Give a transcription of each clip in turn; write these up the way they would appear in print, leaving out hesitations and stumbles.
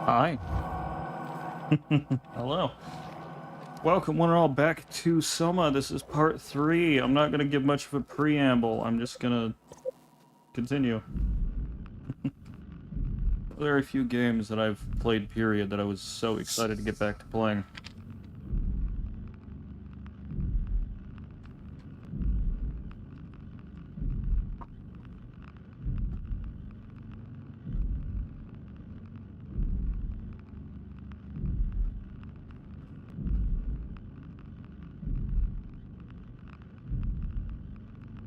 Hi. Hello. Welcome one and all back to SOMA. This is part 3. I'm not going to give much of a preamble. I'm just going to continue. There are a few games that I've played, period, that I was so excited to get back to playing.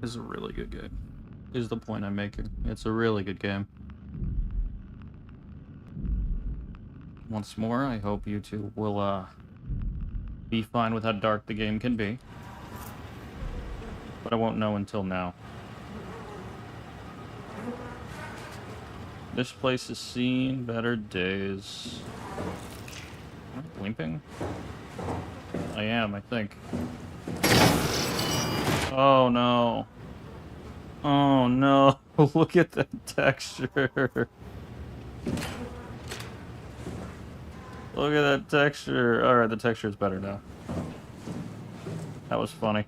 This is a really good game, is the point I'm making. It's a really good game. Once more, I hope you two will, be fine with how dark the game can be. But I won't know until now. This place has seen better days. Am I blimping? I am, I think. Oh no. Oh no. Look at that texture. Look at that texture. Alright, the texture is better now. That was funny.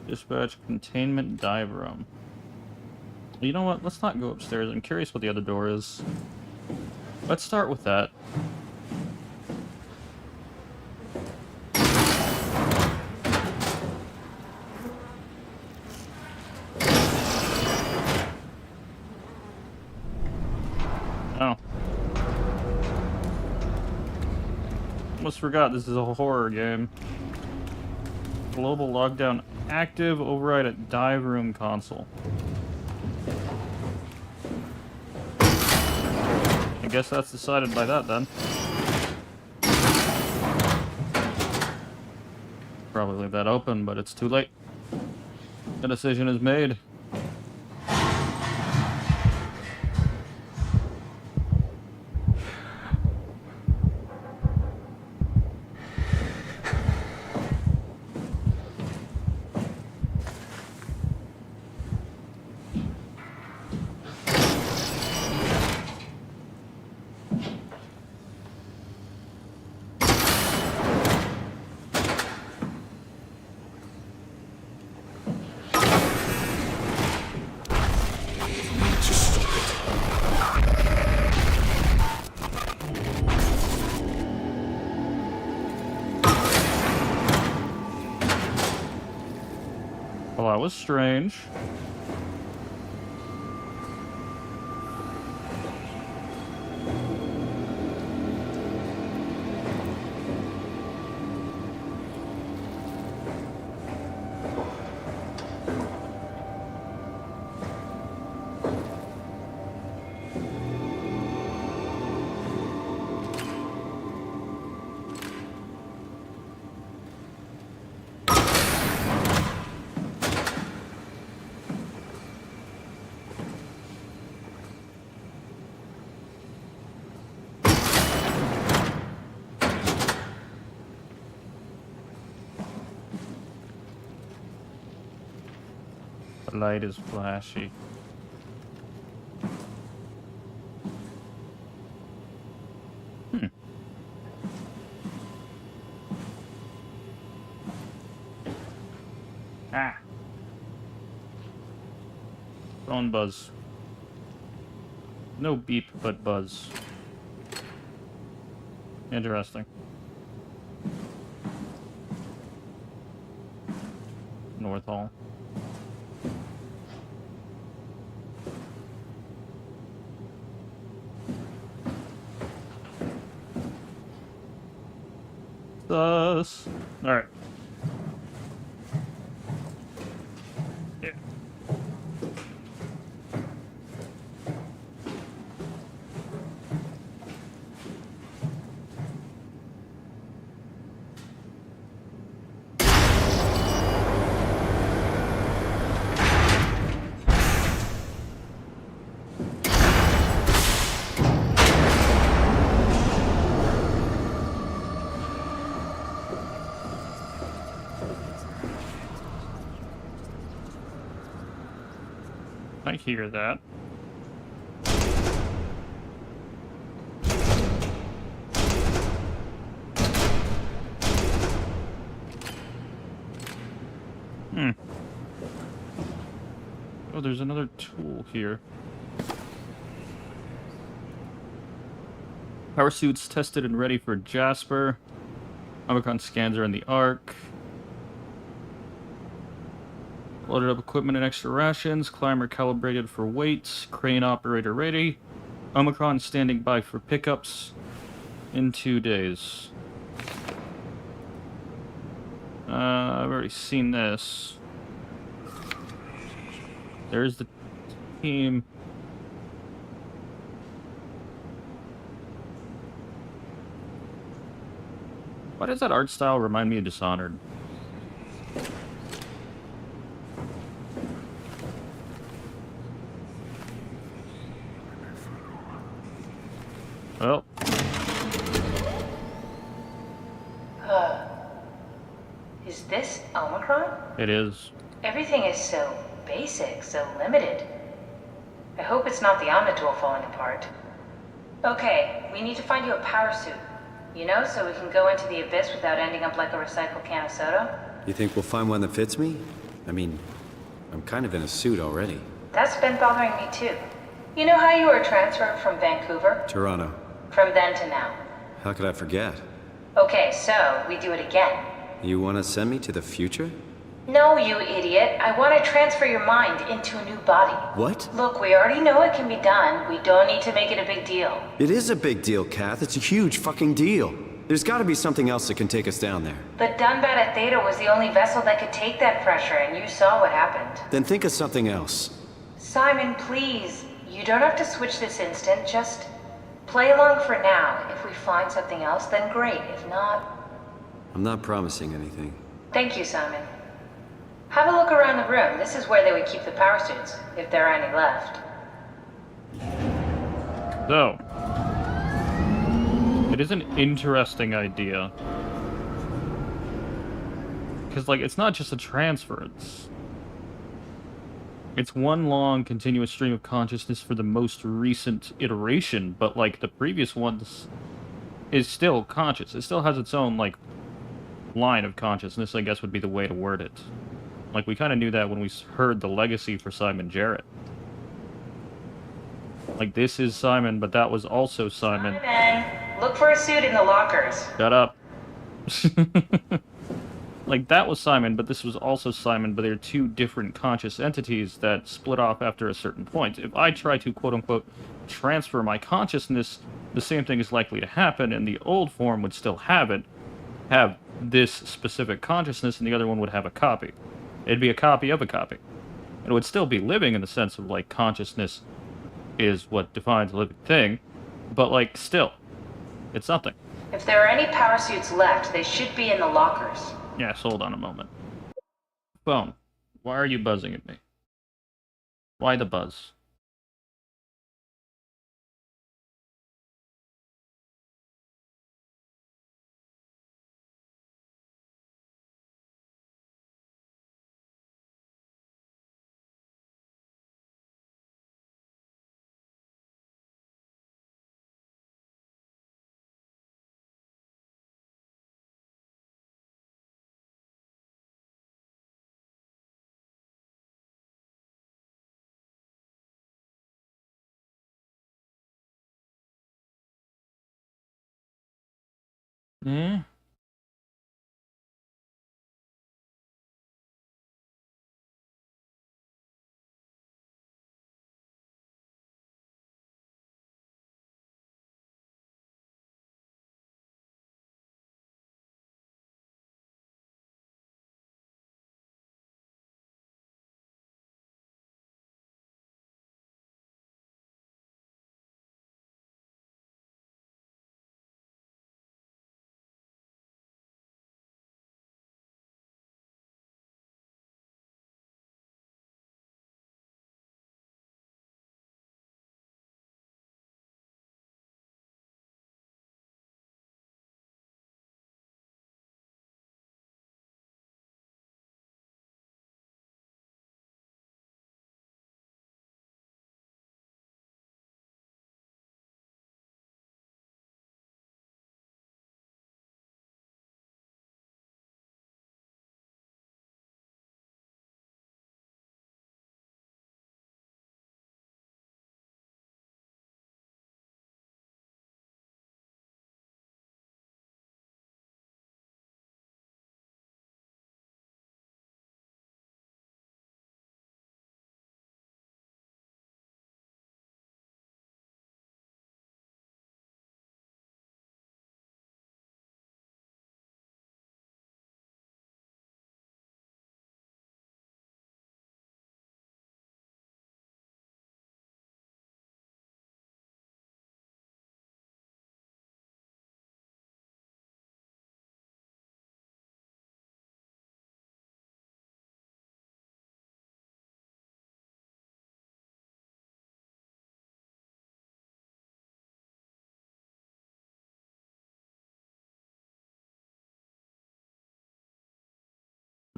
Dispatch containment dive room. You know what? Let's not go upstairs. I'm curious what the other door is. Let's start with that. Oh. Almost forgot this is a horror game. Global lockdown active. Override at dive room console. I guess that's decided by that then. Probably leave that open, but it's too late. The decision is made. Well, that was strange. The light is flashy. Ah. Phone buzz. No beep, but buzz. Interesting. North Hall. Sus. Alright. Yeah. hear that. Oh, there's another tool here. Power suits tested and ready for Jasper. Omicron scans are in the Ark. Loaded up equipment and extra rations. Climber calibrated for weights. Crane operator ready. Omicron standing by for pickups in 2 days. I've already seen this. There's the team. Why does that art style remind me of Dishonored? Well. Is this Omicron? It is. Everything is so basic, so limited. I hope it's not the Omnitool falling apart. Okay, we need to find you a power suit. You know, so we can go into the abyss without ending up like a recycled can of soda. You think we'll find one that fits me? I mean, I'm kind of in a suit already. That's been bothering me too. You know how you were transferred from Vancouver? Toronto. From then to now. How could I forget? Okay, so we do it again. You want to send me to the future? No, you idiot. I want to transfer your mind into a new body. What? Look, we already know it can be done. We don't need to make it a big deal. It is a big deal, Kath. It's a huge fucking deal. There's got to be something else that can take us down there. The Dunbat at Theta was the only vessel that could take that pressure, and you saw what happened. Then think of something else. Simon, please. You don't have to switch this instant. Just play along for now. If we find something else, then great. If not... I'm not promising anything. Thank you, Simon. Have a look around the room. This is where they would keep the power suits, if there are any left. So, it is an interesting idea. Because, like, it's not just a transfer, it's one long, continuous stream of consciousness for the most recent iteration, but, like, the previous ones is still conscious. It still has its own, like, line of consciousness, I guess would be the way to word it. Like, we kind of knew that when we heard the legacy for Simon Jarrett. Like, this is Simon, but that was also Simon. Simon, look for a suit in the lockers. Shut up. Like, that was Simon, but this was also Simon, but they're two different conscious entities that split off after a certain point. If I try to, quote-unquote, transfer my consciousness, the same thing is likely to happen, and the old form would still have this specific consciousness, and the other one would have a copy. It'd be a copy of a copy. It would still be living in the sense of, like, consciousness is what defines a living thing, but, like, still, it's something. If there are any power suits left, they should be in the lockers. Yes, hold on a moment. Phone, why are you buzzing at me? Why the buzz? Eh?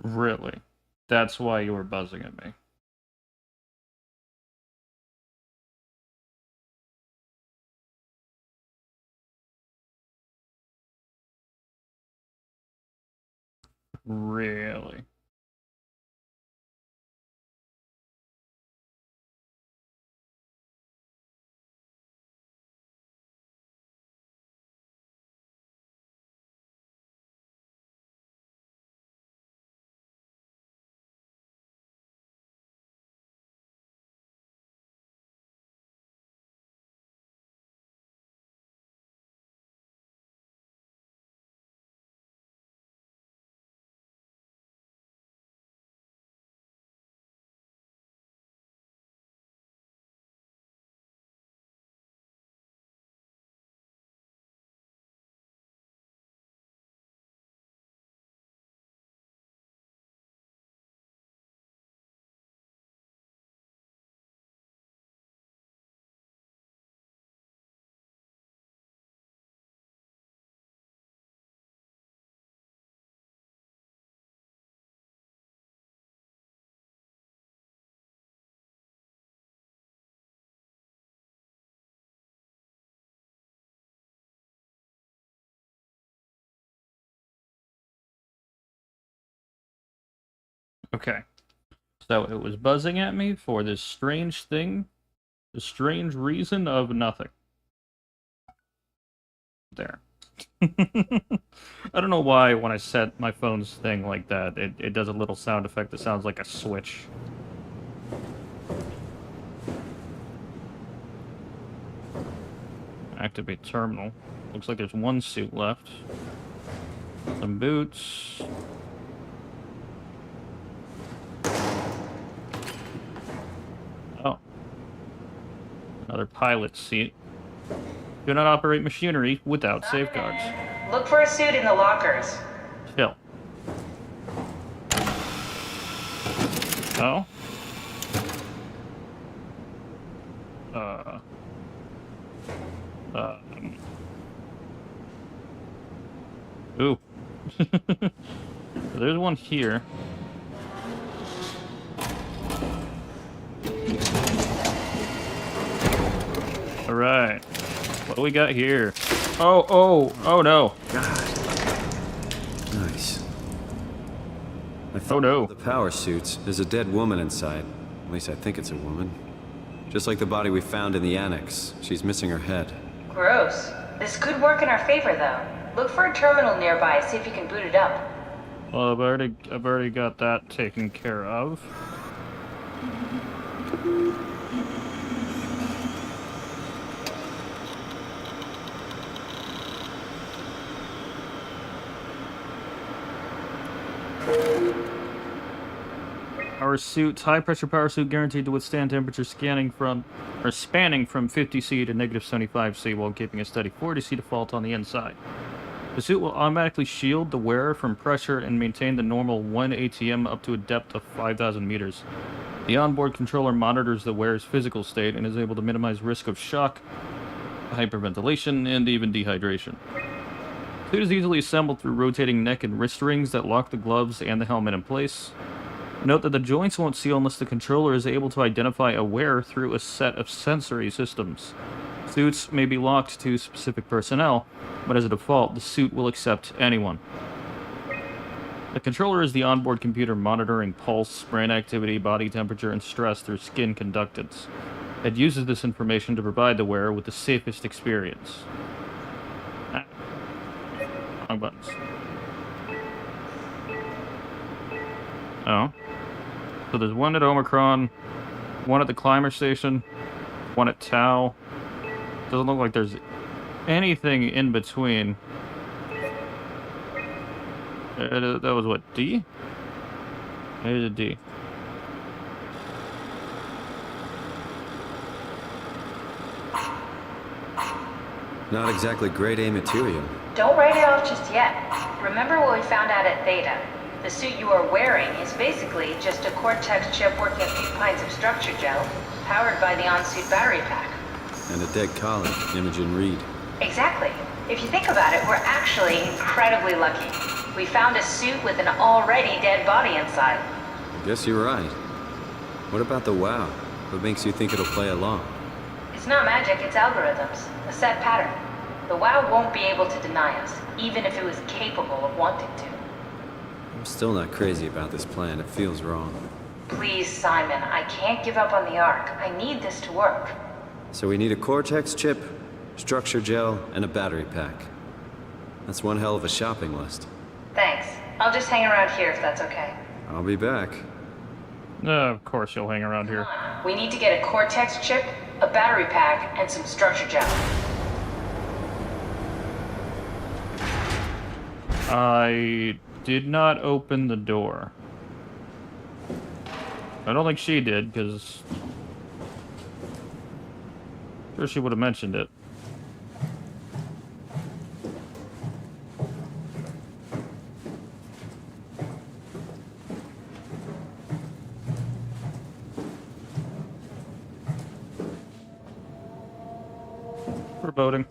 Really? That's why you were buzzing at me. Really? Okay. So it was buzzing at me for this strange thing, the strange reason of nothing. There. I don't know why when I set my phone's thing like that, it does a little sound effect that sounds like a switch. Activate terminal. Looks like there's one suit left. Some boots. Oh. Another pilot seat. Do not operate machinery without safeguards. Look for a suit in the lockers. Chill. Oh? Ooh. There's one here. Alright. What do we got here? Oh no. God. Nice. I Oh thought no. the power suits. There's a dead woman inside. At least I think it's a woman. Just like the body we found in the annex. She's missing her head. Gross. This could work in our favor, though. Look for a terminal nearby, see if you can boot it up. Well, I've already got that taken care of. Our suit, high pressure power suit, guaranteed to withstand temperature spanning from 50°C to -75°C while keeping a steady 40°C default on the inside. The suit will automatically shield the wearer from pressure and maintain the normal 1 ATM up to a depth of 5,000 meters. The onboard controller monitors the wearer's physical state and is able to minimize risk of shock, hyperventilation, and even dehydration. The suit is easily assembled through rotating neck and wrist rings that lock the gloves and the helmet in place. Note that the joints won't seal unless the controller is able to identify a wearer through a set of sensory systems. Suits may be locked to specific personnel, but as a default, the suit will accept anyone. The controller is the onboard computer monitoring pulse, brain activity, body temperature, and stress through skin conductance. It uses this information to provide the wearer with the safest experience. Wrong buttons. Oh. So there's one at Omicron, one at the climber station, one at Tau. Doesn't look like there's anything in between. That was what, D? There's a D. Not exactly grade A material. Don't write it off just yet. Remember what we found out at Theta? The suit you are wearing is basically just a Cortex chip working a few pints of structure gel, powered by the on-suit battery pack. And a dead colleague, Imogen Reed. Exactly. If you think about it, we're actually incredibly lucky. We found a suit with an already dead body inside. I guess you're right. What about the WoW? What makes you think it'll play along? It's not magic, it's algorithms. A set pattern. The WoW won't be able to deny us, even if it was capable of wanting to. I'm still not crazy about this plan. It feels wrong. Please, Simon, I can't give up on the Ark. I need this to work. So we need a Cortex chip, structure gel, and a battery pack. That's one hell of a shopping list. Thanks. I'll just hang around here if that's okay. I'll be back. Of course you'll hang around here. We need to get a Cortex chip, a battery pack, and some structure gel. I did not open the door. I don't think she did, because... sure she would have mentioned it. Foreboding.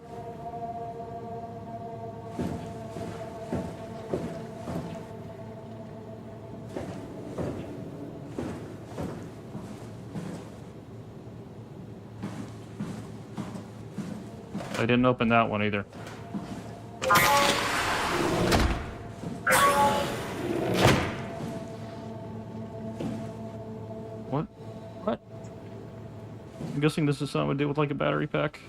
I didn't open that one either. What? What? I'm guessing this is something to do with like a battery pack.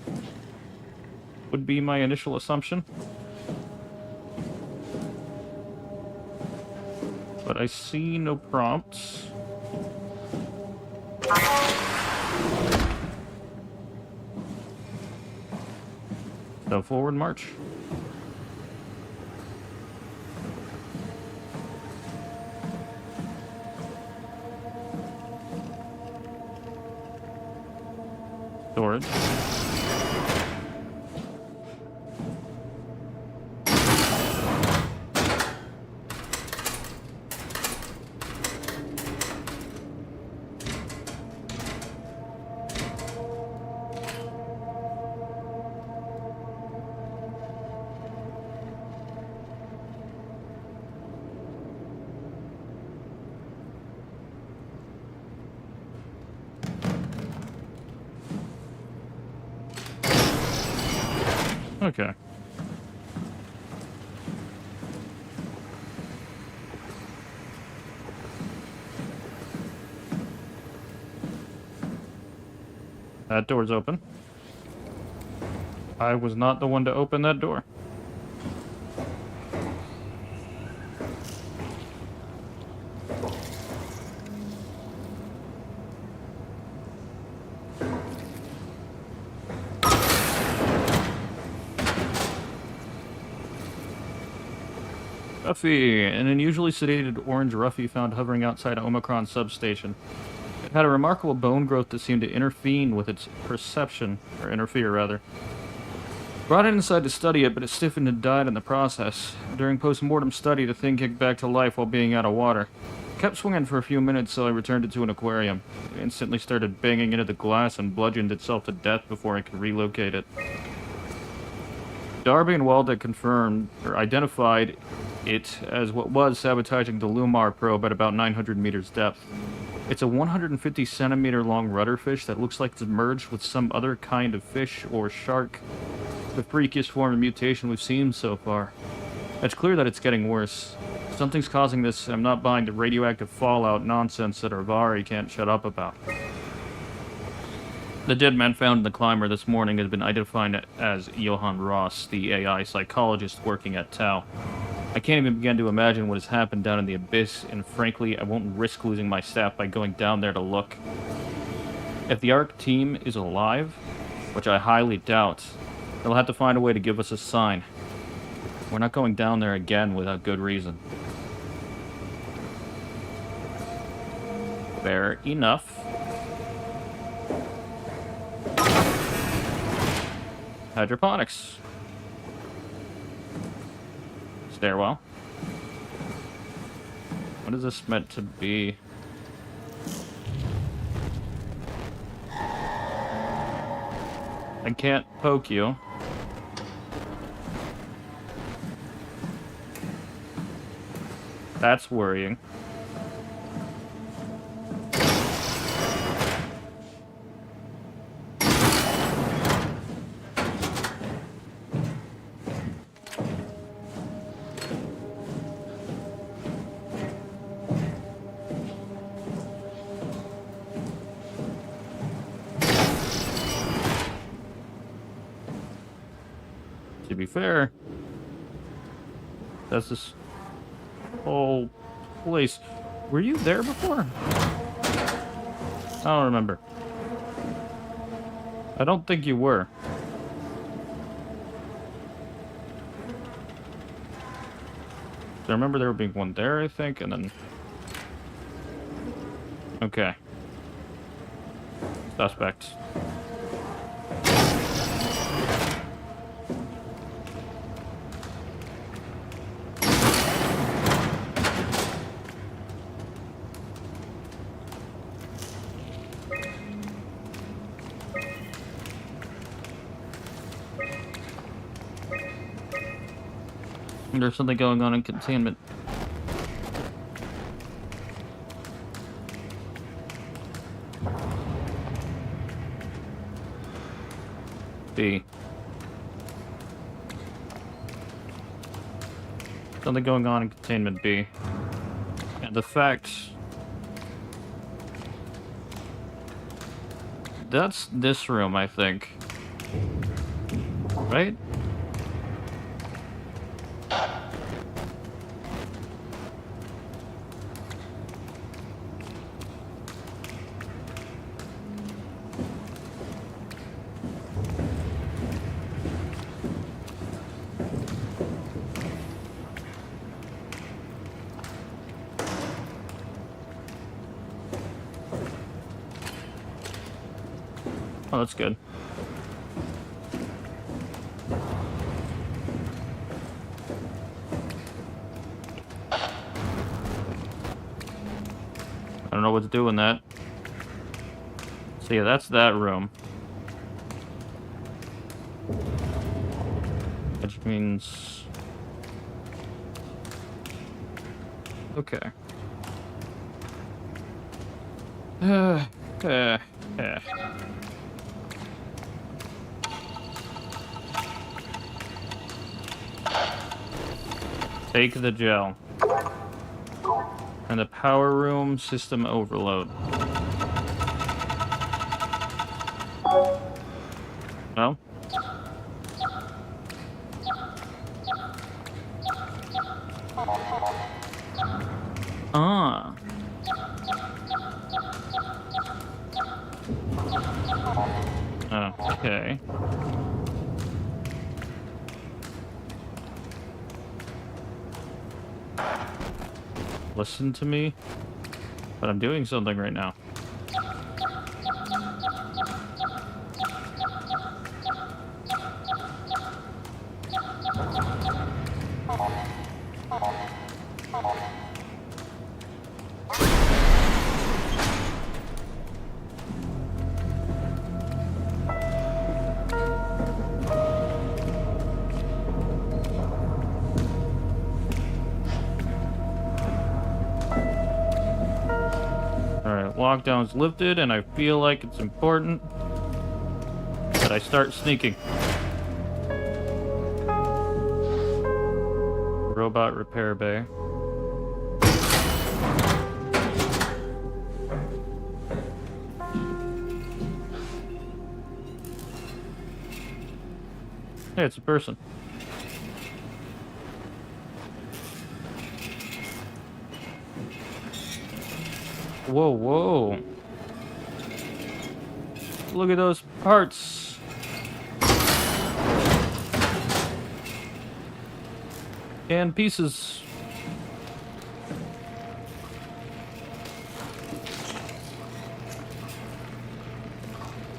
Would be my initial assumption. But I see no prompts. So forward march. Storage. Okay. That door's open. I was not the one to open that door. Ruffy, an unusually sedated orange Ruffy found hovering outside Omicron substation. It had a remarkable bone growth that seemed to intervene with its perception, or interfere rather. Brought it inside to study it, but it stiffened and died in the process. During post-mortem study, the thing kicked back to life while being out of water. Kept swinging for a few minutes, so I returned it to an aquarium. It instantly started banging into the glass and bludgeoned itself to death before I could relocate it. Darby and Waldeck confirmed, or identified it as what was sabotaging the Lumar probe at about 900 meters depth. It's a 150 centimeter long rudderfish that looks like it's merged with some other kind of fish or shark. The freakiest form of mutation we've seen so far. It's clear that it's getting worse. Something's causing this, and I'm not buying the radioactive fallout nonsense that ST0RY can't shut up about. The dead man found in the climber this morning has been identified as Johann Ross, the AI psychologist working at Tau. I can't even begin to imagine what has happened down in the abyss, and frankly, I won't risk losing my staff by going down there to look. If the ARC team is alive, which I highly doubt, they'll have to find a way to give us a sign. We're not going down there again without good reason. Fair enough. Hydroponics. Stairwell. What is this meant to be? I can't poke you. That's worrying. To be fair, that's this whole place. Were you there before? I don't remember. I don't think you were. I remember there being one there, I think, and then... Okay. Suspect. There's something going on in containment. B. Something going on in containment B. And the fact... That's this room, I think. Right? Oh, that's good. I don't know what to do in that. So yeah, that's that room. Which means... Okay. Take the gel. And the power room system overload. Well. Ah. Okay. Listen to me, but I'm doing something right now. Lockdown's lifted, and I feel like it's important that I start sneaking. Robot repair bay. Hey, it's a person. Whoa, whoa. Look at those parts. And pieces.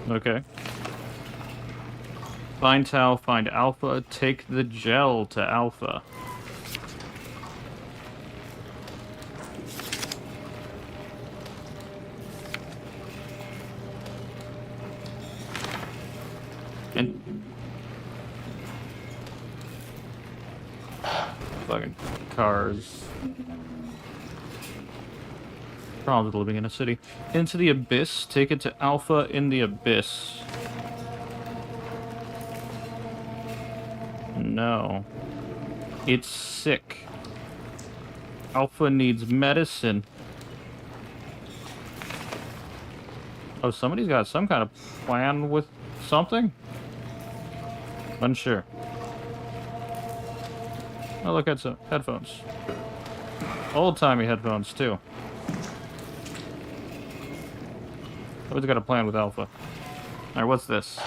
Okay. Find Tau, find Alpha, take the gel to Alpha. And fucking cars. Problems with living in a city. Into the Abyss. Take it to Alpha in the Abyss. No. It's sick. Alpha needs medicine. Oh, somebody's got some kind of plan with something? Unsure. Oh, look at some headphones. Old-timey headphones, too. Somebody's got a plan with Alpha. Alright, what's this?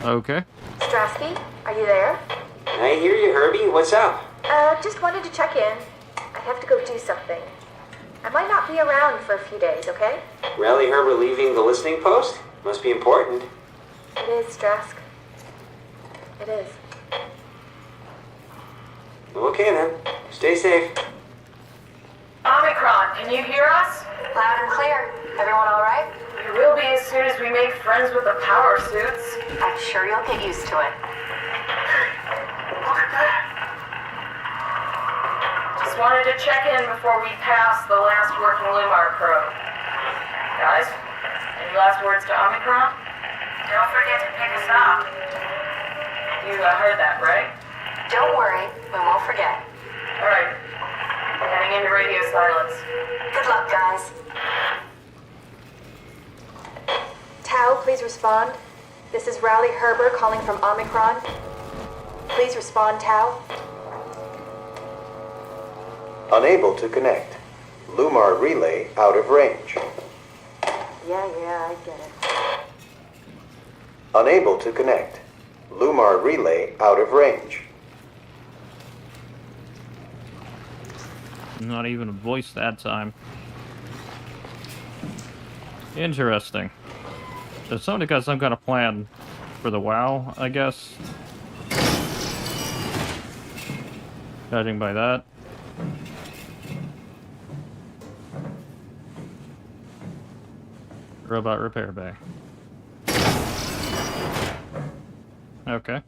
Okay. Strasky, are you there? I hear you, Herbie. What's up? Just wanted to check in. I have to go do something. I might not be around for a few days, okay? Rally Herbert leaving the listening post? Must be important. It is, Strask. It is. Okay then. Stay safe. Omicron, can you hear us? Loud and clear. Everyone all right? We will be as soon as we make friends with the power suits. I'm sure you'll get used to it. Look at that. Just wanted to check in before we pass the last working Lumar crew. Guys, any last words to Omicron? Don't forget to pick us up. You heard that, right? Don't worry, we won't forget. Alright. Heading into radio silence. Good luck, guys. Tau, please respond. This is Rally Herbert calling from Omicron. Please respond, Tau. Unable to connect. Lumar relay out of range. Yeah, I get it. Unable to connect. Lumar relay out of range. Not even a voice that time. Interesting. So somebody got some kind of plan for the WoW, I guess. Judging by that. Robot repair bay. Okay.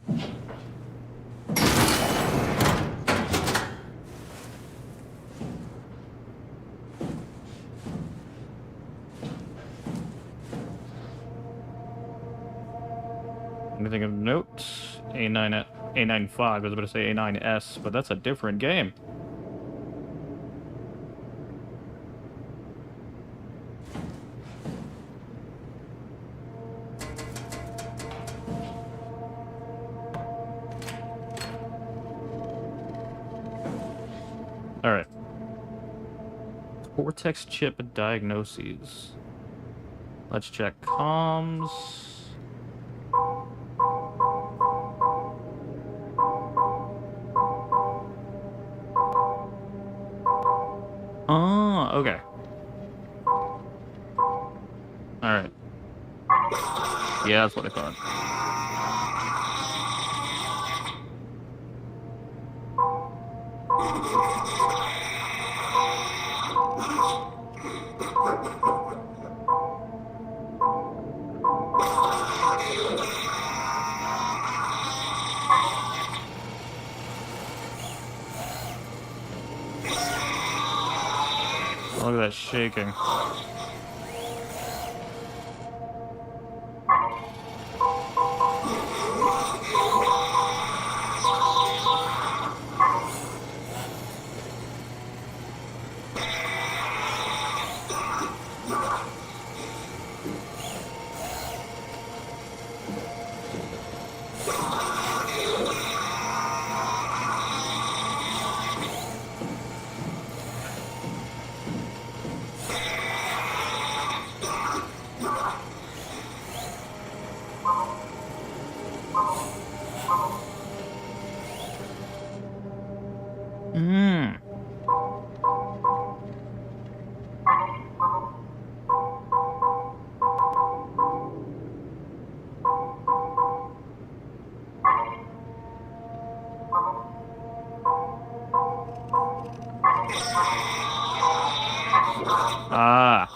Anything of note? A95, I was about to say A9S, but that's a different game. Alright. Cortex chip diagnoses. Let's check comms. Oh, okay. Alright. Yeah, that's what I thought. Look at that shaking. Ah.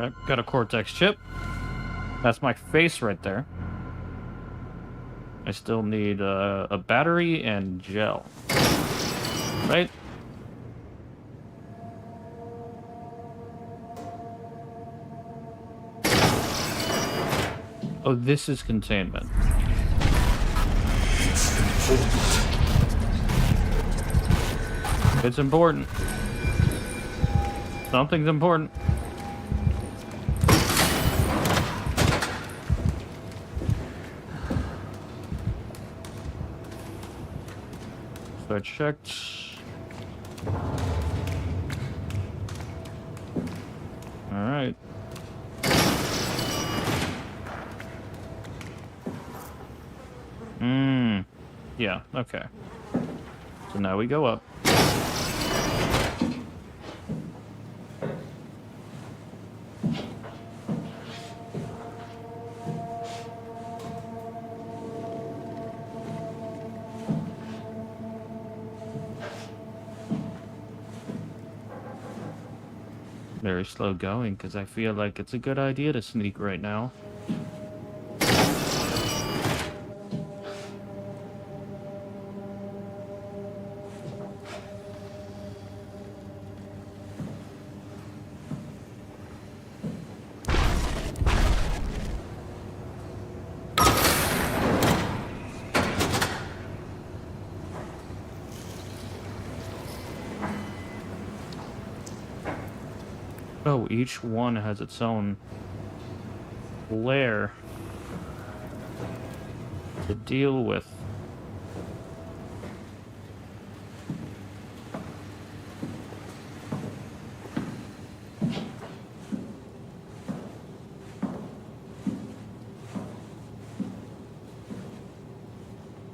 Alright, got a Cortex chip. That's my face right there. I still need a battery and gel. Right? Oh, this is containment. It's important. Something's important. So I checked. Alright. Yeah, okay. So now we go up. Very slow going, because I feel like it's a good idea to sneak right now. Oh, each one has its own layer to deal with.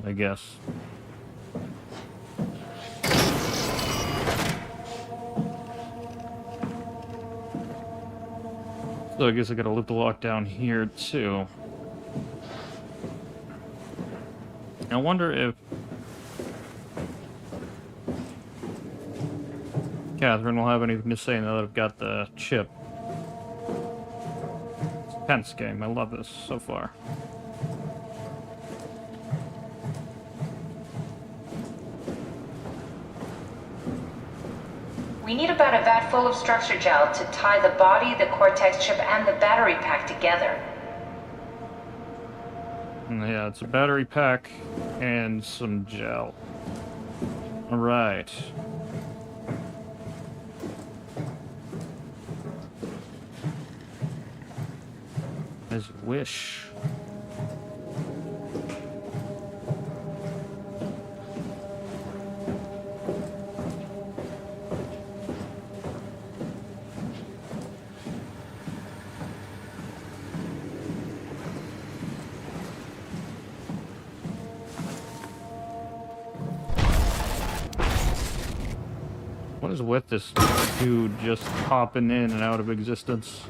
I guess. So I guess I gotta loop the lock down here too. I wonder if Catherine will have anything to say now that I've got the chip. It's a tense game. I love this so far. We need about a vat full of structure gel to tie the body, the Cortex chip, and the battery pack together. Yeah, it's a battery pack and some gel. Alright. As you wish. What is with this dude just popping in and out of existence?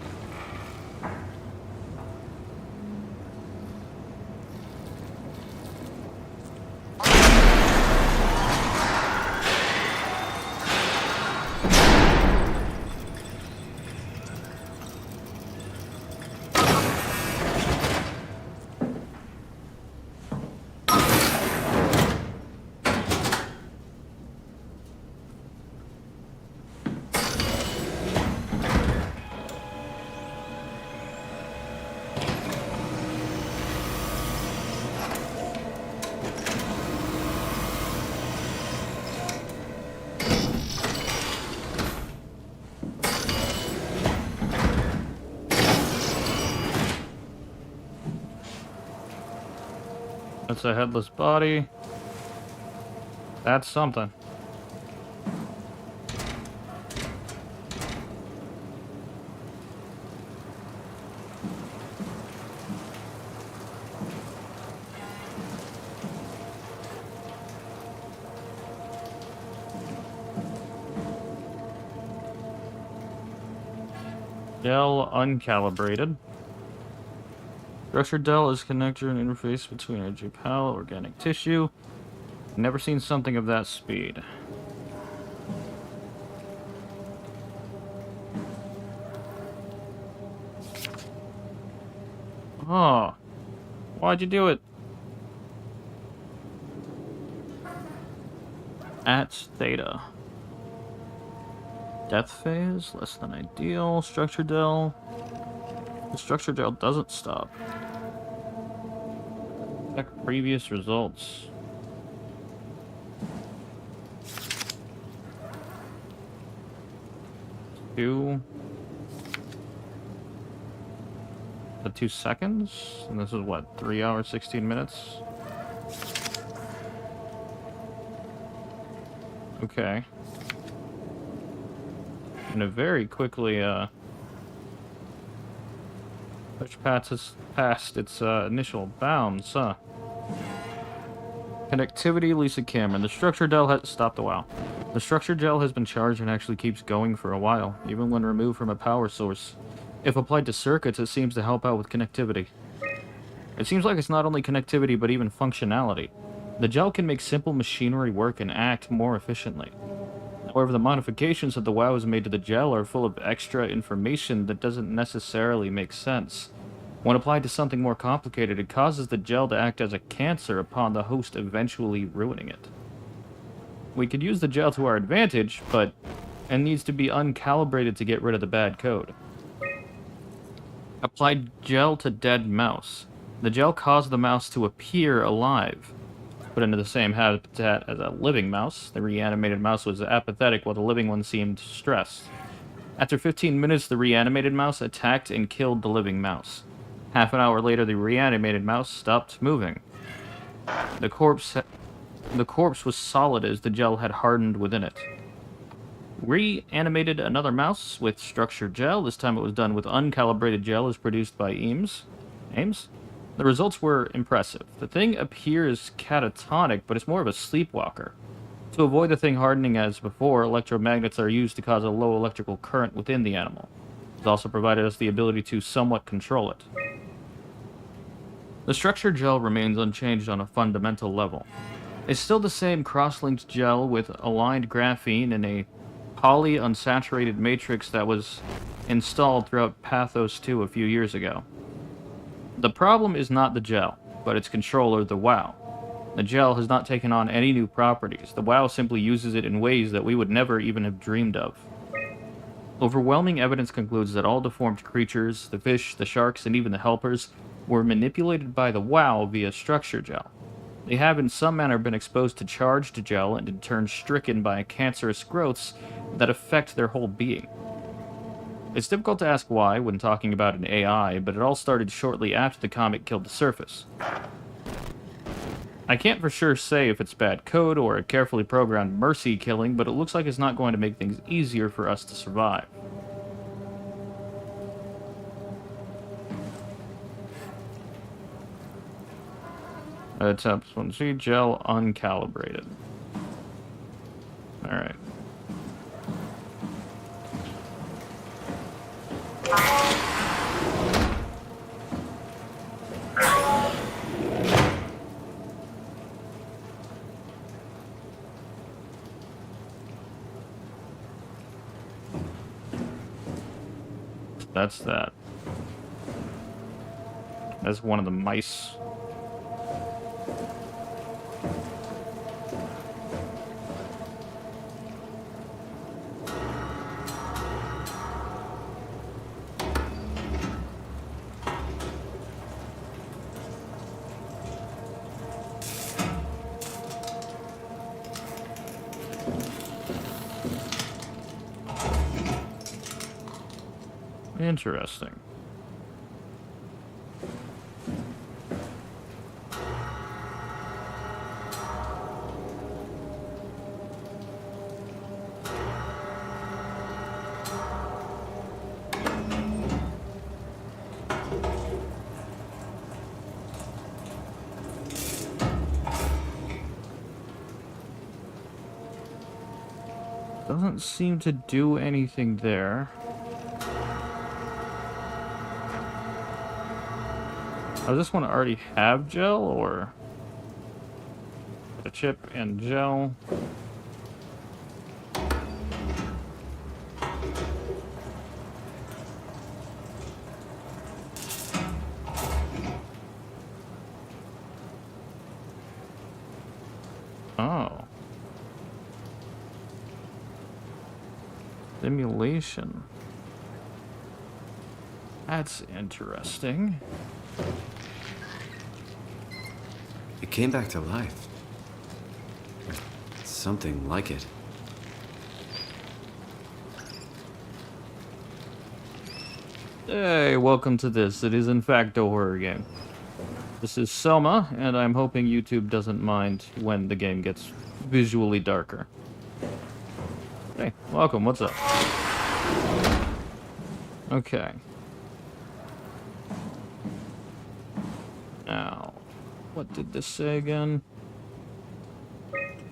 That's a headless body. That's something. Dell uncalibrated. Structured Dell is connector and interface between energy PAL, organic tissue. Never seen something of that speed. Oh, why'd you do it? At theta. Death phase, less than ideal. Structure del. The structure del doesn't stop. Check previous results. Two. 2 seconds? And this is what, 3 hours, 16 minutes? Okay. And it very quickly, push past its initial bounds, huh? Connectivity, Lisa Cameron. The structure gel has stopped a while. The structure gel has been charged and actually keeps going for a while, even when removed from a power source. If applied to circuits, it seems to help out with connectivity. It seems like it's not only connectivity, but even functionality. The gel can make simple machinery work and act more efficiently. However, the modifications that the WoW has made to the gel are full of extra information that doesn't necessarily make sense. When applied to something more complicated, it causes the gel to act as a cancer upon the host eventually ruining it. We could use the gel to our advantage, but it needs to be uncalibrated to get rid of the bad code. Applied gel to dead mouse. The gel caused the mouse to appear alive. Put into the same habitat as a living mouse, the reanimated mouse was apathetic while the living one seemed stressed. After 15 minutes, the reanimated mouse attacked and killed the living mouse. Half an hour later, the reanimated mouse stopped moving. The corpse was solid as the gel had hardened within it. Reanimated another mouse with structured gel. This time it was done with uncalibrated gel as produced by Ames. The results were impressive. The thing appears catatonic, but it's more of a sleepwalker. To avoid the thing hardening as before, electromagnets are used to cause a low electrical current within the animal. It also provided us the ability to somewhat control it. The structured gel remains unchanged on a fundamental level. It's still the same cross-linked gel with aligned graphene in a poly-unsaturated matrix that was installed throughout Pathos 2 a few years ago. The problem is not the gel, but its controller, the WoW. The gel has not taken on any new properties. The WoW simply uses it in ways that we would never even have dreamed of. Overwhelming evidence concludes that all deformed creatures, the fish, the sharks, and even the helpers, were manipulated by the WoW via structure gel. They have in some manner been exposed to charged gel and in turn stricken by cancerous growths that affect their whole being. It's difficult to ask why when talking about an AI, but it all started shortly after the comet killed the surface. I can't for sure say if it's bad code or a carefully programmed mercy killing, but it looks like it's not going to make things easier for us to survive. Attempts 1C, gel uncalibrated. Alright. That's that. That's one of the mice. Interesting. Doesn't seem to do anything there. Does this one already have gel, or a chip and gel? Oh. Simulation. That's interesting. It came back to life. Or something like it. Hey, welcome to this. It is in fact a horror game. This is SOMA, and I'm hoping YouTube doesn't mind when the game gets visually darker. Hey, welcome, what's up? Okay. Now, what did this say again?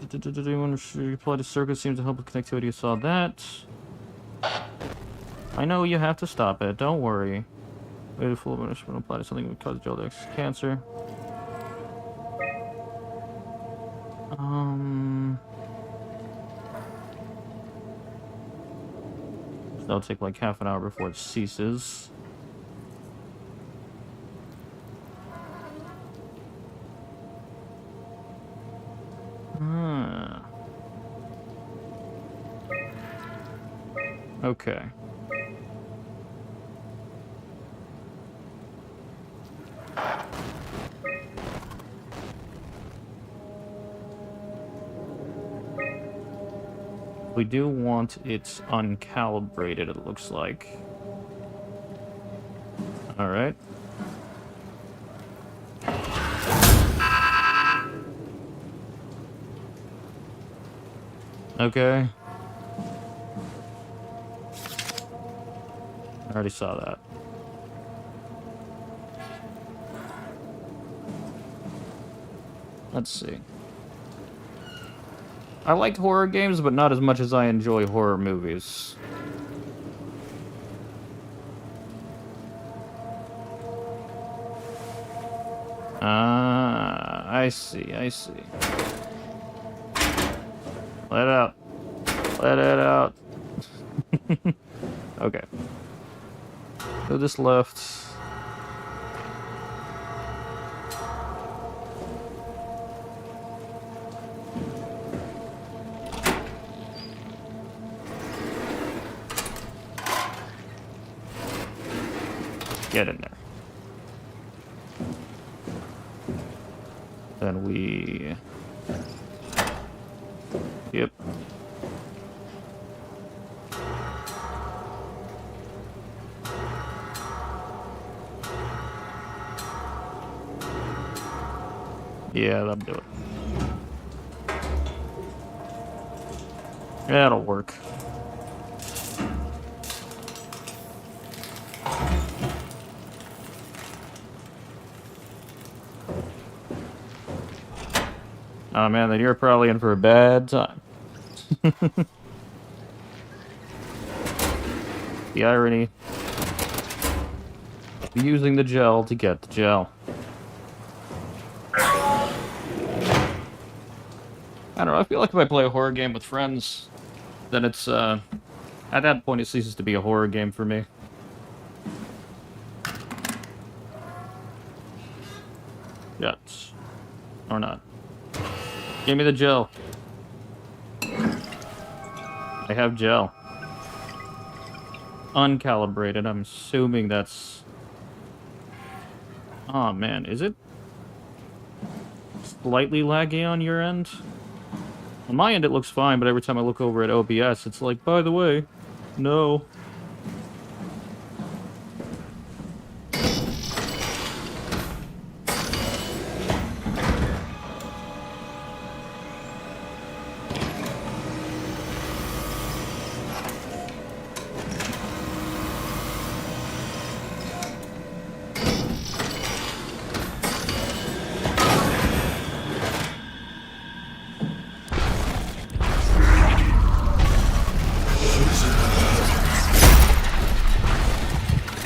When you apply to circuit seems to help with connectivity. You saw that. I know you have to stop it, don't worry. Wait a full administration apply to something that would cause Jeldex cancer. That'll take like half an hour before it ceases. Okay. We do want it uncalibrated, it looks like. Alright. Okay. I already saw that. Let's see. I like horror games, but not as much as I enjoy horror movies. Ah, I see, I see. Let it out. Let it out. Okay. Go this left. Get in there. Then we... Yep. Yeah, that'll do it. That'll work. Oh man, then you're probably in for a bad time. The irony of using the gel to get the gel. I don't know, I feel like if I play a horror game with friends, then it's, at that point it ceases to be a horror game for me. Yet. Or not. Give me the gel. I have gel. Uncalibrated, I'm assuming that's... Oh man, is it slightly laggy on your end? On my end it looks fine, but every time I look over at OBS, it's like, by the way, no.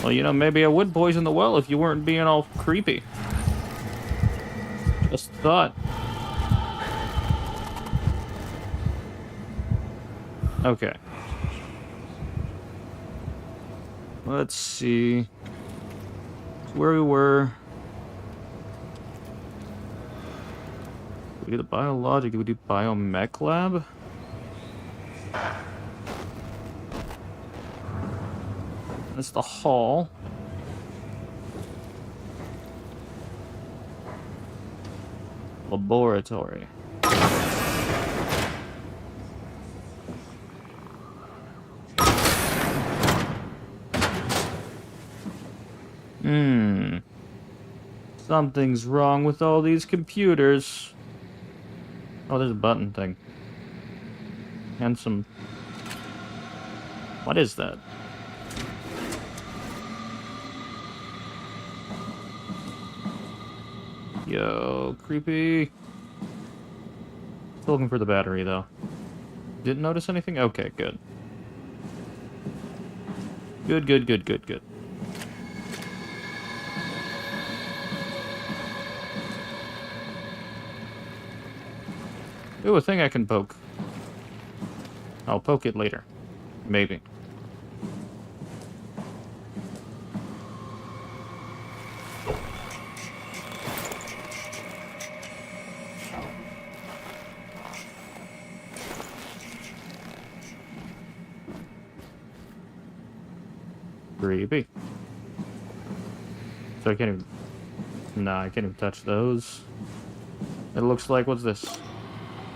Well, you know, maybe I would poison the well if you weren't being all creepy. Just thought. Okay. Let's see. Where we were. we do the biologic? Do we do biomech lab? That's the hall. Laboratory. Something's wrong with all these computers. Oh, there's a button thing. And some... What is that? Yo, creepy. Still looking for the battery, though. Didn't notice anything? Okay, good. Good, good, good, good, good. Ooh, a thing I can poke. I'll poke it later. Maybe. Creepy. So I can't even... Nah, I can't even touch those. It looks like... What's this?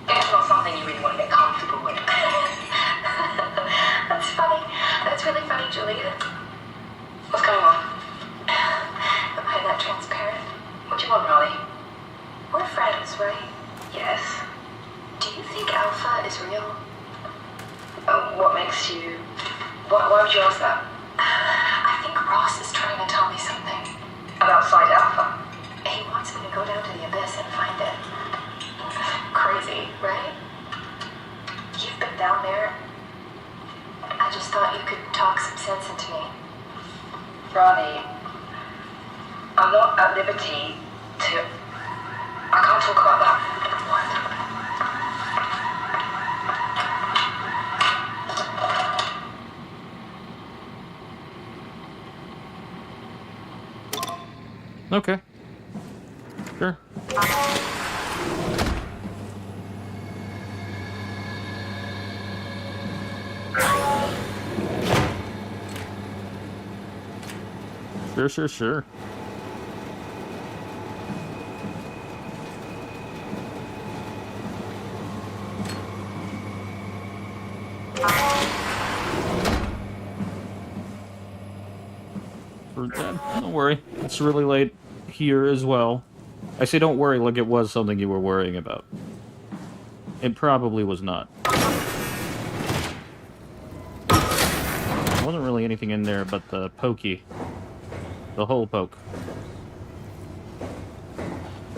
It's not something you really want to get comfortable with. That's funny. That's really funny, Julia. What's going on? Am I that transparent? What do you want, Raleigh? We're friends, right? Yes. Do you think Alpha is real? What makes you... Why would you ask that? I think Ross is trying to tell me something. About Site Alpha? He wants me to go down to the Abyss and find it. Crazy, right? You've been down there. I just thought you could talk some sense into me. Ronnie, I'm not at liberty to... I can't talk about that. Okay. Sure. Sure. Don't worry. It's really late here as well. I say don't worry like it was something you were worrying about. It probably was not. There wasn't really anything in there but the pokey. The whole poke.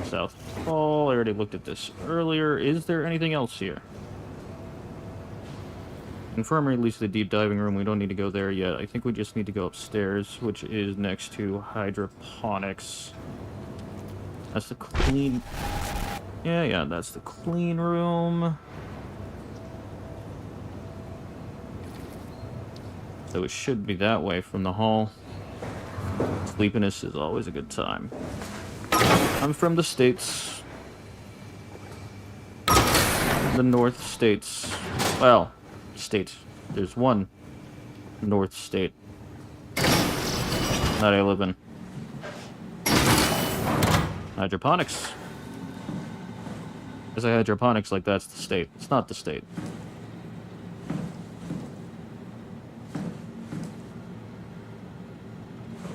South Hall. I already looked at this earlier. Is there anything else here? Infirmary leads to the deep diving room. We don't need to go there yet. I think we just need to go upstairs, which is next to hydroponics. That's the clean... Yeah, that's the clean room. So it should be that way from the hall. Sleepiness is always a good time. I'm from the States. The North States. Well, state. There's one North State that I live in. Hydroponics. I say hydroponics like that's the state. It's not the state.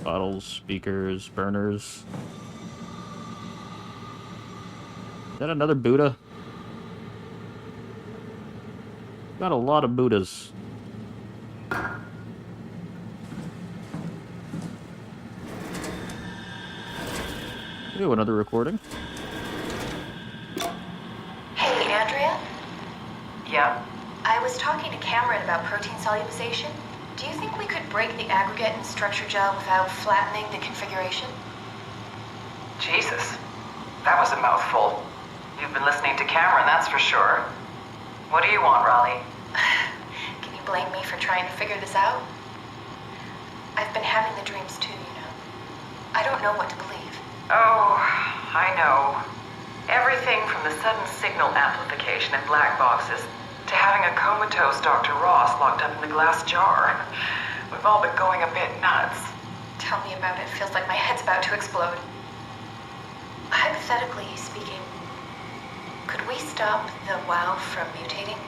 Bottles, speakers, burners. Is that another Buddha? Got a lot of Buddhas. Ooh, another recording. Hey, Andrea? Yeah? I was talking to Cameron about protein solubilization. Do you think we could break the aggregate and structure gel without flattening the configuration? Jesus, that was a mouthful. You've been listening to Cameron, that's for sure. What do you want, Raleigh? Can you blame me for trying to figure this out? I've been having the dreams too, you know. I don't know what to believe. Oh, I know. Everything from the sudden signal amplification in black boxes to having a comatose Dr. Ross locked up in the glass jar. We've all been going a bit nuts. Tell me about it. Feels like my head's about to explode. Hypothetically speaking, could we stop the WoW from mutating?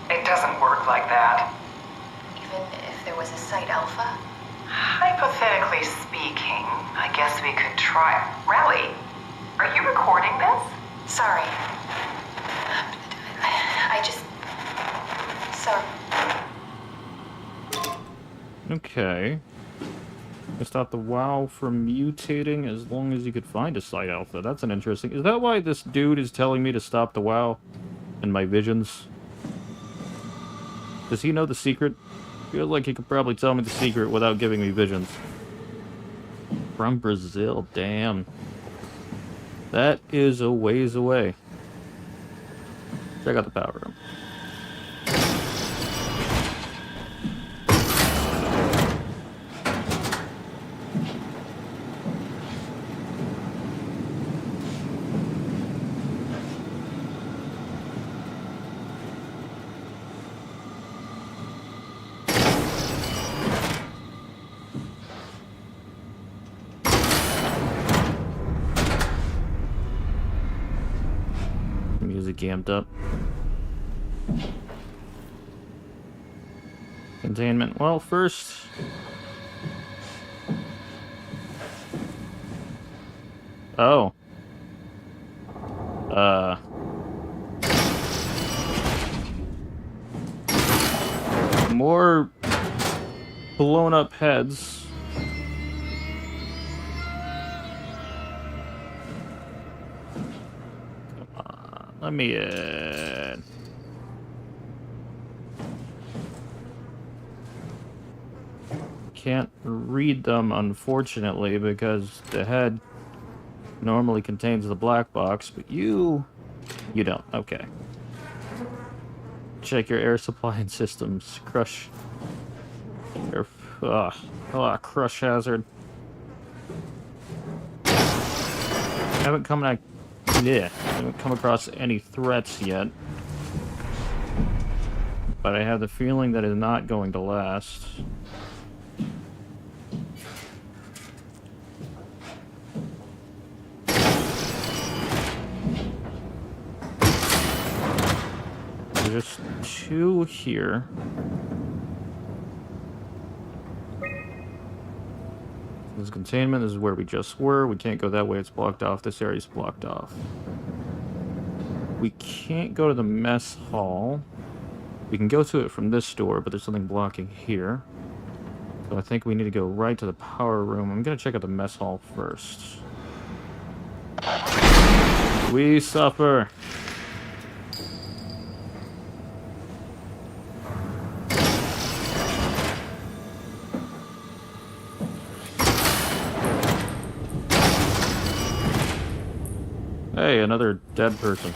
It doesn't work like that. Even if there was a Site Alpha? Hypothetically speaking, I guess we could try. Rally, are you recording this? Sorry. I just... Sorry. Okay. To stop the WoW from mutating as long as you could find a Site Alpha. That's an interesting... Is that why this dude is telling me to stop the WoW in my visions? Does he know the secret? Feels like he could probably tell me the secret without giving me visions. From Brazil, damn. That is a ways away. Check out the power room. Music amped up. Containment. Well, first... Oh. More blown up heads. Let me, can't read them, unfortunately, because the head normally contains the black box, but you don't. Okay. Check your air supply and systems. Crush. Air, crush hazard. Haven't come across any threats yet, but I have the feeling that it's not going to last. There's two here. This is containment. This is where we just were. We can't go that way. It's blocked off. This area's blocked off. We can't go to the mess hall. We can go to it from this door, but there's something blocking here. So I think we need to go right to the power room. I'm going to check out the mess hall first. We suffer. Hey, another dead person.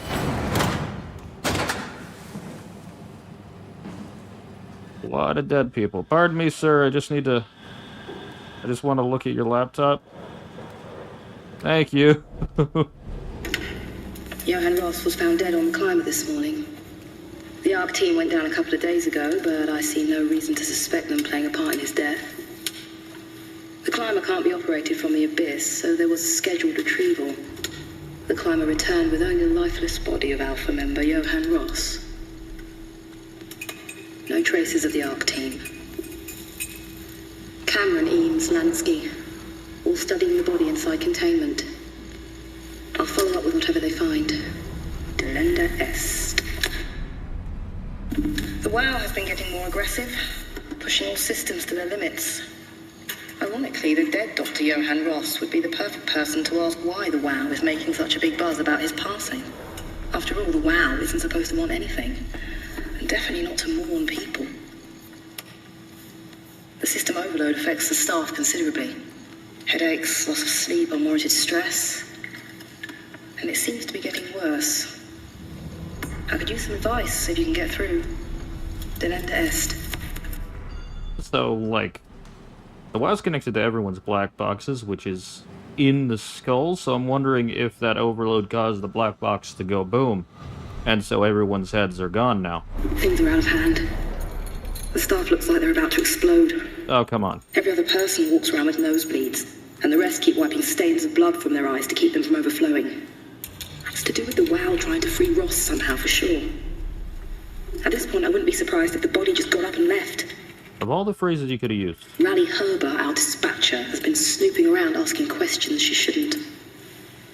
A lot of dead people. Pardon me, sir. I just want to look at your laptop. Thank you. Johann Ross was found dead on the climber this morning. The ARC team went down a couple of days ago, but I see no reason to suspect them playing a part in his death. The climber can't be operated from the abyss, so there was a scheduled retrieval. The climber returned with only the lifeless body of Alpha member Johann Ross. No traces of the ARC team. Cameron, Eames, Lansky, all studying the body inside containment. I'll follow up with whatever they find. Delenda Est. The WoW has been getting more aggressive, pushing all systems to their limits. Ironically, the dead Dr. Johann Ross would be the perfect person to ask why the WoW is making such a big buzz about his passing. After all, the WoW isn't supposed to want anything, and definitely not to mourn people. The system overload affects the staff considerably. Headaches, loss of sleep, unwarranted stress. And it seems to be getting worse. I could use some advice if you can get through. Delenda Est. So, like, the WoW's connected to everyone's black boxes, which is in the skull, so I'm wondering if that overload caused the black box to go boom. And so everyone's heads are gone now. Things are out of hand. The staff looks like they're about to explode. Oh, come on. Every other person walks around with nosebleeds, and the rest keep wiping stains of blood from their eyes to keep them from overflowing. That's to do with the WOW trying to free Ross somehow, for sure. At this point, I wouldn't be surprised if the body just got up and left. Of all the phrases you could have used. Rally Herber, our dispatcher, has been snooping around asking questions she shouldn't.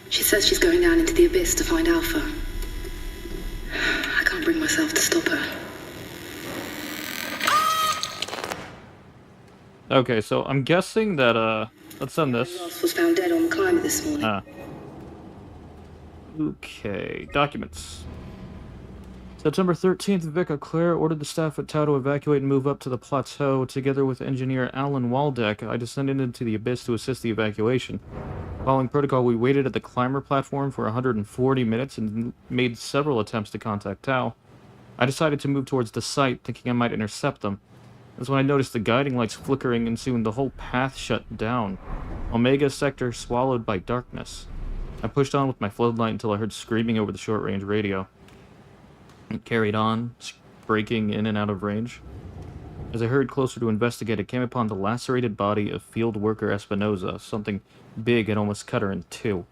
She says she's going down into the abyss to find Alpha. I can't bring myself to stop her. Okay, so I'm guessing that, let's send this. Ross was found dead on the climber this morning. Okay, documents. September 13th, Vic Claire ordered the staff at Tau to evacuate and move up to the plateau. Together with engineer Alan Waldeck, I descended into the abyss to assist the evacuation. Following protocol, we waited at the climber platform for 140 minutes and made several attempts to contact Tau. I decided to move towards the site, thinking I might intercept them. That's when I noticed the guiding lights flickering and soon the whole path shut down. Omega sector swallowed by darkness. I pushed on with my floodlight until I heard screaming over the short-range radio. It carried on, breaking in and out of range. As I hurried closer to investigate, I came upon the lacerated body of field worker Espinosa. Something big had almost cut her in two.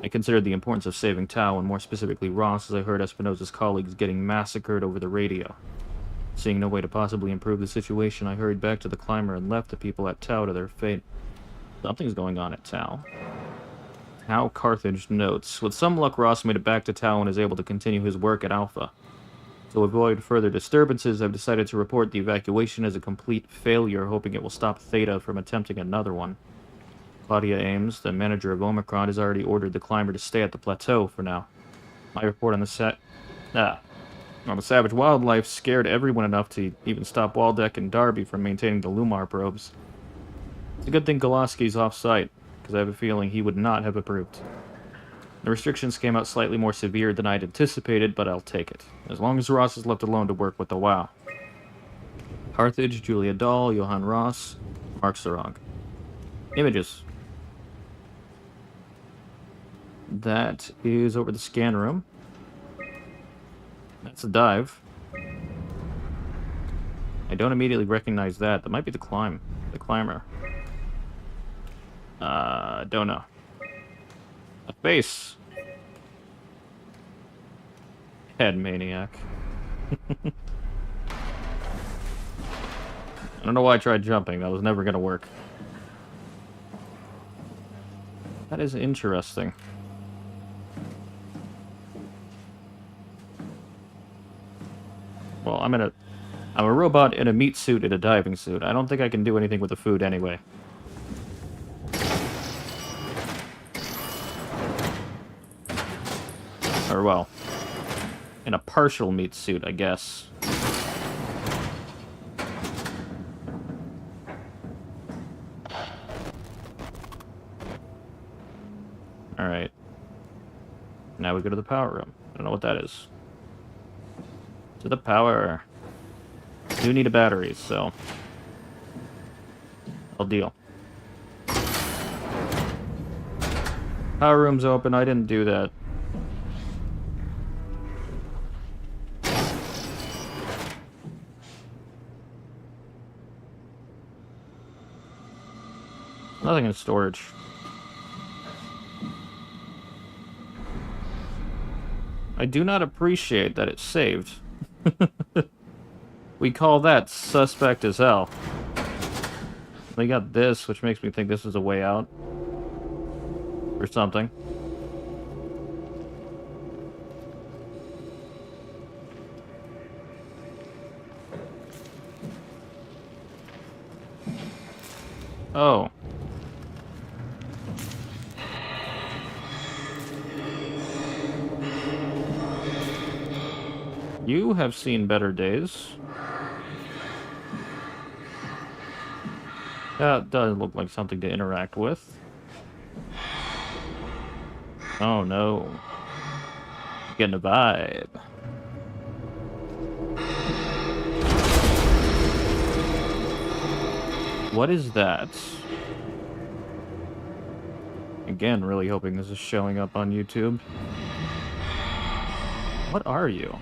I considered the importance of saving Tau, and more specifically Ross, as I heard Espinosa's colleagues getting massacred over the radio. Seeing no way to possibly improve the situation, I hurried back to the climber and left the people at Tau to their fate. Something's going on at Tau. Tau Carthage notes. With some luck, Ross made it back to Tau and is able to continue his work at Alpha. To avoid further disturbances, I've decided to report the evacuation as a complete failure, hoping it will stop Theta from attempting another one. Claudia Ames, the manager of Omicron, has already ordered the climber to stay at the plateau for now. My report on the savage wildlife scared everyone enough to even stop Waldeck and Darby from maintaining the Lumar probes. It's a good thing Goloski's off-site, because I have a feeling he would not have approved. The restrictions came out slightly more severe than I'd anticipated, but I'll take it. As long as Ross is left alone to work with the WOW. Carthage, Julia Dahl, Johann Ross, Mark Sarong. Images. That is over the scan room. That's a dive. I don't immediately recognize that. That might be the climber. Don't know. A face. Head maniac. I don't know why I tried jumping. That was never gonna work. That is interesting. Well, I'm a robot in a meat suit in a diving suit. I don't think I can do anything with the food anyway. Or, well, in a partial meat suit, I guess. Alright. Now we go to the power room. I don't know what that is. To the power. I do need a battery, so I'll deal. Power room's open. I didn't do that. Nothing in storage. I do not appreciate that it's saved. We call that suspect as hell. They got this, which makes me think this is a way out. Or something. Oh. You have seen better days. That does look like something to interact with. Oh no. Getting a vibe. What is that? Again, really hoping this is showing up on YouTube. What are you?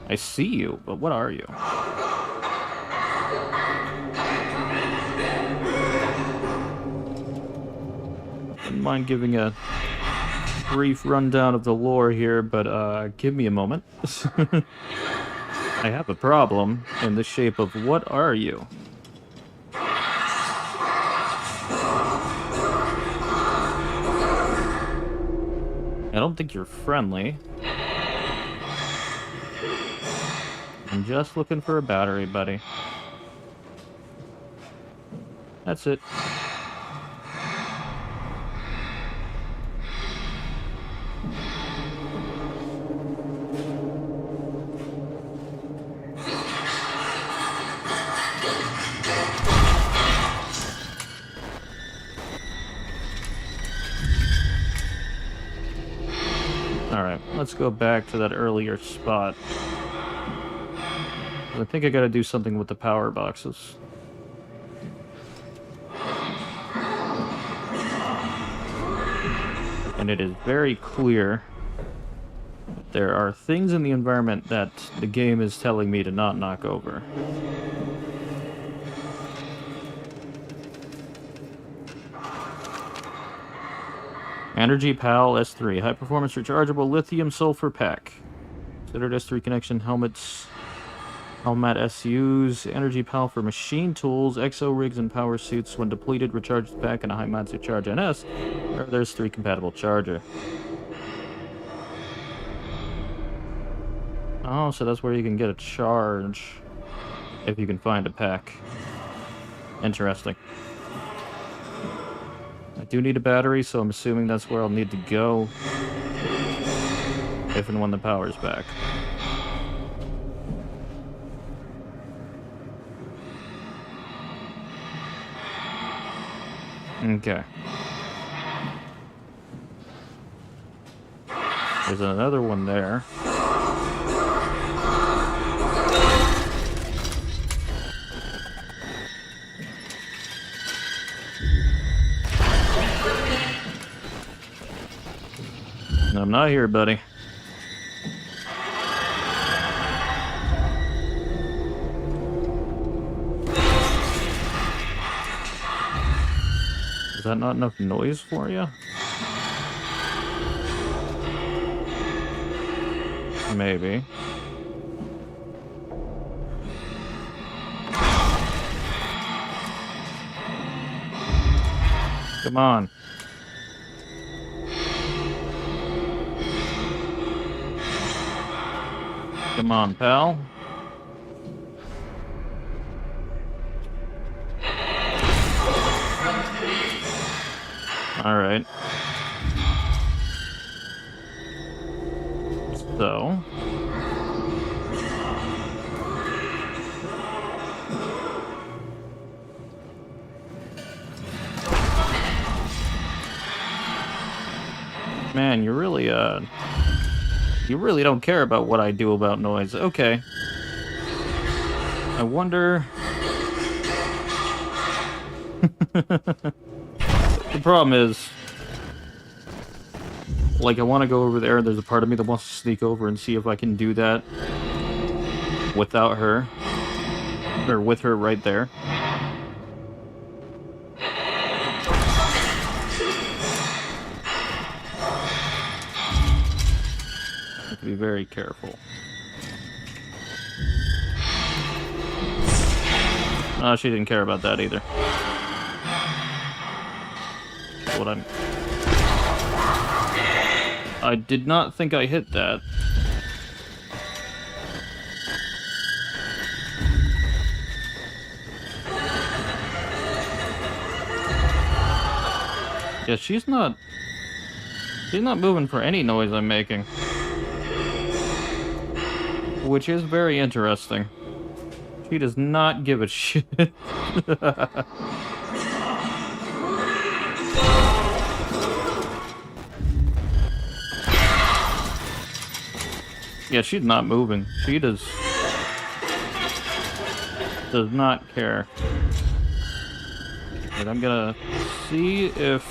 I see you, but what are you? Wouldn't mind giving a brief rundown of the lore here, but give me a moment. I have a problem in the shape of what are you? I don't think you're friendly. I'm just looking for a battery, buddy. That's it. Alright, let's go back to that earlier spot. I think I gotta do something with the power boxes. And it is very clear that there are things in the environment that the game is telling me to not knock over. Energy PAL S3, high performance rechargeable lithium sulfur pack. Considered S3 connection helmets, helmet SUs, energy PAL for machine tools, exo rigs, and power suits. When depleted, recharges back in a high Matsu charge NS, or there's 3 compatible charger. Oh, so that's where you can get a charge if you can find a pack. Interesting. I do need a battery, so I'm assuming that's where I'll need to go if and when the power's back. Okay. There's another one there. I'm not here, buddy. Is that not enough noise for you? Maybe. Come on. Come on, pal. All right. So. Man, you really don't care about what I do about noise. Okay. I wonder... The problem is... Like, I want to go over there, and there's a part of me that wants to sneak over and see if I can do that without her. Or with her right there. Be very careful. Oh, she didn't care about that either. What I did not think I hit that. Yeah, she's not moving for any noise I'm making. Which is very interesting. She does not give a shit. Yeah, she's not moving. She does not care. And I'm gonna see if...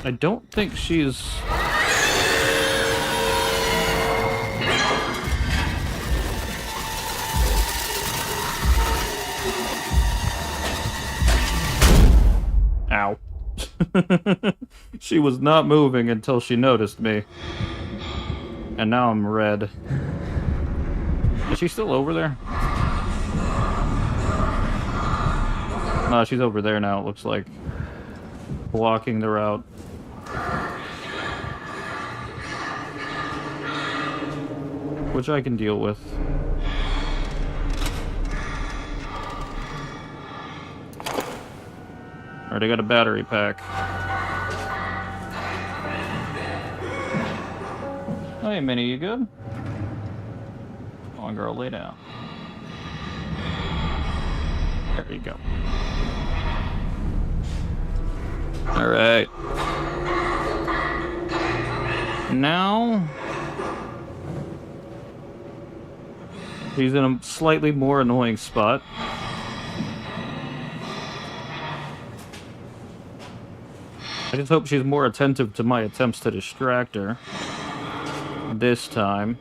I don't think she's... Ow. She was not moving until she noticed me. And now I'm red. Is she still over there? No, she's over there now, it looks like. Blocking the route. Which I can deal with. Already got a battery pack. Hey, Minnie, you good? Come on, girl, lay down. There you go. Alright. Now... he's in a slightly more annoying spot. I just hope she's more attentive to my attempts to distract her. This time.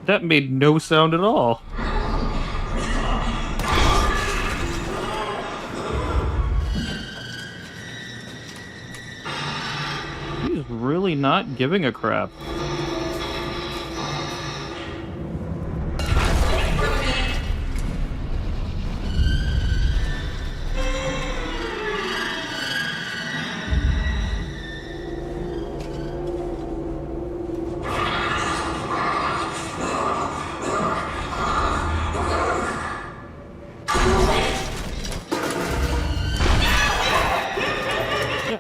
That made no sound at all. He's really not giving a crap.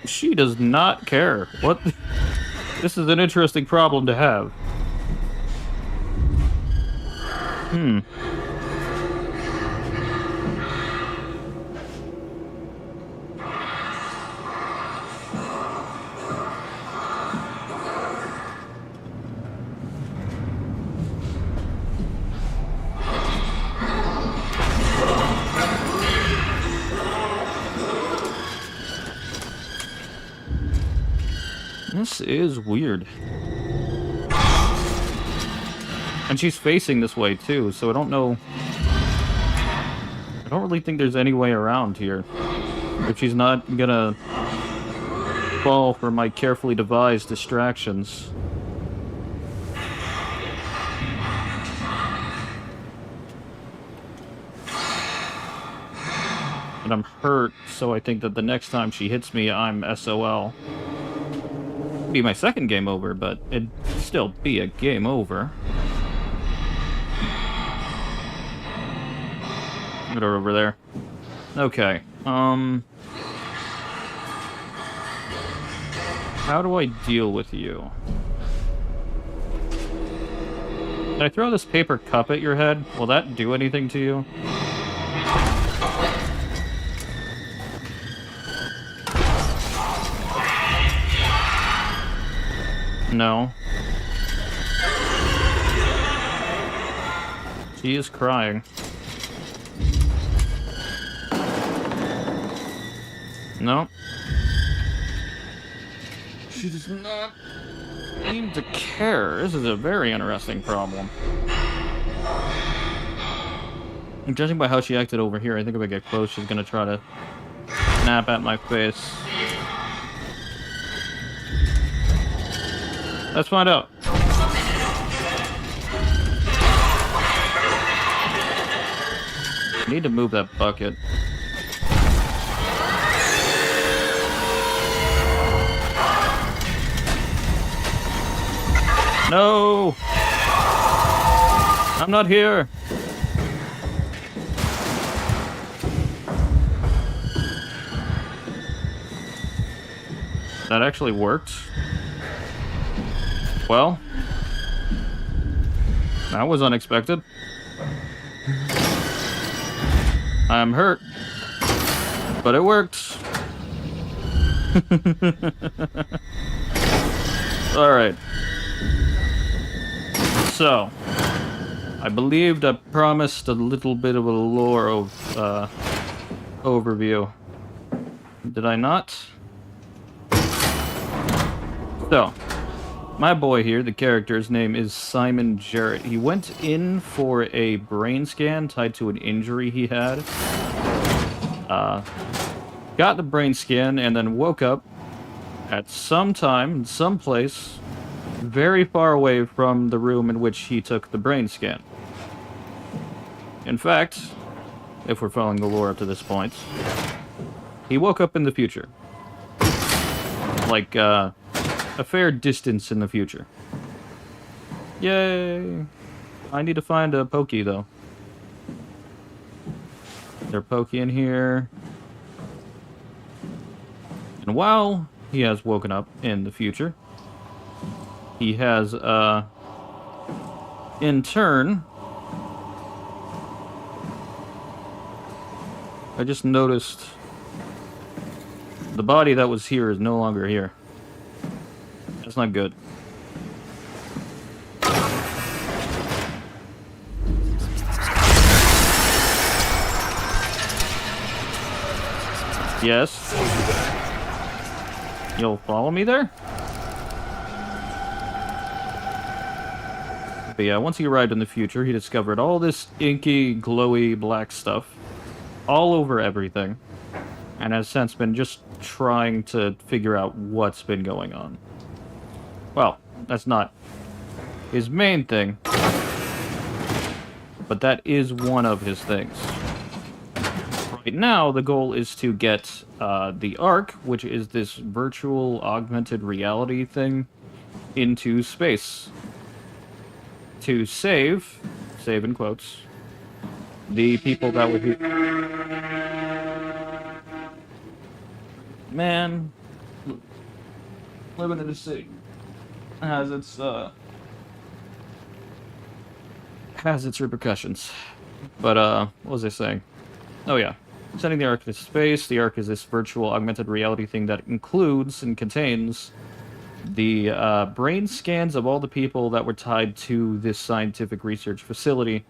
She does not care. What? This is an interesting problem to have. This is weird. And she's facing this way too, so I don't know... I don't really think there's any way around here. If she's not gonna fall for my carefully devised distractions. And I'm hurt, so I think that the next time she hits me, I'm SOL. Be my second game over, but it'd still be a game over. Get her over there. Okay. How do I deal with you? Did I throw this paper cup at your head? Will that do anything to you? No. She is crying. No. She does not seem to care. This is a very interesting problem. And judging by how she acted over here, I think if I get close, she's gonna try to snap at my face. Let's find out. I need to move that bucket. No! I'm not here! That actually worked. Well, that was unexpected. I'm hurt, but it worked. Alright. So, I believed I promised a little bit of a lore of, overview. Did I not? So, my boy here, the character's name is Simon Jarrett. He went in for a brain scan tied to an injury he had. Got the brain scan and then woke up at some time, some place, very far away from the room in which he took the brain scan. In fact, if we're following the lore up to this point, he woke up in the future. Like, a fair distance in the future. Yay! I need to find a Pokey, though. Is there a Pokey in here? And while he has woken up in the future, he has, in turn, I just noticed the body that was here is no longer here. That's not good. Yes? You'll follow me there? But yeah, once he arrived in the future, he discovered all this inky, glowy, black stuff all over everything, and has since been just trying to figure out what's been going on. Well, that's not his main thing, but that is one of his things. Right now, the goal is to get the Ark, which is this virtual augmented reality thing, into space. To save in quotes, the people that would be... Man, living in a city has its repercussions. But what was I saying? Oh yeah, sending the Ark to space. The Ark is this virtual augmented reality thing that includes and contains the brain scans of all the people that were tied to this scientific research facility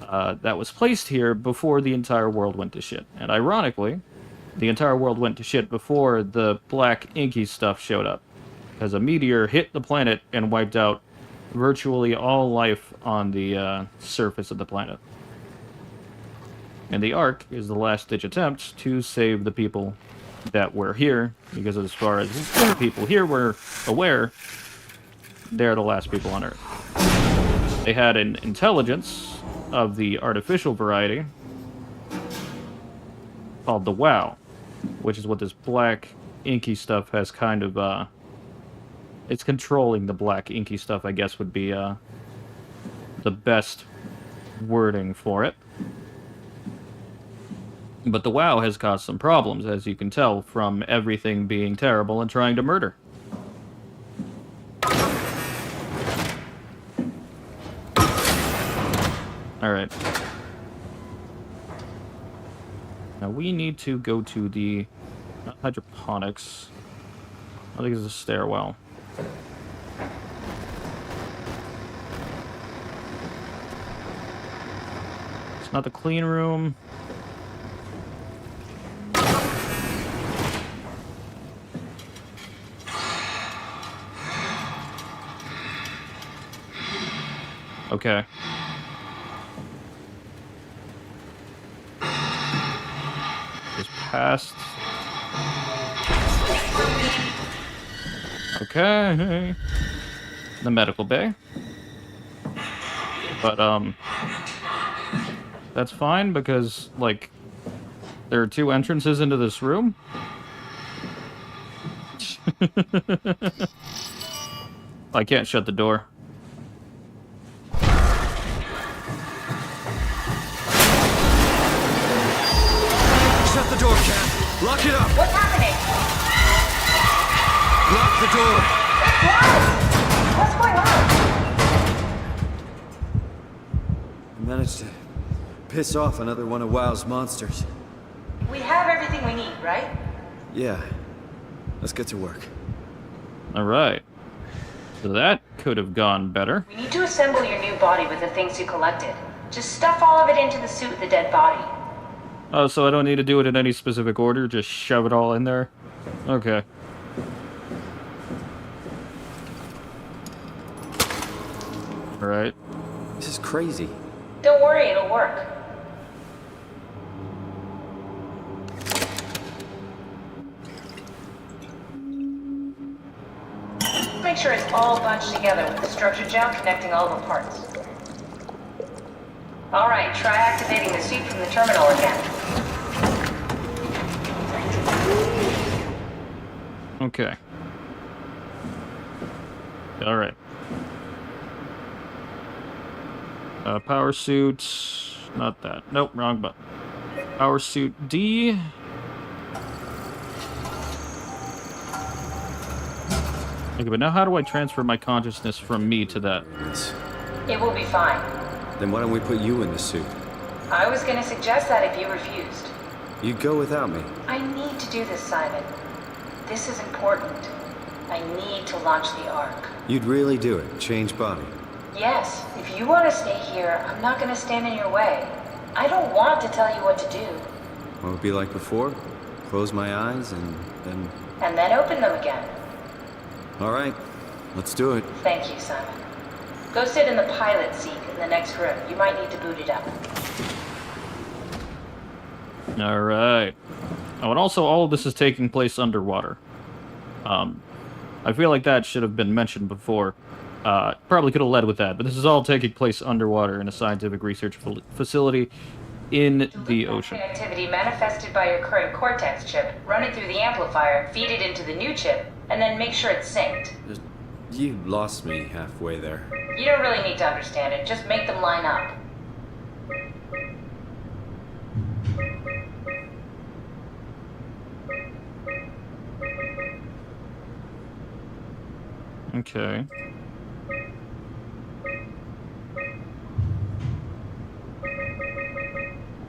that was placed here before the entire world went to shit. And ironically, the entire world went to shit before the black inky stuff showed up, because a meteor hit the planet and wiped out virtually all life on the surface of the planet. And the Ark is the last-ditch attempt to save the people that were here, because as far as the people here were aware, they're the last people on Earth. They had an intelligence of the artificial variety called the WoW, which is what this black inky stuff has kind of, it's controlling the black inky stuff, I guess would be, the best wording for it. But the WoW has caused some problems, as you can tell from everything being terrible and trying to murder. Alright. Now we need to go to the... not hydroponics. I think it's a stairwell. It's not the clean room. Okay. Just past. Okay. The medical bay. But, that's fine because, like, there are two entrances into this room. I can't shut the door. Shut the door, Cat! Lock it up! What's happening? the door! What's going on? I managed to piss off another one of WoW's monsters. We have everything we need, right? Yeah. Let's get to work. Alright. So that could have gone better. We need to assemble your new body with the things you collected. Just stuff all of it into the suit with the dead body. Oh, so I don't need to do it in any specific order, just shove it all in there? Okay. Alright. This is crazy. Don't worry, it'll work. Make sure it's all bunched together with the structure gel connecting all the parts. Alright, try activating the suit from the terminal again. Okay. Alright. Power suit... Not that. Nope, wrong button. Power suit D... Okay, but now how do I transfer my consciousness from me to that? It will be fine. Then why don't we put you in the suit? I was gonna suggest that if you refused. You'd go without me. I need to do this, Simon. This is important. I need to launch the Ark. You'd really do it? Change body? Yes, if you want to stay here, I'm not gonna stand in your way. I don't want to tell you what to do. What would it be like before? Close my eyes and then... And then open them again. All right, let's do it. Thank you, Simon. Go sit in the pilot seat in the next room. You might need to boot it up. Alright. Oh, and also all of this is taking place underwater. I feel like that should have been mentioned before. Probably could have led with that, but this is all taking place underwater in a scientific research facility in the ocean. Activity manifested by your current Cortex chip, run it through the amplifier, feed it into the new chip, and then make sure it's synced. You lost me halfway there. You don't really need to understand it, just make them line up. Okay.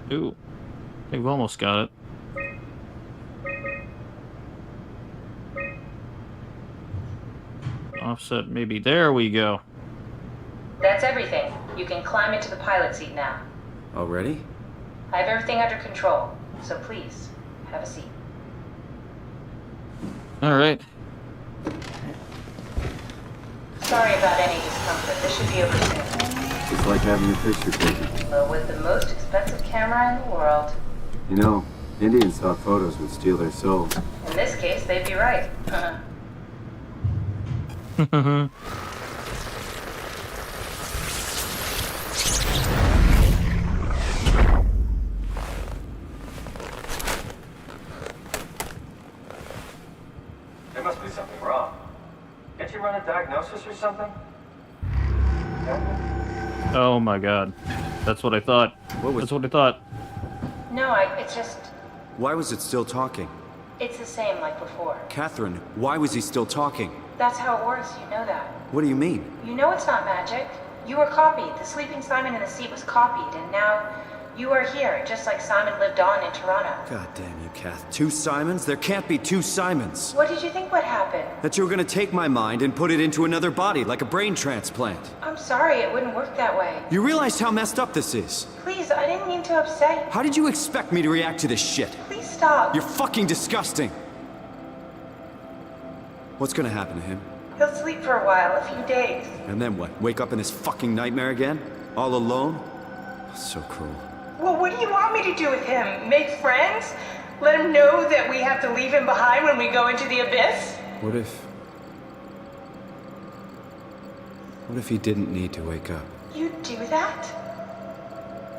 Ooh. I think we've almost got it. Offset, maybe. There we go. That's everything. You can climb into the pilot seat now. Already? I have everything under control, so please, have a seat. Alright. Sorry about any discomfort. This should be over soon. It's like having your picture taken. But with the most expensive camera in the world. You know, Indians thought photos would steal their souls. In this case, they'd be right. There must be something wrong. Can't you run a diagnosis or something? Oh my god. That's what I thought. That's what I thought. No, it's just... Why was it still talking? It's the same like before. Catherine, why was he still talking? That's how it works, you know that. What do you mean? You know it's not magic. You were copied. The sleeping Simon in the seat was copied, and now you are here, just like Simon lived on in Toronto. God damn you, Kath. 2 Simons? There can't be 2 Simons. What did you think would happen? That you were gonna take my mind and put it into another body, like a brain transplant. I'm sorry, it wouldn't work that way. You realize how messed up this is? Please, I didn't mean to upset you. How did you expect me to react to this shit? Please stop. You're fucking disgusting. What's gonna happen to him? He'll sleep for a while, a few days. And then what? Wake up in this fucking nightmare again? All alone? So cruel. Well, what do you want me to do with him? Make friends? Let him know that we have to leave him behind when we go into the abyss? What if he didn't need to wake up? You'd do that?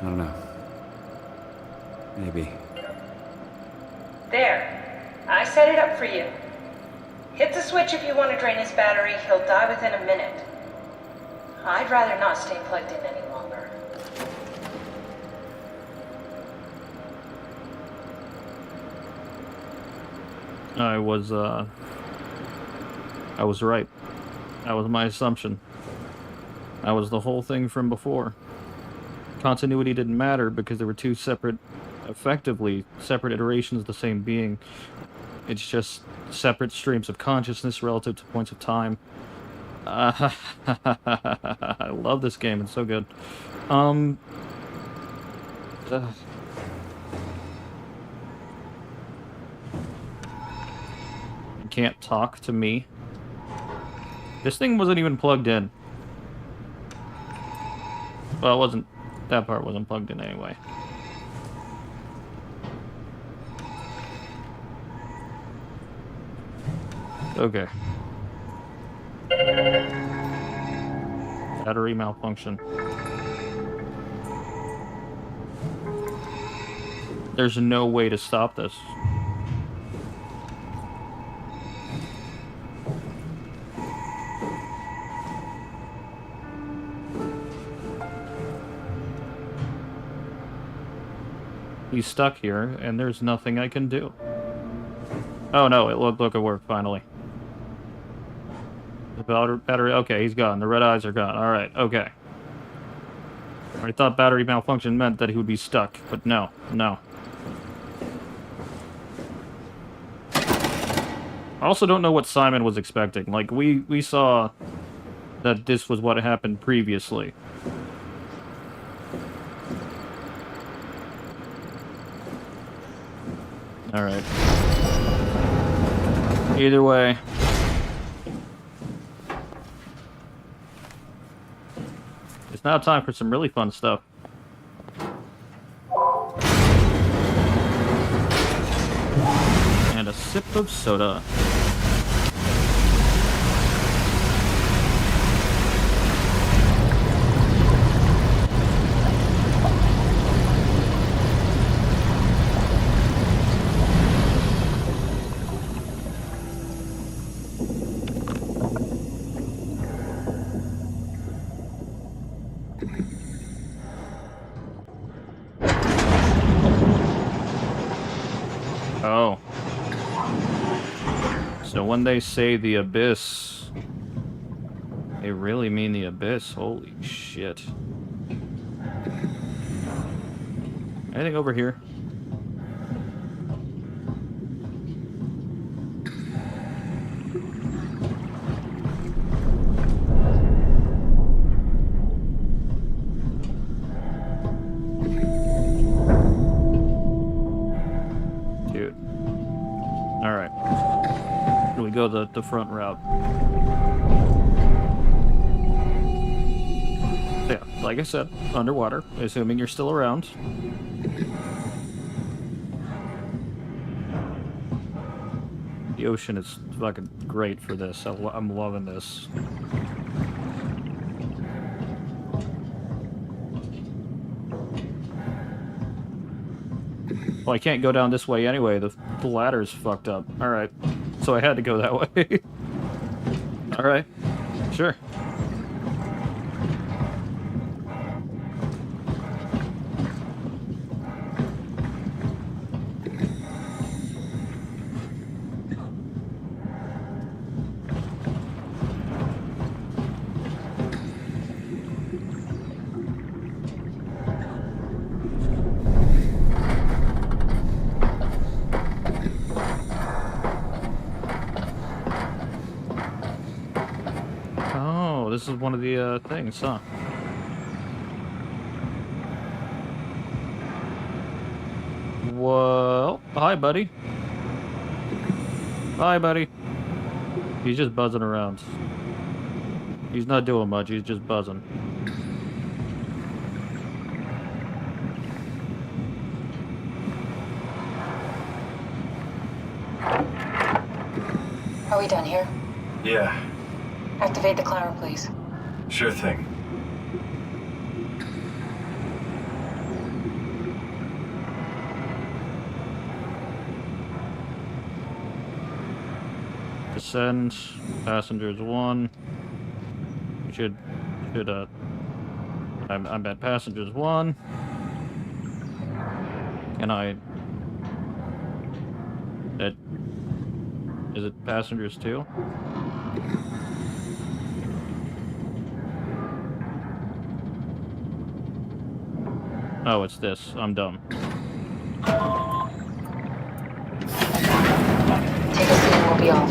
I don't know. Maybe. There. I set it up for you. Hit the switch if you want to drain his battery. He'll die within a minute. I'd rather not stay plugged in any longer. I was, I was right. That was my assumption. That was the whole thing from before. Continuity didn't matter because there were two separate, effectively separate iterations of the same being. It's just separate streams of consciousness relative to points of time. I love this game. It's so good. You can't talk to me. This thing wasn't even plugged in. Well, it wasn't. That part wasn't plugged in anyway. Okay. Battery malfunction. There's no way to stop this. He's stuck here, and there's nothing I can do. Oh no, look, it worked finally. The battery, okay, he's gone. The red eyes are gone. Alright, okay. I thought battery malfunction meant that he would be stuck, but no, no. I also don't know what Simon was expecting. Like, we saw that this was what happened previously. Alright. Either way. It's now time for some really fun stuff. And a sip of soda. Oh. So when they say the abyss, they really mean the abyss. Holy shit. Anything over here? Dude. Alright. We go the front route. So yeah, like I said, underwater, assuming you're still around. The ocean is fucking great for this. I'm loving this. Well, I can't go down this way anyway. The ladder's fucked up. Alright. So I had to go that way. Alright. Sure. This is one of the things, huh? Well, hi, buddy. Hi, buddy. He's just buzzing around. He's not doing much, he's just buzzing. Are we done here? Yeah, Activate the climber, please. sure thing. Descend. Passengers 1. I'm at passengers 1. Can I... Is it passengers too? Oh, it's this. I'm dumb. Take a seat and we'll be off.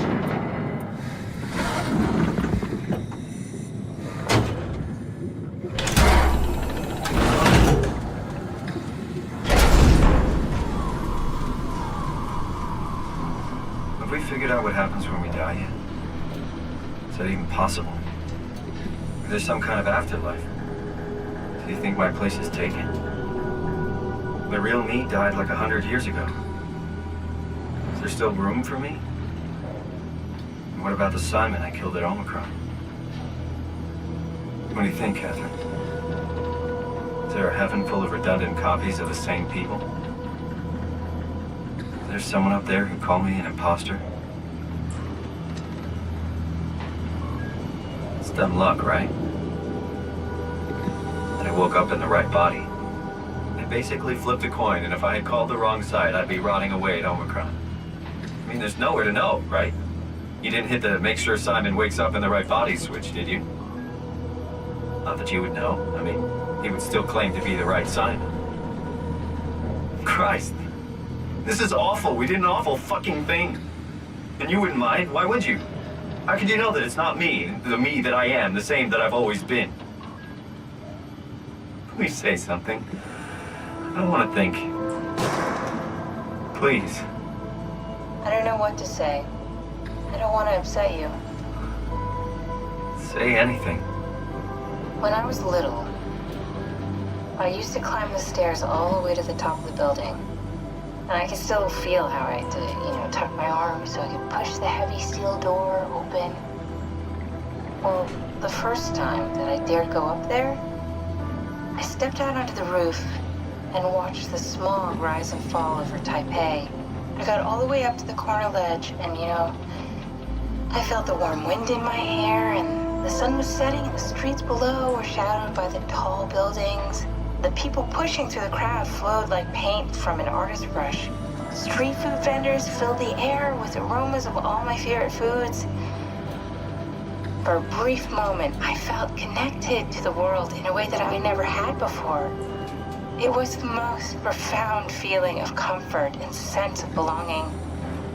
Have we figured out what happens when we die yet? Is that even possible? Is there some kind of afterlife? Do you think my place is taken? The real me died like 100 years ago. Is there still room for me? And what about the Simon I killed at Omicron? What do you think, Catherine? Is there a heaven full of redundant copies of the same people? Is there someone up there who called me an imposter? It's dumb luck, right? That I woke up in the right body. I basically flipped a coin, and if I had called the wrong side, I'd be rotting away at Omicron. I mean, there's nowhere to know, right? You didn't hit the make sure Simon wakes up in the right body switch, did you? Not that you would know. I mean, he would still claim to be the right Simon. Christ. This is awful. We did an awful fucking thing. And you wouldn't mind? Why would you? How could you know that it's not me, the me that I am, the same that I've always been? Please say something. I don't want to think. Please. I don't know what to say. I don't want to upset you. Say anything. When I was little, I used to climb the stairs all the way to the top of the building. And I could still feel how I had to, tuck my arm so I could push the heavy steel door open. Well, the first time that I dared go up there, I stepped out onto the roof and watched the smog rise and fall over Taipei. I got all the way up to the corner ledge and, I felt the warm wind in my hair and the sun was setting and the streets below were shadowed by the tall buildings. The people pushing through the crowd flowed like paint from an artist's brush. Street food vendors filled the air with aromas of all my favorite foods. For a brief moment, I felt connected to the world in a way that I never had before. It was the most profound feeling of comfort and sense of belonging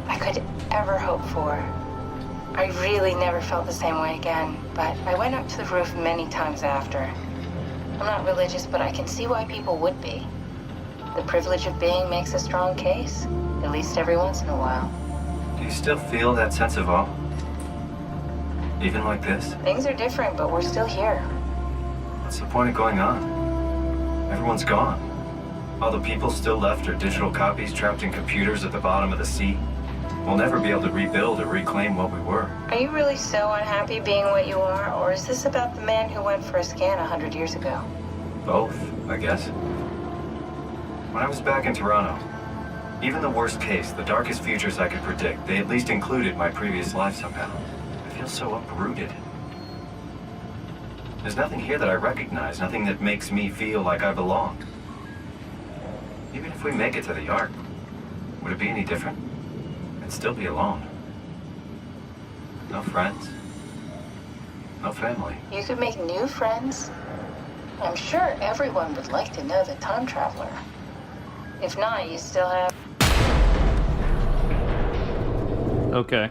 I could ever hope for. I really never felt the same way again, but I went up to the roof many times after. I'm not religious, but I can see why people would be. The privilege of being makes a strong case, at least every once in a while. Do you still feel that sense of awe? Even like this? Things are different, but we're still here. What's the point of going on? Everyone's gone. All the people still left are digital copies trapped in computers at the bottom of the sea. We'll never be able to rebuild or reclaim what we were. Are you really so unhappy being what you are, or is this about the man who went for a scan 100 years ago? Both, I guess. When I was back in Toronto, even the worst case, the darkest futures I could predict, they at least included my previous life somehow. I feel so uprooted. There's nothing here that I recognize, nothing that makes me feel like I belong. Even if we make it to the Ark, would it be any different? I'd still be alone. No friends. No family. You could make new friends. I'm sure everyone would like to know the time traveler. If not, you still have... Okay.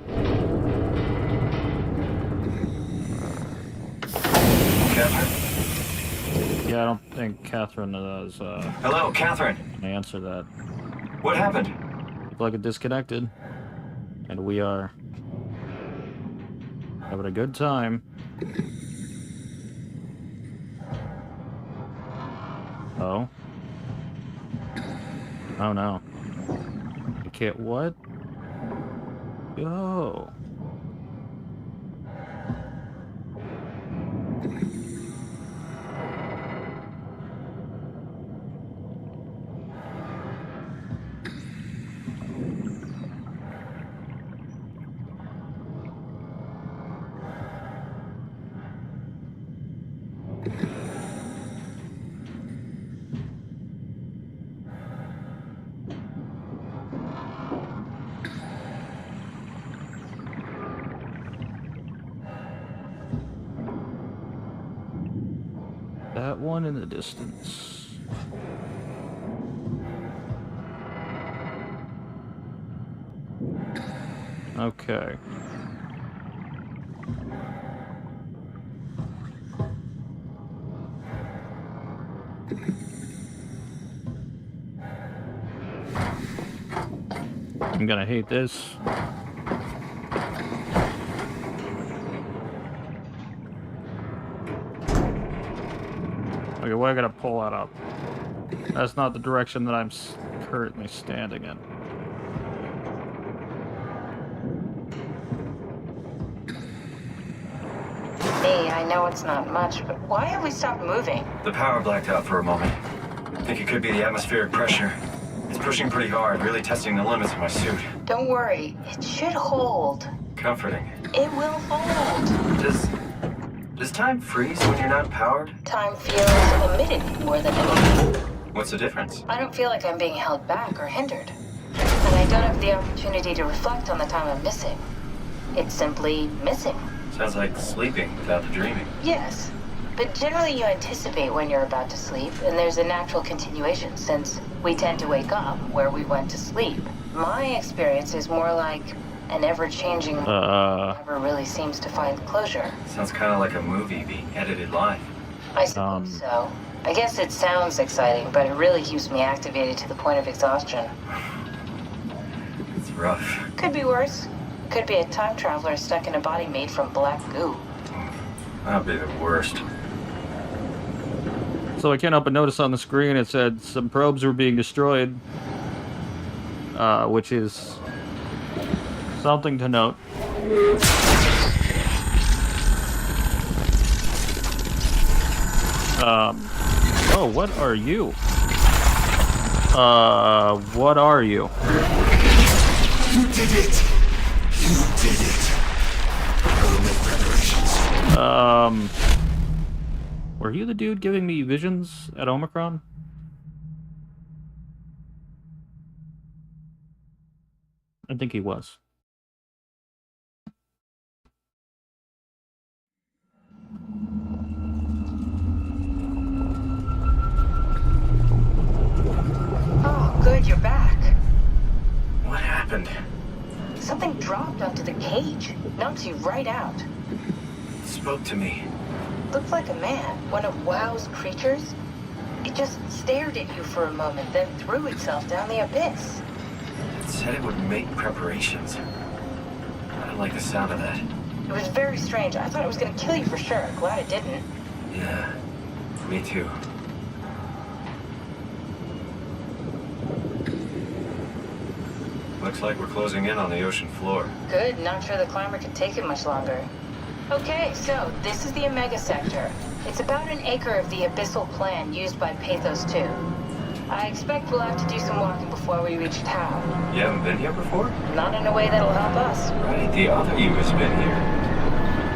Catherine? Yeah, I don't think Catherine is, Hello, Catherine. gonna answer that. What happened? Looked like it disconnected. And we are having a good time. Oh. Oh no. I can't, what? Go. That one in the distance. Okay. I'm gonna hate this. Okay, why I gotta pull that up? That's not the direction that I'm currently standing in. Hey, I know it's not much, but why have we stopped moving? The power blacked out for a moment. I think it could be the atmospheric pressure. It's pushing pretty hard, really testing the limits of my suit. Don't worry, it should hold. Comforting. It will hold. Does time freeze when you're not powered? Time feels omitted more than anything. What's the difference? I don't feel like I'm being held back or hindered. And I don't have the opportunity to reflect on the time I'm missing. It's simply missing. Sounds like sleeping without the dreaming. Yes, but generally you anticipate when you're about to sleep, and there's a natural continuation since we tend to wake up where we went to sleep. My experience is more like an ever-changing never really seems to find closure. Sounds kind of like a movie being edited live. I suppose so. I guess it sounds exciting, but it really keeps me activated to the point of exhaustion. It's rough. Could be worse. Could be a time traveler stuck in a body made from black goo. That'd be the worst. So I can't help but notice on the screen it said some probes were being destroyed, which is something to note. Oh, what are you? What are you? You did it! You did it! I will make preparations. Were you the dude giving me visions at Omicron? I think he was. Oh, good, you're back. What happened? Something dropped onto the cage. Knocks you right out. It spoke to me. Looked like a man, one of WoW's creatures. It just stared at you for a moment, then threw itself down the abyss. It said it would make preparations. I don't like the sound of that. It was very strange. I thought it was gonna kill you for sure. Glad it didn't. Yeah, me too. Looks like we're closing in on the ocean floor. Good, not sure the climber can take it much longer. Okay, so this is the Omega Sector. It's about an acre of the abyssal plan used by Pathos 2. I expect we'll have to do some walking before we reach town. You haven't been here before? Not in a way that'll help us. Right, the other you has been here.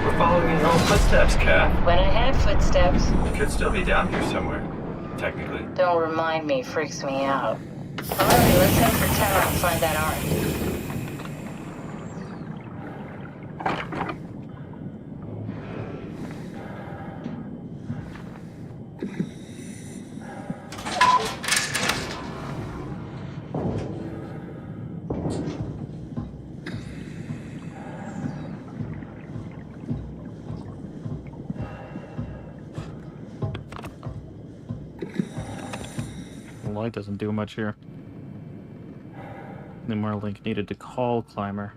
We're following in your own footsteps, Kat. When I had footsteps. You could still be down here somewhere, technically. Don't remind me, freaks me out. Alright, let's head for town and find that ark. Light doesn't do much here. No more link needed to call climber.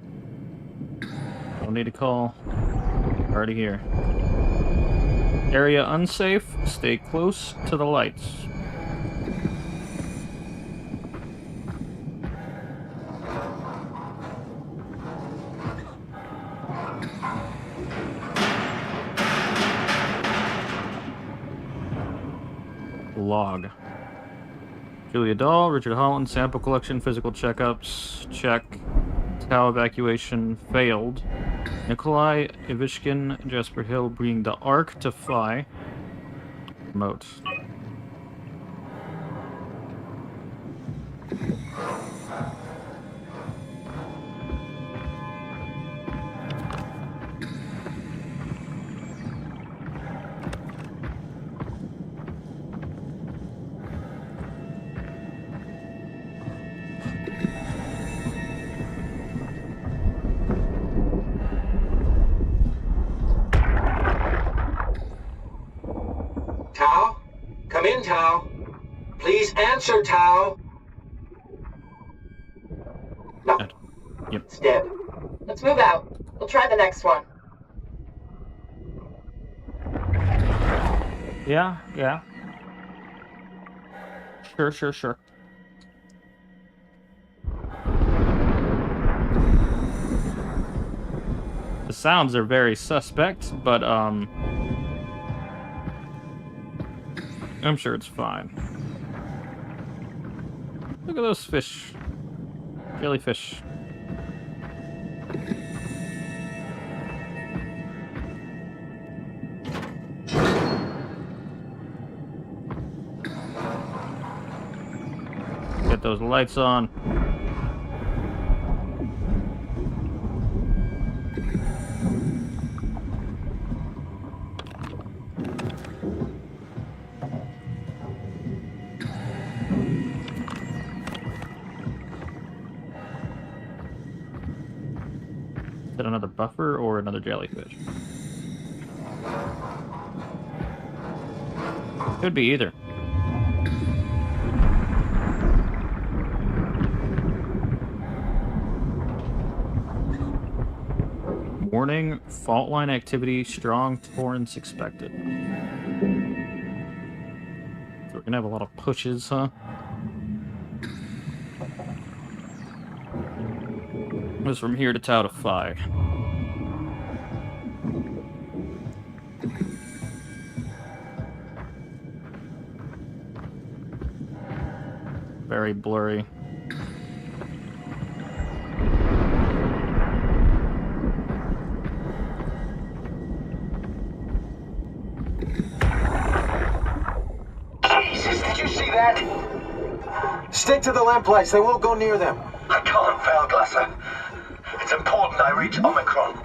Don't need to call. Already here. Area unsafe. Stay close to the lights. Log. Julia Dahl, Richard Holland, sample collection, physical checkups, check. Tau evacuation, failed. Nikolai Ivishkin, Jasper Hill, bringing the Ark to Phi. Remote. in, Tao. Please answer, Tao. No. Yep. It's dead. Let's move out. We'll try the next one. Yeah, yeah. Sure. The sounds are very suspect, but, I'm sure it's fine. Look at those fish. Jellyfish. Get those lights on. Is that another buffer or another jellyfish? Could be either. Warning, fault line activity, strong torrents expected. So we're gonna have a lot of pushes, huh? It was from here to Tau to Phi. Very blurry. Jesus, did you see that? Stick to the lamplights. They won't go near them. I can't fail, Glasser. It's important I reach Omicron.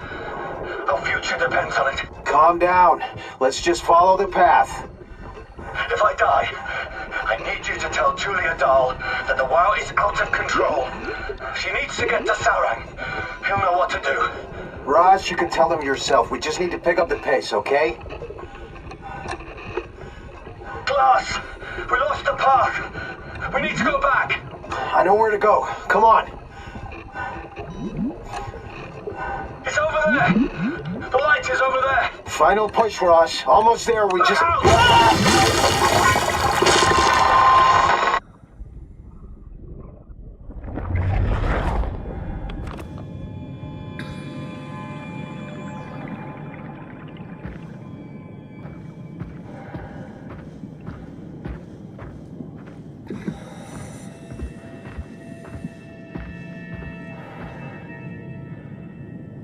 Our future depends on it. Calm down. Let's just follow the path. If I die, I need you to tell Julia Dahl that the WoW is out of control. She needs to get to Saurang. He'll know what to do. Raj, you can tell them yourself. We just need to pick up the pace, okay? Glass! We lost the path! We need to go back! I know where to go. Come on. It's over there! The light is over there! Final push, Raj. Almost there. We just...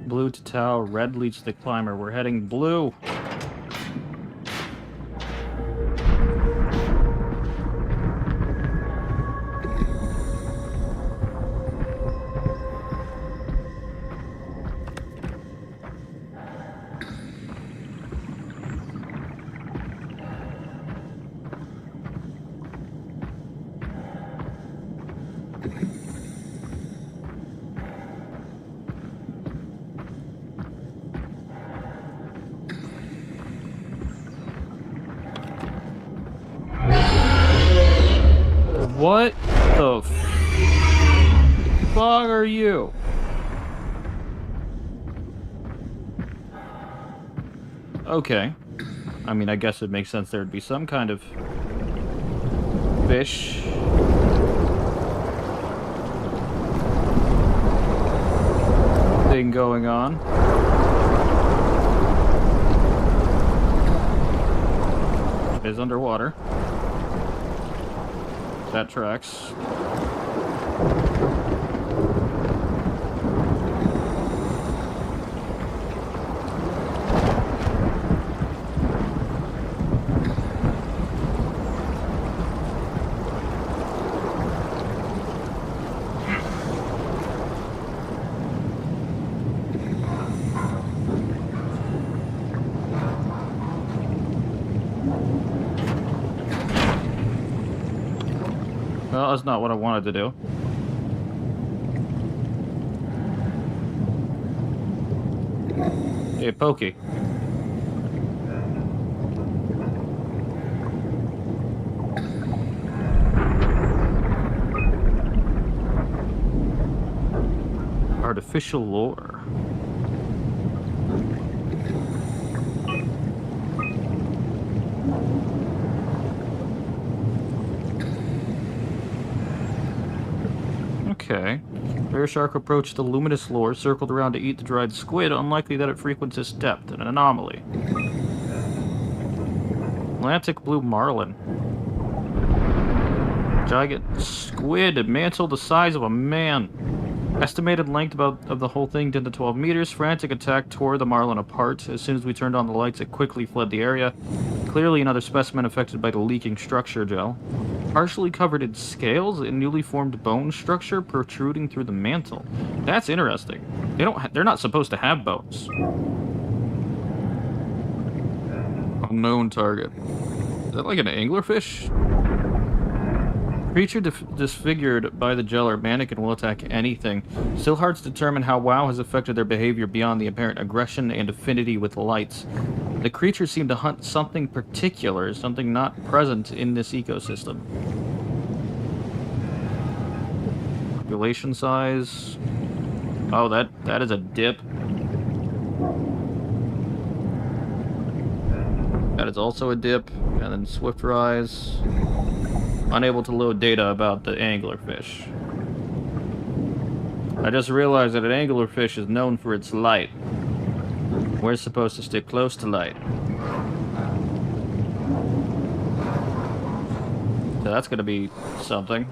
Blue to Tau, red leads to the climber. We're heading blue. What the fuck are you? Okay. I mean, I guess it makes sense there'd be some kind of fish. Thing going on. It is underwater. That tracks. Well, that's not what I wanted to do. Hey, Pokey. official lore. Okay. Bear shark approached the luminous lore, circled around to eat the dried squid, unlikely that it frequents this depth, an anomaly. Atlantic blue marlin. Giant squid, a mantle the size of a man. Estimated length of the whole thing 10 to 12 meters. Frantic attack tore the marlin apart. As soon as we turned on the lights, it quickly fled the area. Clearly another specimen affected by the leaking structure gel. Partially covered in scales and newly formed bone structure protruding through the mantle. That's interesting. They're not supposed to have bones. Unknown target. Is that like an anglerfish? Creature disfigured by the gel or mannequin will attack anything. Still hard to determine how WoW has affected their behavior beyond the apparent aggression and affinity with lights. The creatures seem to hunt something particular, something not present in this ecosystem. Population size. Oh, that is a dip. That is also a dip. And then swift rise. Unable to load data about the anglerfish. I just realized that an anglerfish is known for its light. We're supposed to stick close to light. So that's gonna be something.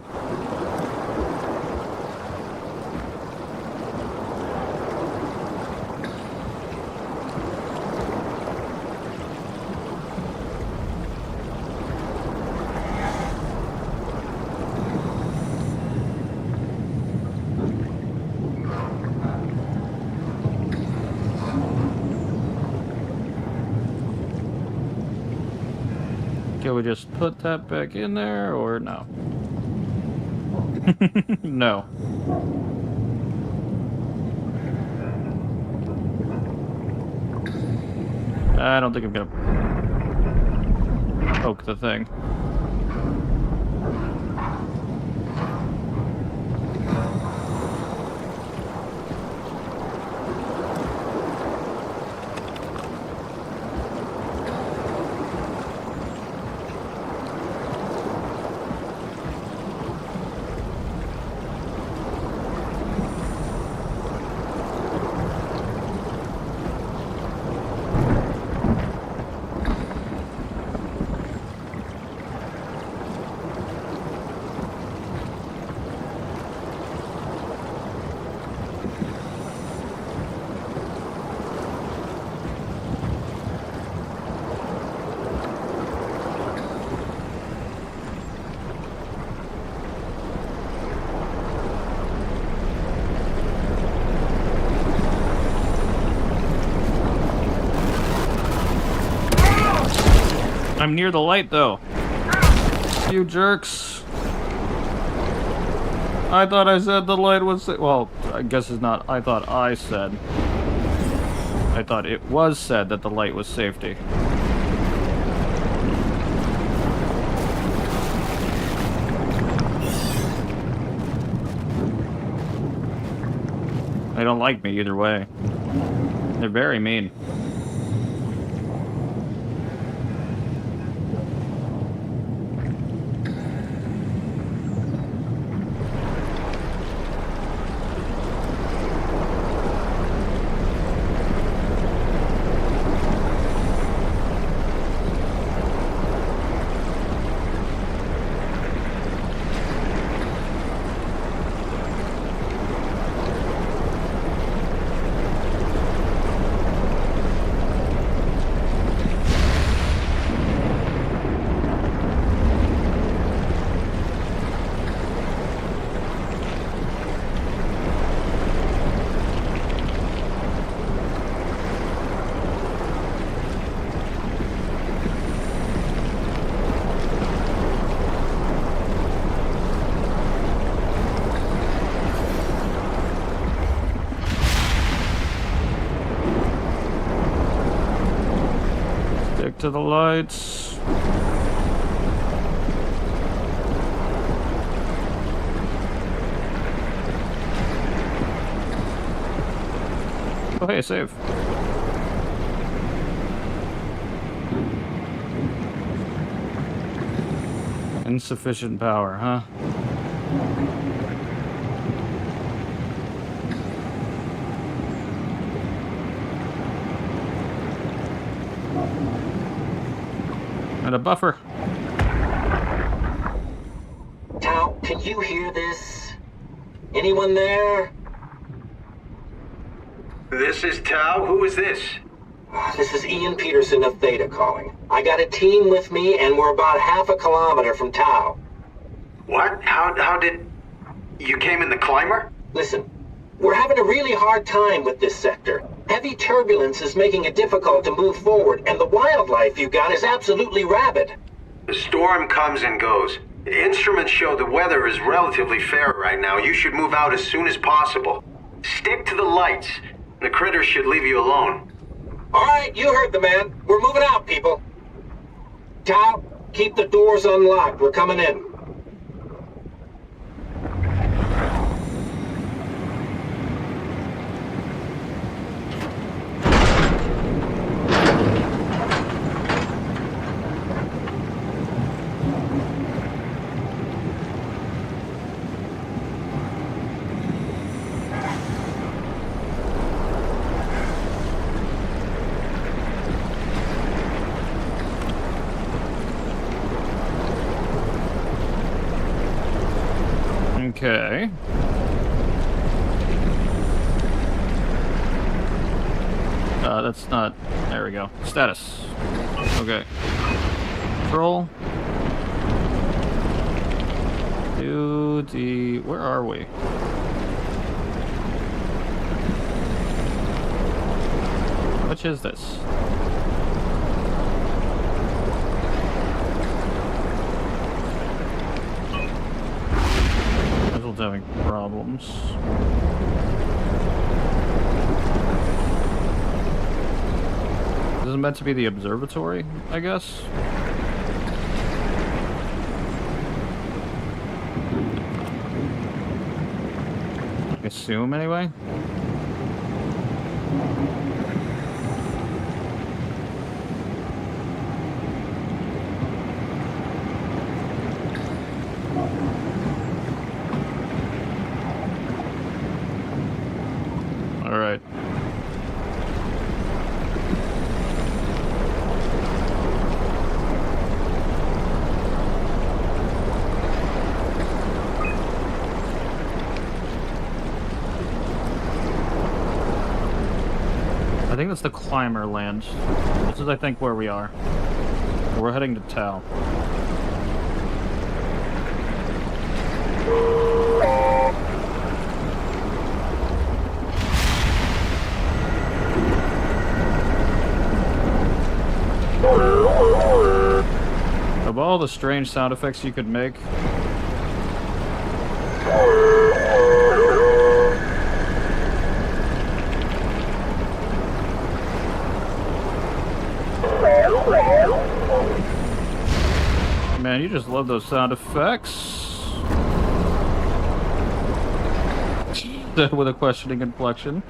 Can we just put that back in there, or no? No. I don't think I'm gonna poke the thing. I'm near the light, though. You jerks. I thought I said the light was... Well, I guess it's not... I thought I said. I thought it was said that the light was safety. They don't like me either way. They're very mean. To the lights. Oh, hey, save. Insufficient power, huh? And a buffer. Tau, can you hear this? Anyone there? This is Tau. Who is this? This is Ian Peterson of Theta calling. I got a team with me, and we're about half a kilometer from Tau. What? How did... You came in the climber? Listen, we're having a really hard time with this sector. Heavy turbulence is making it difficult to move forward, and the wildlife you got is absolutely rabid. The storm comes and goes. The instruments show the weather is relatively fair right now. You should move out as soon as possible. Stick to the lights. The critters should leave you alone. All right, you heard the man. We're moving out, people. Tau, keep the doors unlocked. We're coming in. Okay. That's not... There we go. Status. Okay. Control. Duty... Where are we? Which is this? Having problems. This is meant to be the observatory, I guess? I assume, anyway? Alright. I think that's the climber land. This is, I think, where we are. We're heading to Tau. Of all the strange sound effects you could make, man, you just love those sound effects. With a questioning inflection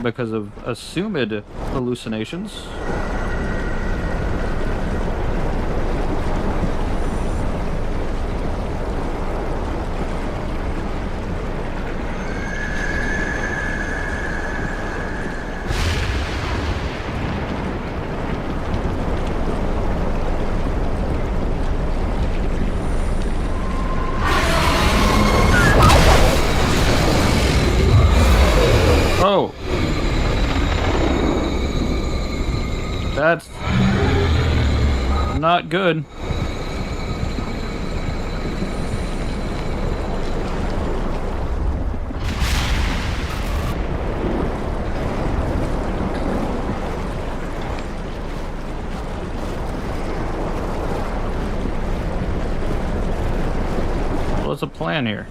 because of assumed hallucinations. Oh! That's not good. What's the plan here?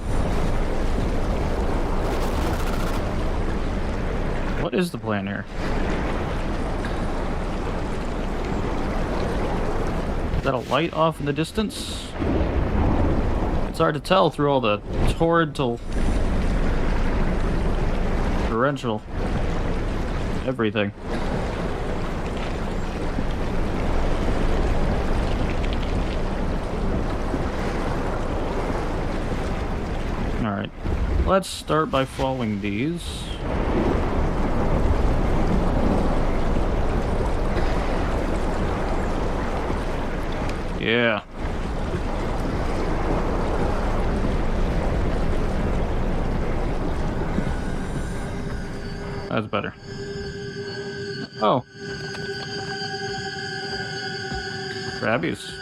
What is the plan here? Is that a light off in the distance? It's hard to tell through all the torrential everything. Alright. Let's start by following these. Yeah. That's better. Oh. Crabbies.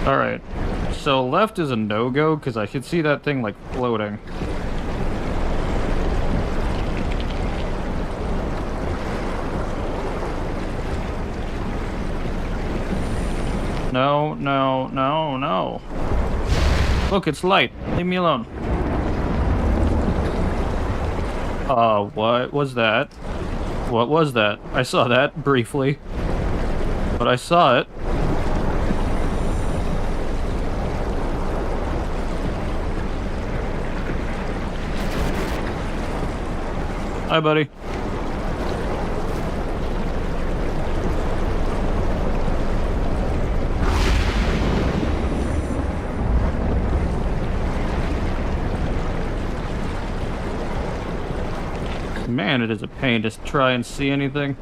Alright, so left is a no-go, because I could see that thing, like, floating. No, no, no, no. Look, it's light. Leave me alone. What was that? What was that? I saw that briefly. But I saw it. Hi, buddy. Man, it is a pain to try and see anything.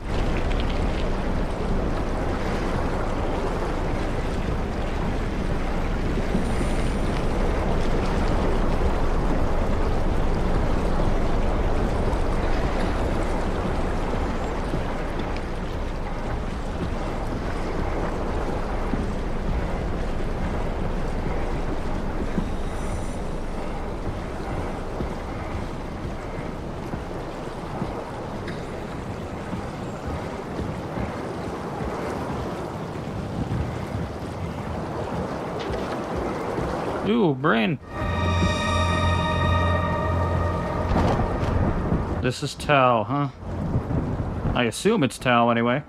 Ooh, brain. This is Tau, huh? I assume it's Tau anyway.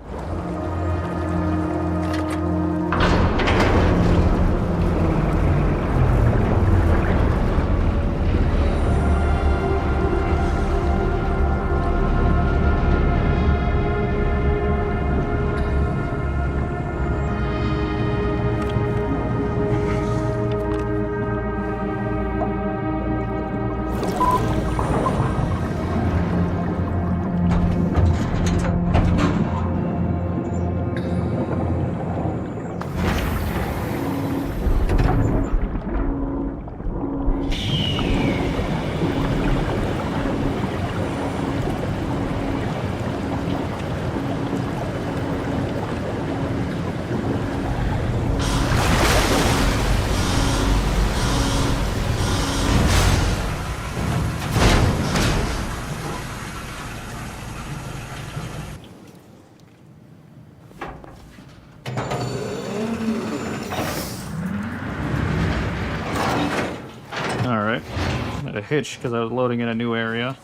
Alright. Had a hitch because I was loading in a new area.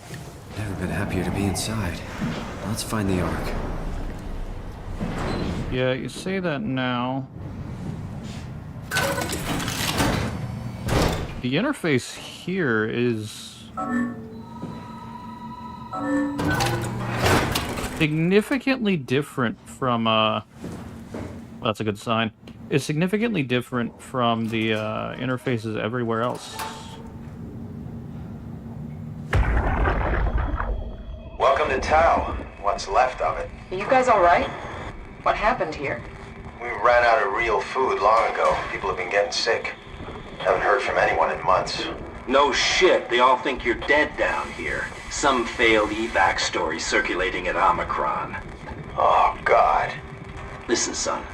Never been happier to be inside. Let's find the Ark. Yeah, you say that now. The interface here is significantly different from, well, that's a good sign. It's significantly different from the interfaces everywhere else. Welcome to Tau. What's left of it. Are you guys alright? What happened here? We ran out of real food long ago. People have been getting sick. Haven't heard from anyone in months. No shit, they all think you're dead down here. Some failed evac story circulating at Omicron. Oh, God. Listen, son.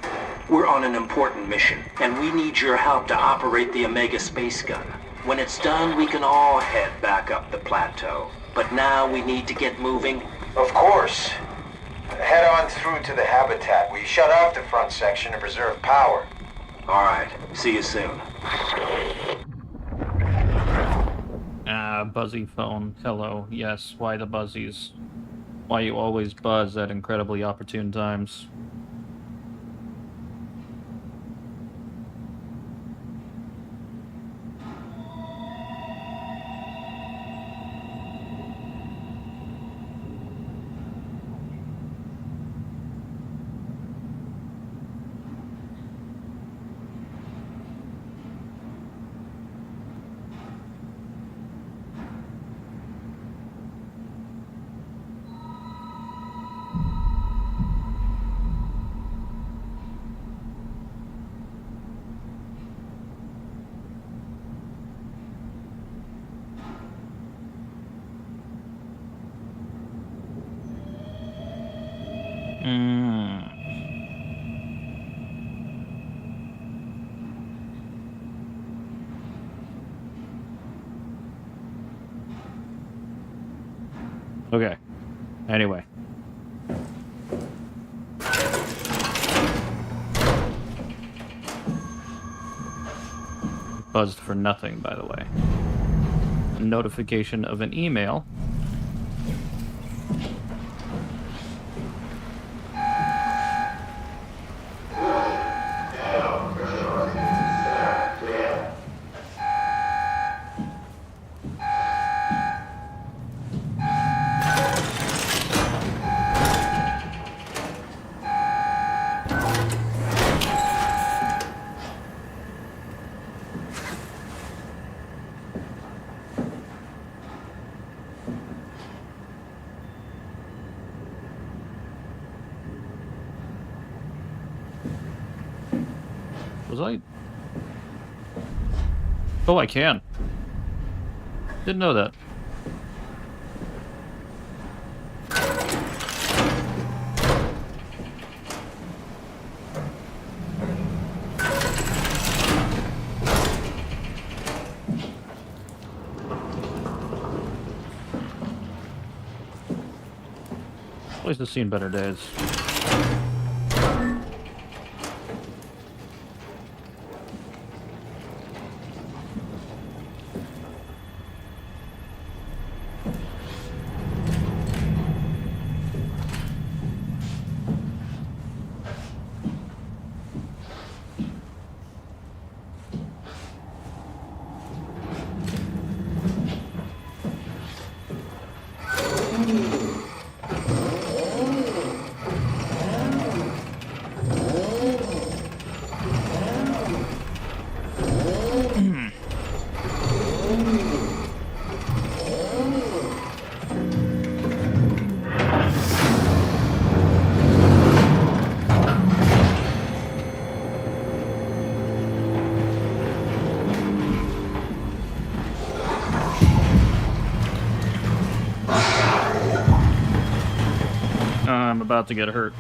We're on an important mission, and we need your help to operate the Omega space gun. When it's done, we can all head back up the plateau. But now we need to get moving. Of course. Head on through to the habitat. We shut off the front section to preserve power. All right. See you soon. Buzzy phone. Hello. Yes, why the buzzies? Why you always buzz at incredibly opportune times? Okay. Anyway. Buzzed for nothing, by the way. A notification of an email. Was I? Oh, I can. Didn't know that. Place has seen better days. I'm about to get hurt.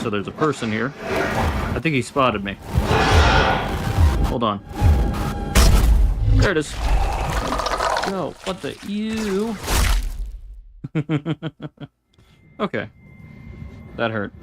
So there's a person here. I think he spotted me. Hold on. There it is. No, what the ew? Okay. That hurt.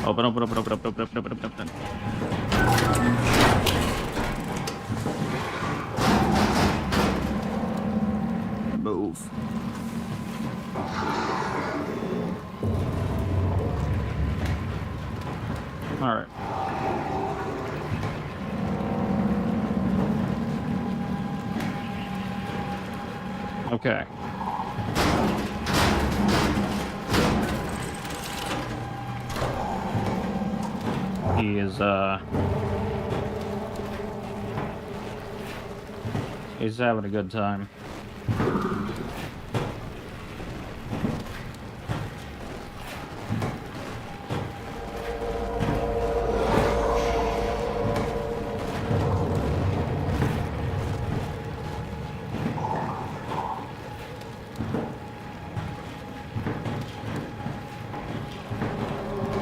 Open. move. Alright. Okay. He is, he's having a good time.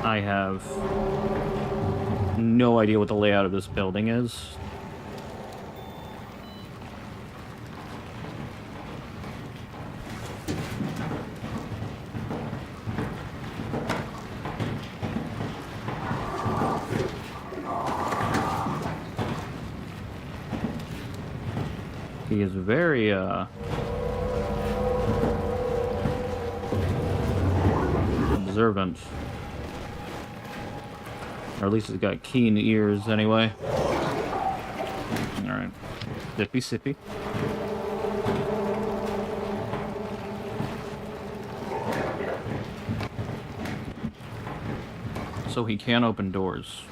I have no idea what the layout of this building is. He is very, observant. Or at least he's got keen ears, anyway. Alright. Sippy, sippy. So he can open doors.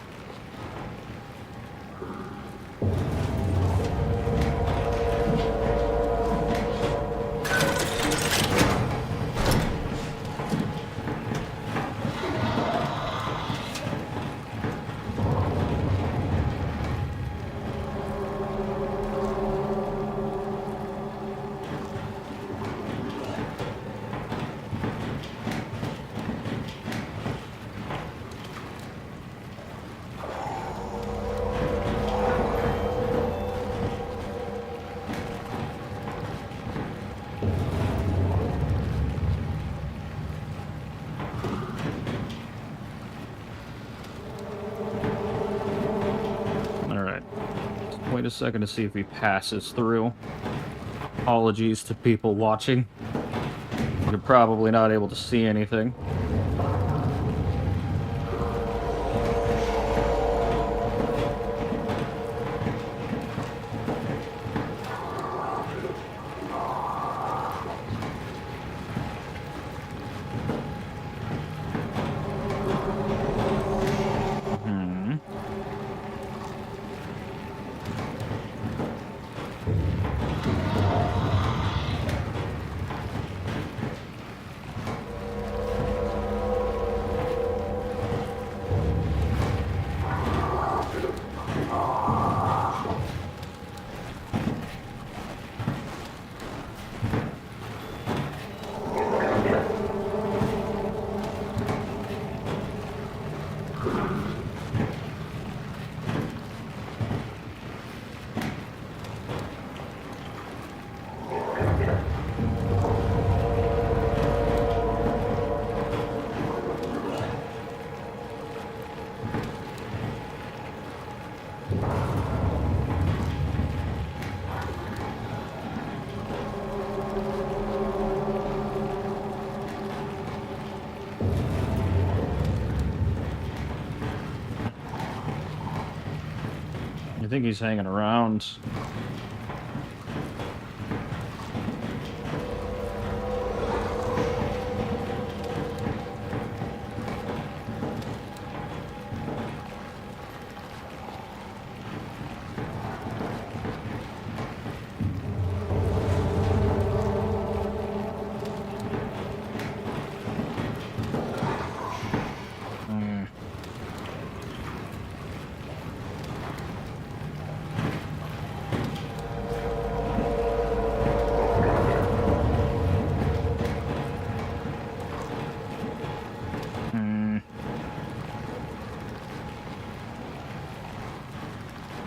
Wait a second to see if he passes through. Apologies to people watching. You're probably not able to see anything. I think he's hanging around.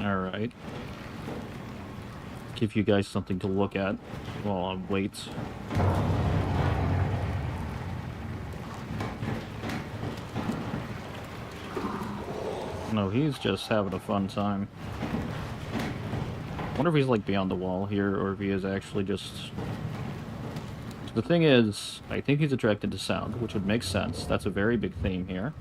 Alright. Give you guys something to look at while I wait. No, he's just having a fun time. I wonder if he's like beyond the wall here, or if he is actually just The thing is, I think he's attracted to sound, which would make sense. That's a very big theme here.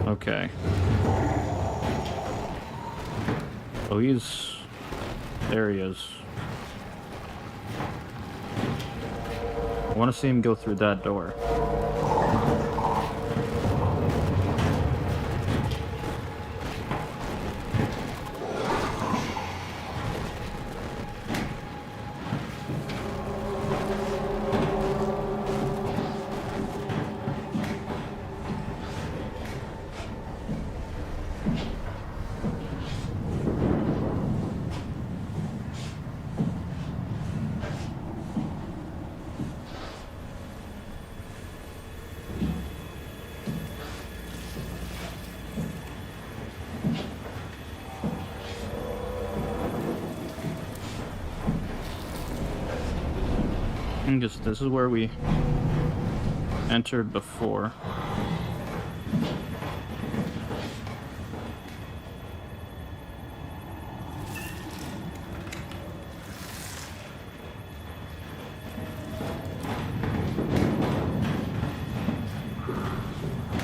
Okay. Oh, he's... There he is. I want to see him go through that door. This is where we entered before.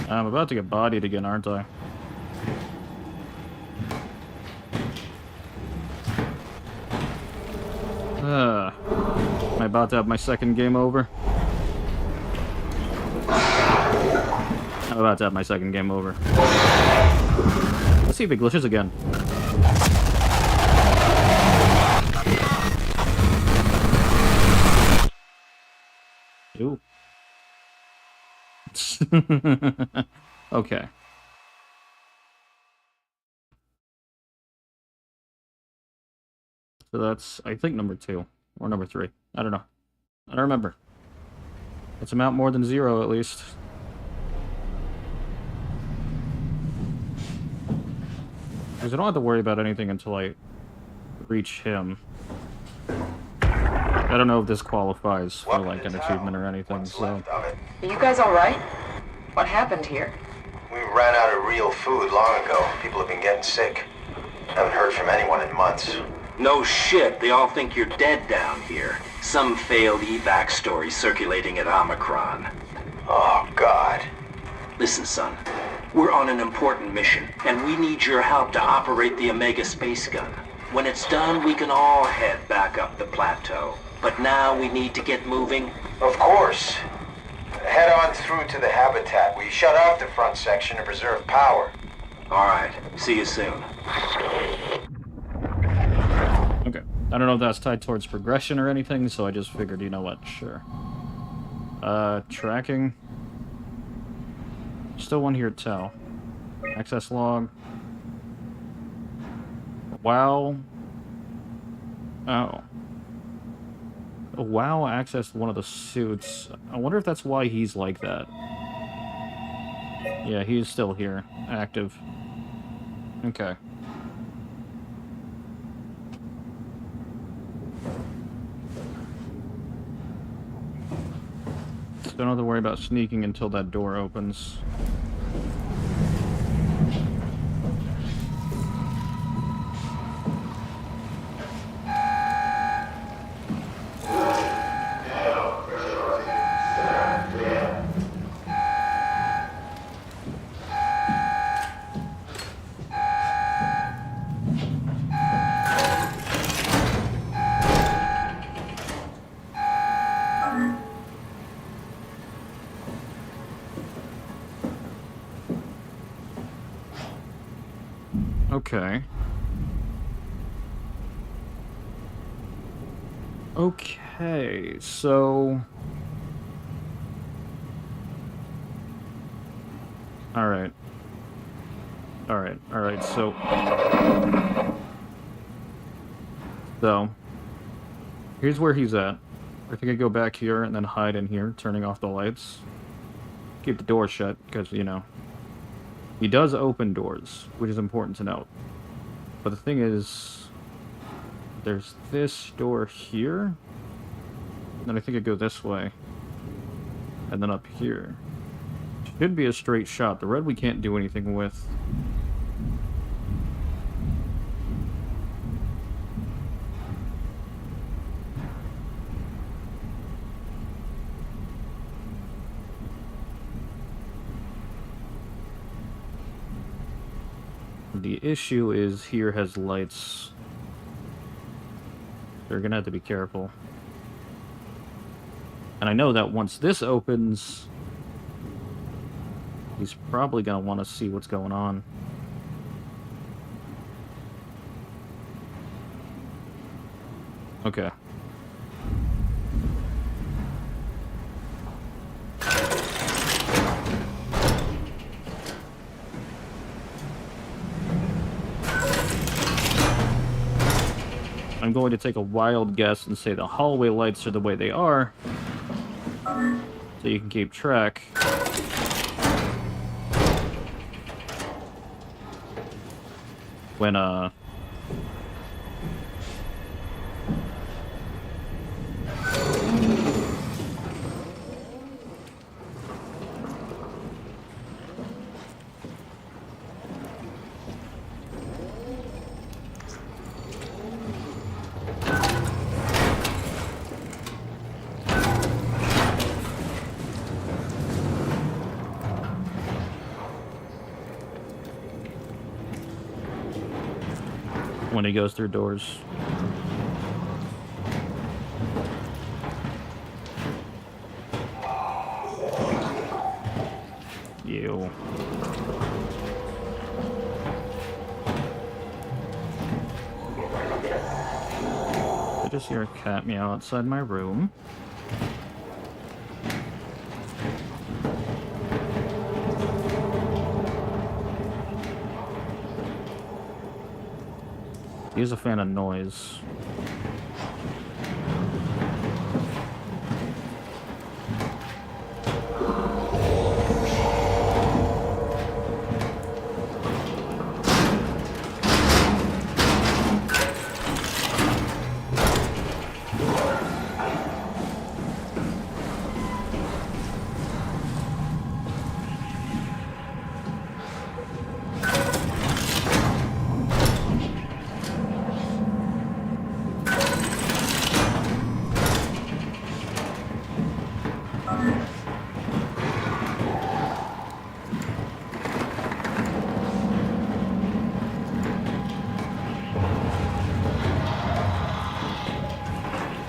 I'm about to get bodied again, aren't I? Am I about to have my second game over? I'm about to have my second game over. Let's see if it glitches again. Ooh. Okay. So that's, I think, number 2. Or number 3. I don't know. I don't remember. It's amount more than 0, at least. Because I don't have to worry about anything until I reach him. I don't know if this qualifies for, like, an achievement or anything, so... Are you guys alright? What happened here? We ran out of real food long ago. People have been getting sick. Haven't heard from anyone in months. No shit, they all think you're dead down here. Some failed evac story circulating at Omicron. Oh, God. Listen, son. We're on an important mission, and we need your help to operate the Omega space gun. When it's done, we can all head back up the plateau. But now we need to get moving. Of course. Head on through to the habitat. We shut off the front section to preserve power. Alright, see you soon. Okay. I don't know if that's tied towards progression or anything, so I just figured, you know what, sure. Tracking. Still one here to tell. Access log. WoW. Oh. WoW accessed one of the suits. I wonder if that's why he's like that. Yeah, he's still here. Active. Okay. Don't have to worry about sneaking until that door opens. Okay. Okay, so... Alright. Alright, so... here's where he's at. I think I go back here and then hide in here, turning off the lights. Keep the door shut, because, you know... He does open doors, which is important to note. But the thing is... There's this door here. And then I think I go this way. And then up here. Should be a straight shot. The red we can't do anything with. The issue is here has lights. They're gonna have to be careful. And I know that once this opens, he's probably gonna want to see what's going on. Okay. I'm going to take a wild guess and say the hallway lights are the way they are, so you can keep track. When, when he goes through doors. You. I just hear a cat meow outside my room. He's a fan of noise.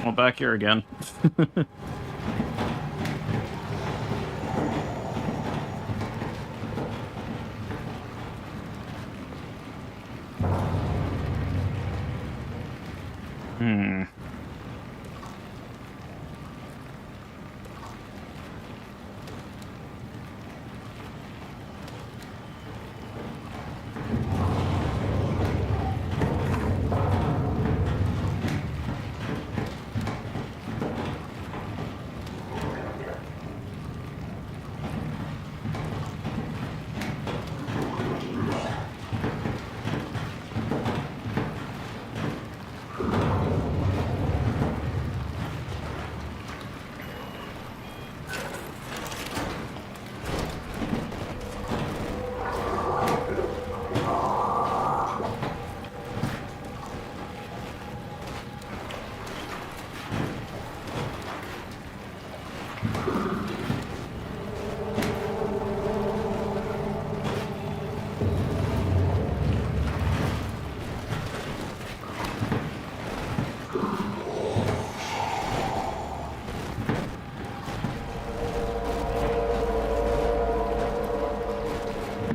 Well, back here again.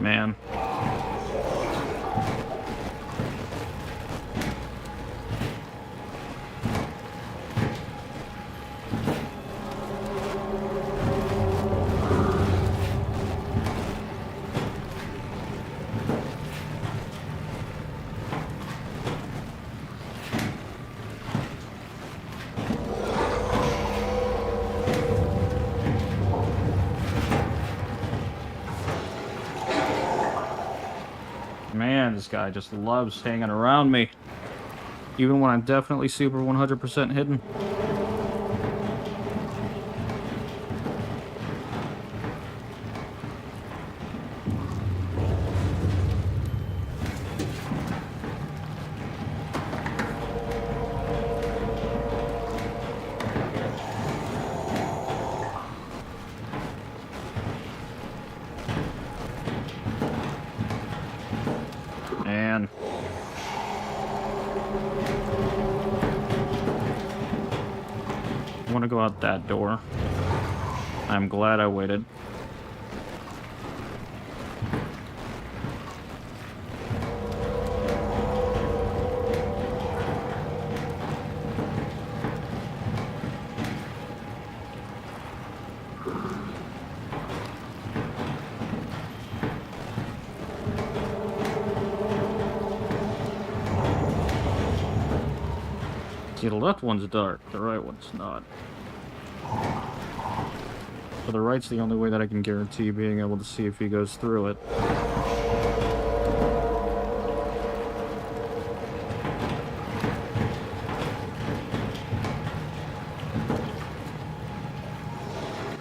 Man. Man, this guy just loves hanging around me. Even when I'm definitely super 100% hidden. Man. I want to go out that door. I'm glad I waited. See, the left one's dark, the right one's not. So the right's the only way that I can guarantee being able to see if he goes through it.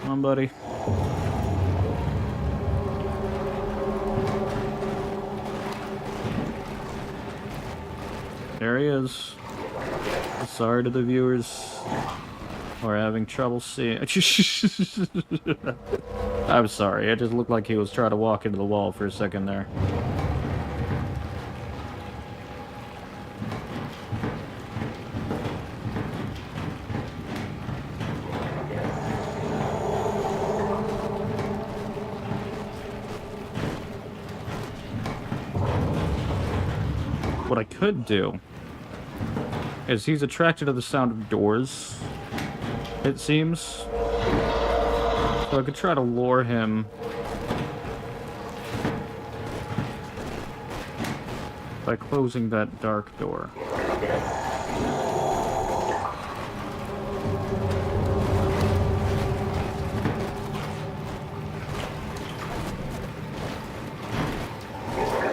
Come on, buddy. There he is. Sorry to the viewers. We're having trouble seeing. I'm sorry. It just looked like he was trying to walk into the wall for a second there. What I could do is he's attracted to the sound of doors, it seems. So I could try to lure him by closing that dark door.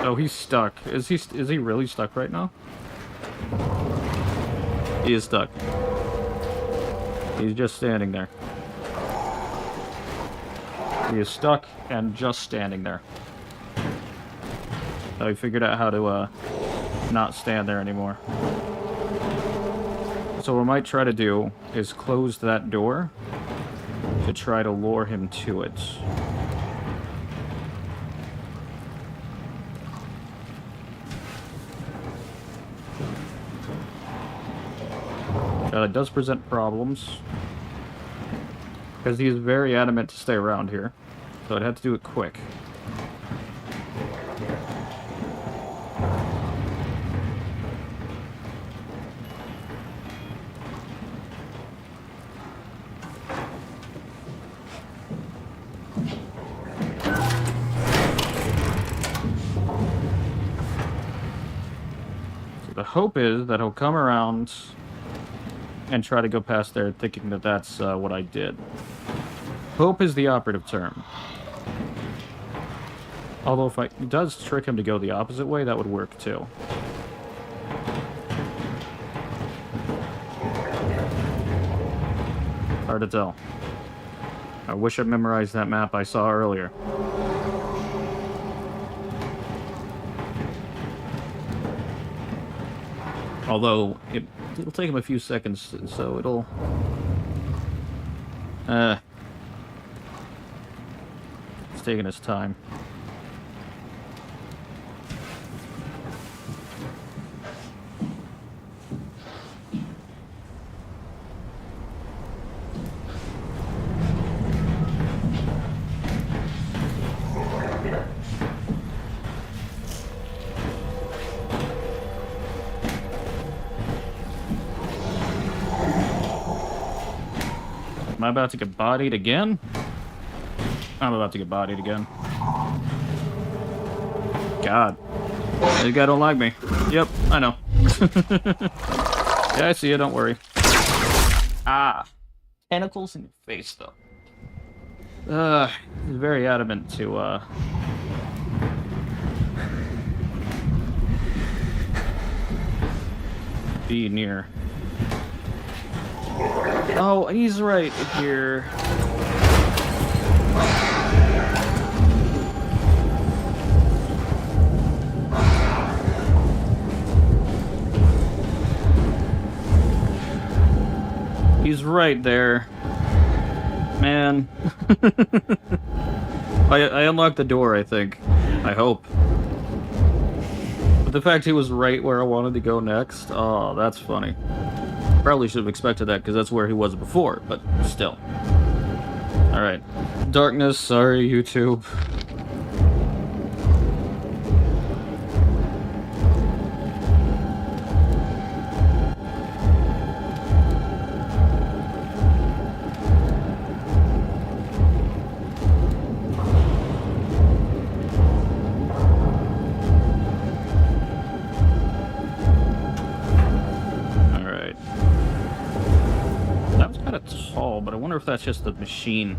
Oh, he's stuck. Is he really stuck right now? He is stuck. He's just standing there. He is stuck and just standing there. So he figured out how to not stand there anymore. So what I might try to do is close that door to try to lure him to it. It does present problems, because he is very adamant to stay around here, so I'd have to do it quick. So the hope is that he'll come around and try to go past there thinking that that's what I did. Hope is the operative term. Although if it does trick him to go the opposite way, that would work too. Hard to tell. I wish I memorized that map I saw earlier. Although, it'll take him a few seconds, so it'll... It's taking his time. Am I about to get bodied again? I'm about to get bodied again. God. This guy don't like me. Yep, I know. Yeah, I see you, don't worry. Ah. Tentacles in your face, though. He's very adamant to, be near. Oh, he's right here. He's right there. Man. I unlocked the door, I think. I hope. But the fact he was right where I wanted to go next, oh, that's funny. Probably should have expected that, because that's where he was before, but still. Alright. Darkness, sorry, YouTube. But I wonder if that's just the machine.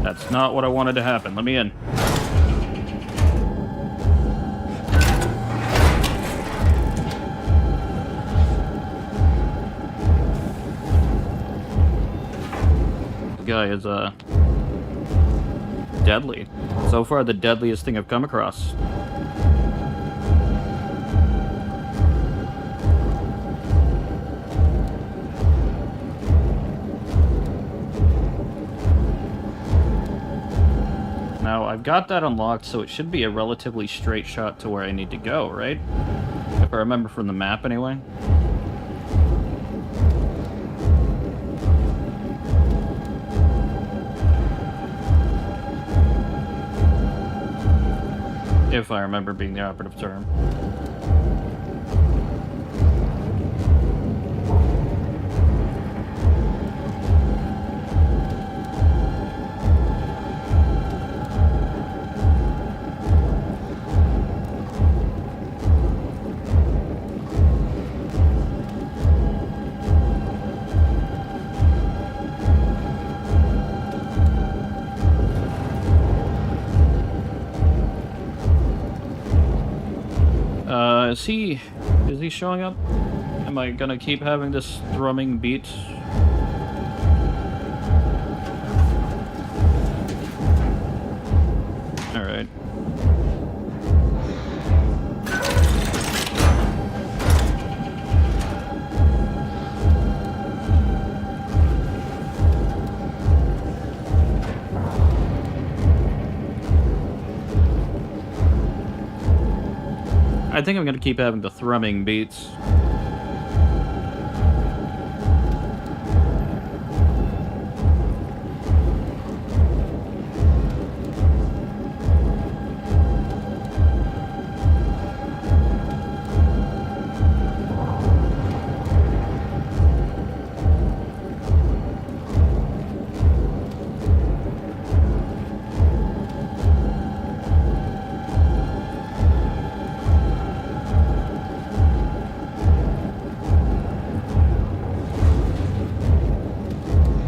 That's not what I wanted to happen. Let me in. The guy is, deadly. So far, the deadliest thing I've come across. Now, I've got that unlocked, so it should be a relatively straight shot to where I need to go, right? If I remember from the map, anyway. If I remember being the operative term. Is he showing up? Am I gonna keep having this thrumming beat? Alright. I think I'm gonna keep having the thrumming beats.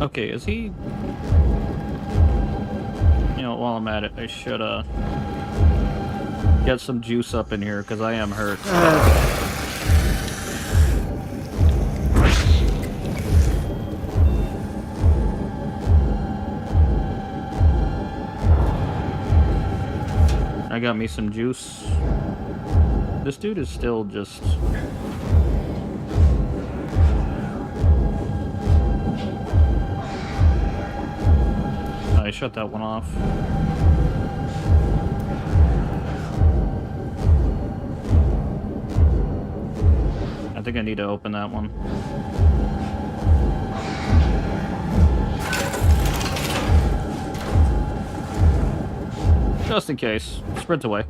Okay, is he... You know, while I'm at it, I should, get some juice up in here, because I am hurt. I got me some juice. This dude is still just... I shut that one off. I think I need to open that one. Just in case. Sprint away.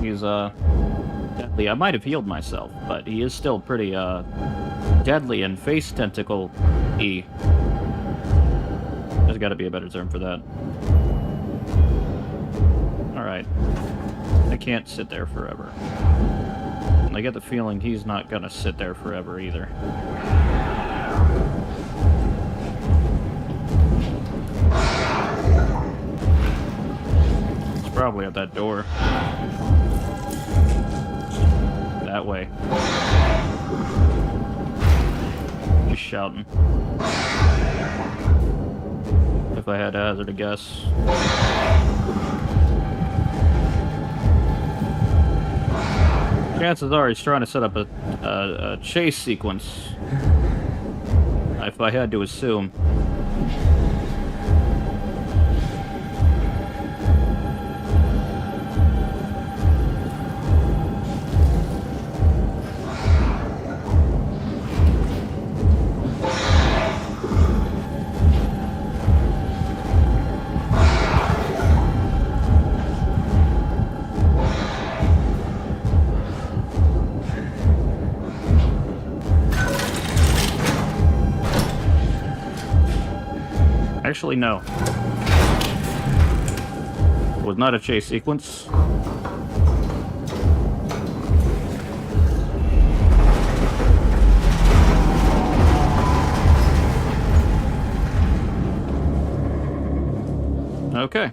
He's, deadly. I might have healed myself, but he is still pretty, Deadly and face tentacle E. There's gotta be a better term for that. Alright. I can't sit there forever. I get the feeling he's not gonna sit there forever either. It's probably at that door. That way. He's shouting. If I had to hazard a guess. Chances are he's trying to set up a chase sequence. If I had to assume. Actually, no. It was not a chase sequence. Okay.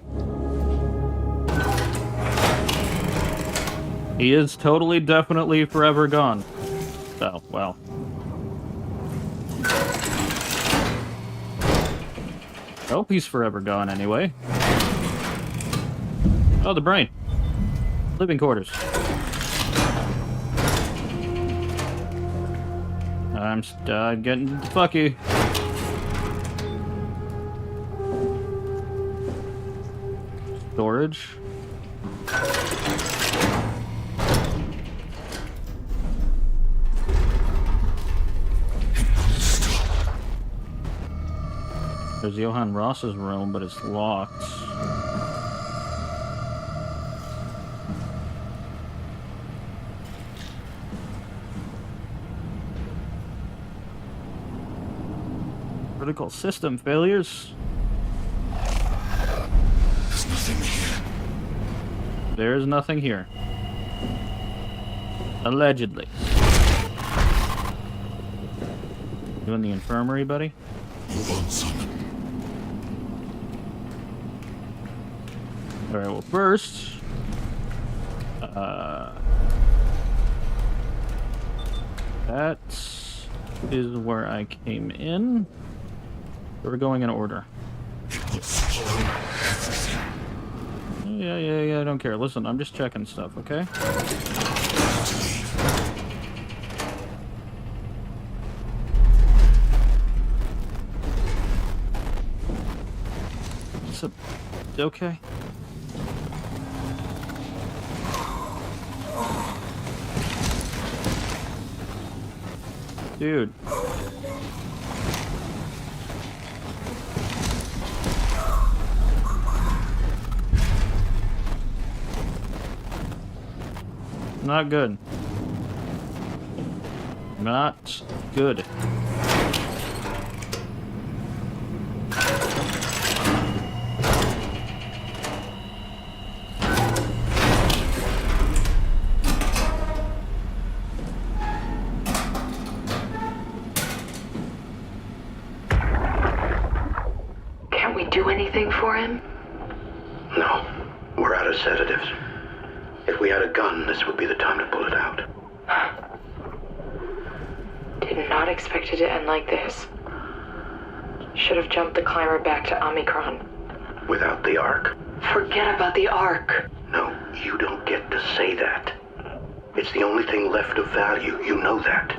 He is totally, definitely forever gone. Oh, well. I hope he's forever gone anyway. Oh, the brain. Living quarters. I'm getting fucky. Storage. There's Johann Ross's room, but it's locked. Critical system failures. There's nothing here. There's nothing here. Allegedly. You in the infirmary, buddy? Move on, Simon. Alright, well, first... that is where I came in. We're going in order. Yeah, I don't care. Listen, I'm just checking stuff, okay? So, okay. Dude. Not good. Not good. Can't we do anything for him? No. We're out of sedatives. If we had a gun, this would be the time to pull it out. Did not expect it to end like this. Should have jumped the climber back to Omicron. Without the Ark. Forget about the Ark. No, you don't get to say that. It's the only thing left of value. You know that.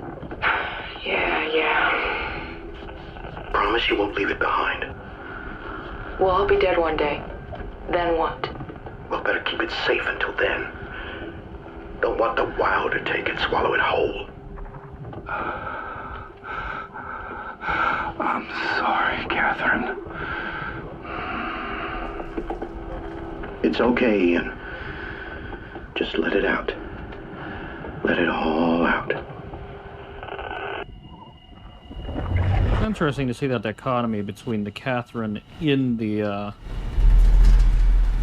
Yeah. Promise you won't leave it behind. We'll all be dead one day. Then what? We'll better keep it safe until then. Don't want the Wild to take it, swallow it whole. I'm sorry, Catherine. It's okay, Ian. Just let it out. Let it all out. interesting to see that dichotomy between the Catherine in the,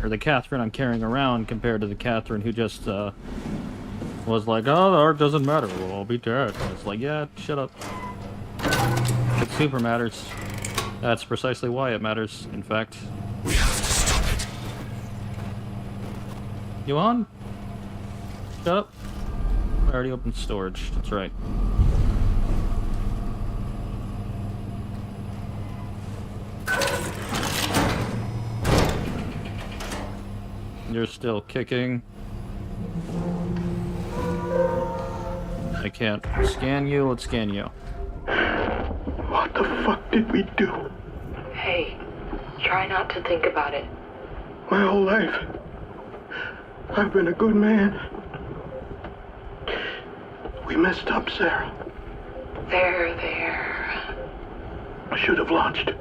or the Catherine I'm carrying around compared to the Catherine who just, was like, oh, the art doesn't matter, we'll all be dead. And it's like, yeah, shut up. It super matters. That's precisely why it matters, in fact. We have to stop it. You on? Shut up. I already opened storage, that's right. You're still kicking. I can't scan you, let's scan you. What the fuck did we do? Hey, try not to think about it. My whole life, I've been a good man. We messed up, Sarah. There. I should have launched.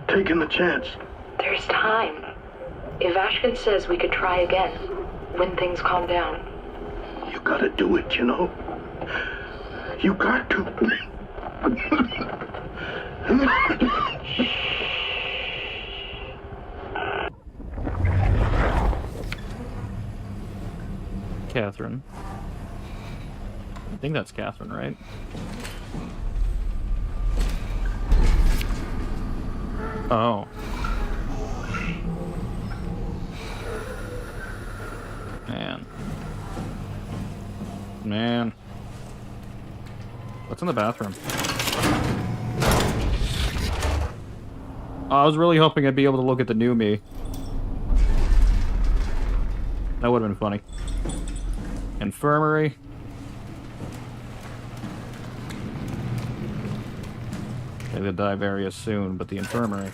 Taken the chance. There's time. If Ashkin says we could try again, when things calm down. You gotta do it, you know? You got to. Catherine. I think that's Catherine, right? Oh. Man. What's in the bathroom? I was really hoping I'd be able to look at the new me. That would have been funny. Infirmary. They will die very soon, but the infirmary.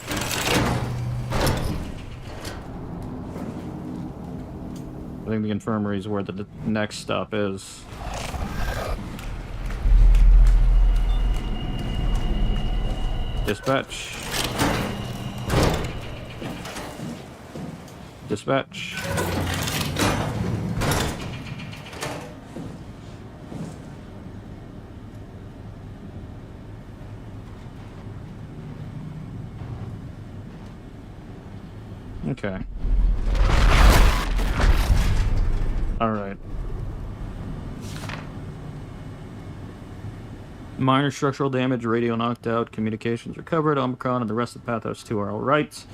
I think the infirmary is where the next stop is. Dispatch. Dispatch. Okay. All right. Minor structural damage, radio knocked out, communications recovered, Omicron and the rest of Pathos 2 are alright.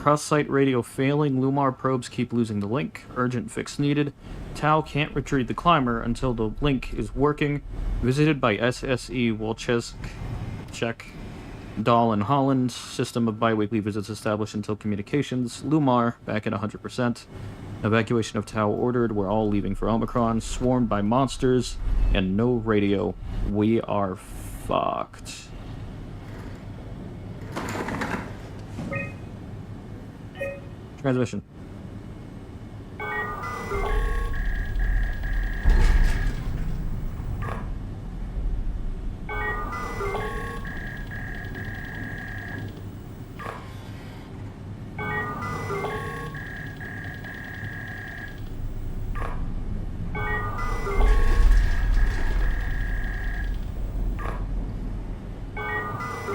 Cross-site radio failing, Lumar probes keep losing the link, urgent fix needed. Tau can't retrieve the climber until the link is working. Visited by SSE Wolchesk, check. Dahl in Holland, system of bi-weekly visits established until communications. Lumar, back at 100%. Evacuation of Tau ordered, we're all leaving for Omicron. Swarmed by monsters, and no radio. We are fucked. Transmission.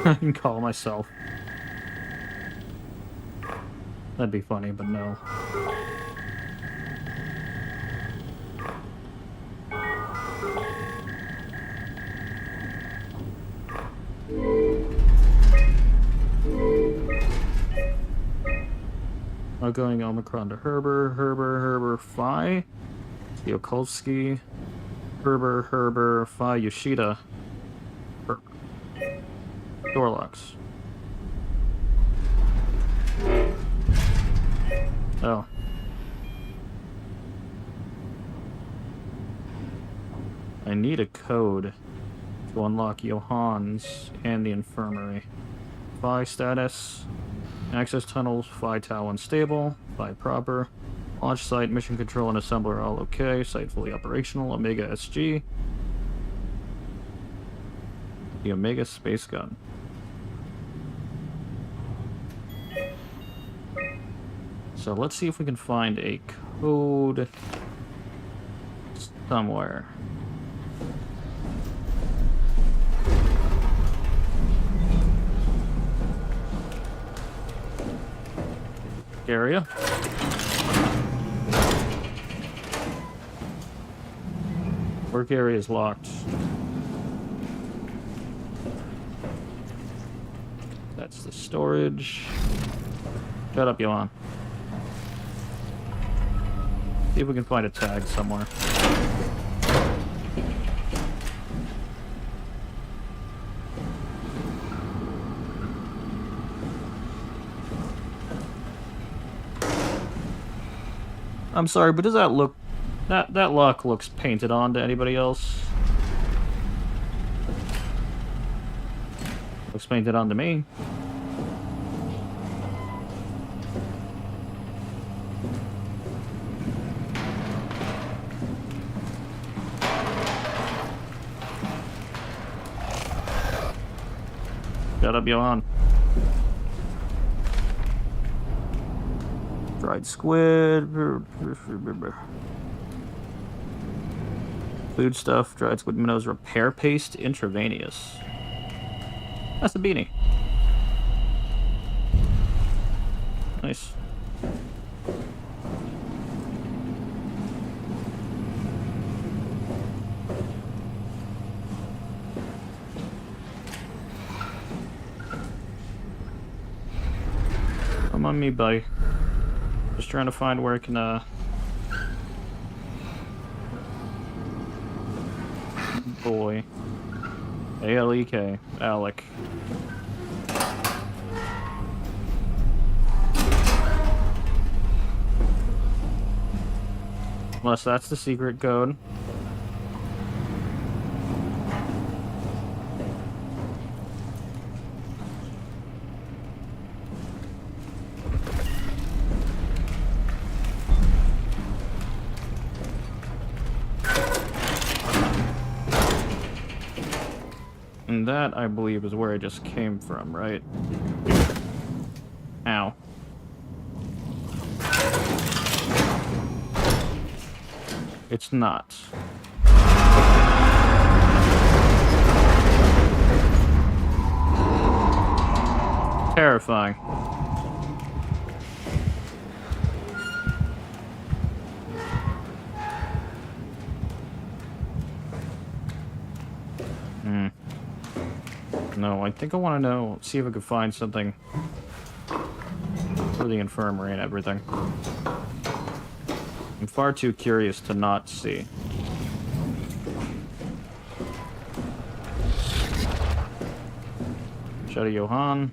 I can call myself. That'd be funny, but no. Outgoing Omicron to Herber, Phi, Yokolsky, Herber, Phi, Yoshida, Herber. Door locks. Oh. I need a code to unlock Johann's and the infirmary. Phi status. Access tunnels, Phi Tau unstable, Phi proper. Launch site, mission control and assembler all okay. Site fully operational. Omega SG. The Omega space gun. So let's see if we can find a code somewhere. area. Work area is locked. That's the storage. Shut up, Johan. See if we can find a tag somewhere. I'm sorry, but does that look... That lock looks painted on to anybody else? Looks painted on to me. Shut up, Johan. Dried squid. Food stuff. Dried squid minnows. Repair paste. Intravenous. That's a beanie. Nice. Come on me, buddy. Just trying to find where I can, boy. A-L-E-K. Alec. Unless that's the secret code. And that, I believe, is where I just came from, right? Ow. It's not. Terrifying. No, I think I want to know, see if I can find something for the infirmary and everything. I'm far too curious to not see. Shadow Johan.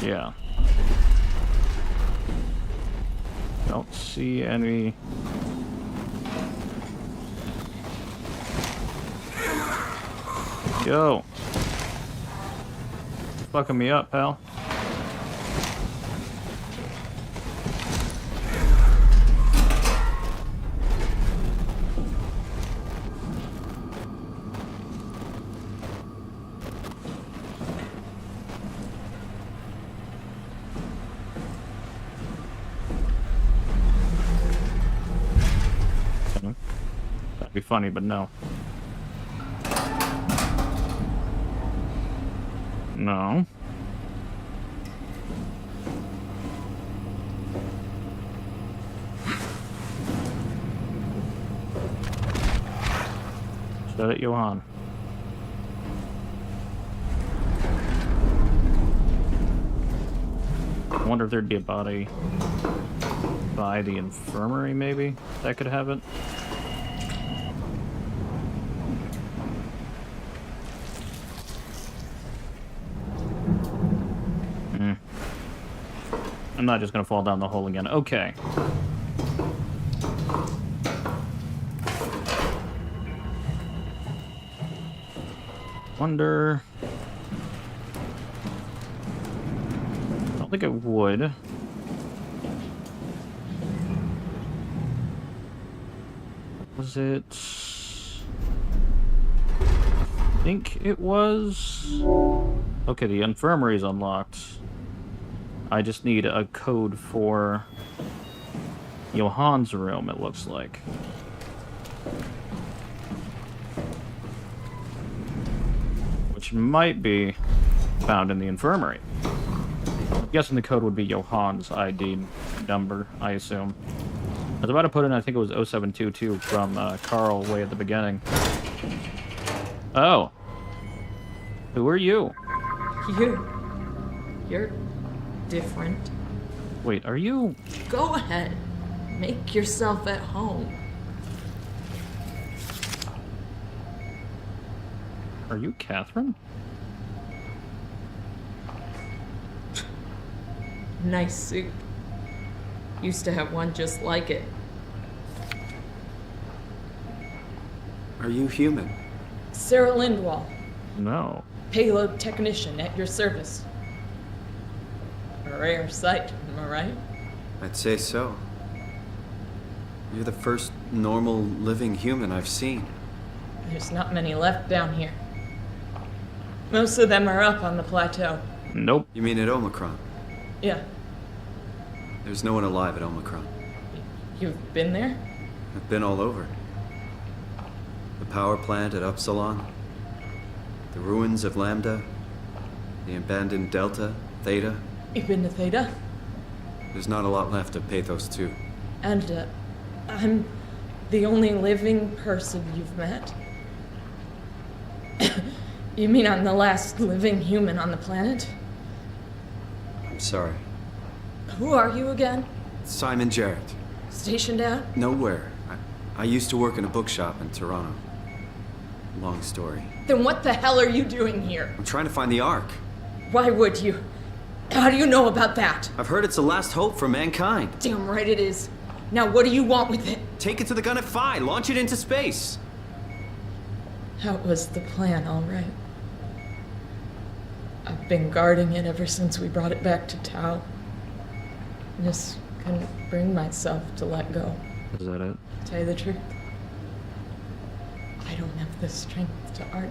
Yeah. Don't see any... Yo! Fucking me up, pal. That'd be funny, but no. No. Shut it, Johan. I wonder if there'd be a body by the infirmary, maybe? That could have it. I'm not just gonna fall down the hole again. Okay. Wonder... I don't think it would. Was it... I think it was... Okay, the infirmary is unlocked. I just need a code for Johan's room, it looks like. which might be found in the infirmary. I'm guessing the code would be Johann's ID number, I assume. I was about to put in, I think it was 0722 from Carl way at the beginning. Oh. Who are you? You're different. Wait, are you... Go ahead. Make yourself at home. Are you Catherine? Nice suit. Used to have one just like it. Are you human? Sarah Lindwall. No. Payload technician at your service. A rare sight, am I right? I'd say so. You're the first normal living human I've seen. There's not many left down here. Most of them are up on the plateau. Nope. You mean at Omicron? Yeah. There's no one alive at Omicron. You've been there? I've been all over. The power plant at Upsilon, the ruins of Lambda, the abandoned Delta, Theta. You've been to Theta? There's not a lot left of Pathos 2. And, I'm the only living person you've met? You mean I'm the last living human on the planet? I'm sorry. Who are you again? Simon Jarrett. Stationed out? Nowhere. I used to work in a bookshop in Toronto. Long story. Then what the hell are you doing here? I'm trying to find the Ark. Why would you? How do you know about that? I've heard it's the last hope for mankind. Damn right it is. Now what do you want with it? Take it to the Gun at Phi. Launch it into space. That was the plan, all right. I've been guarding it ever since we brought it back to Tau. Just couldn't bring myself to let go. Is that it? To tell you the truth, I don't have the strength to argue.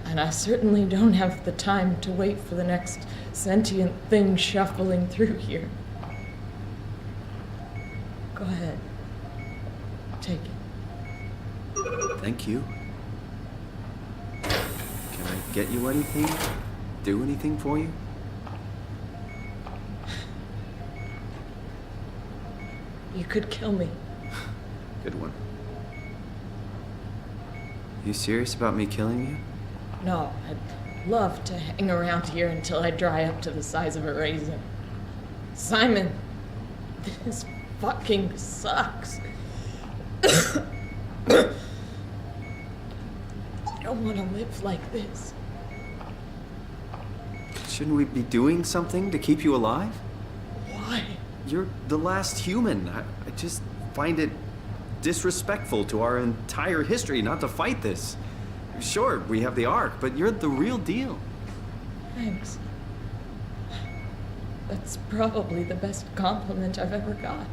And I certainly don't have the time to wait for the next sentient thing shuffling through here. Go ahead. Take it. Thank you. Can I get you anything? Do anything for you? You could kill me. Good one. You serious about me killing you? No, I'd love to hang around here until I dry up to the size of a raisin. Simon, this fucking sucks. I don't want to live like this. Shouldn't we be doing something to keep you alive? Why? You're the last human. I just find it disrespectful to our entire history not to fight this. Sure, we have the Ark, but you're the real deal. Thanks. That's probably the best compliment I've ever got.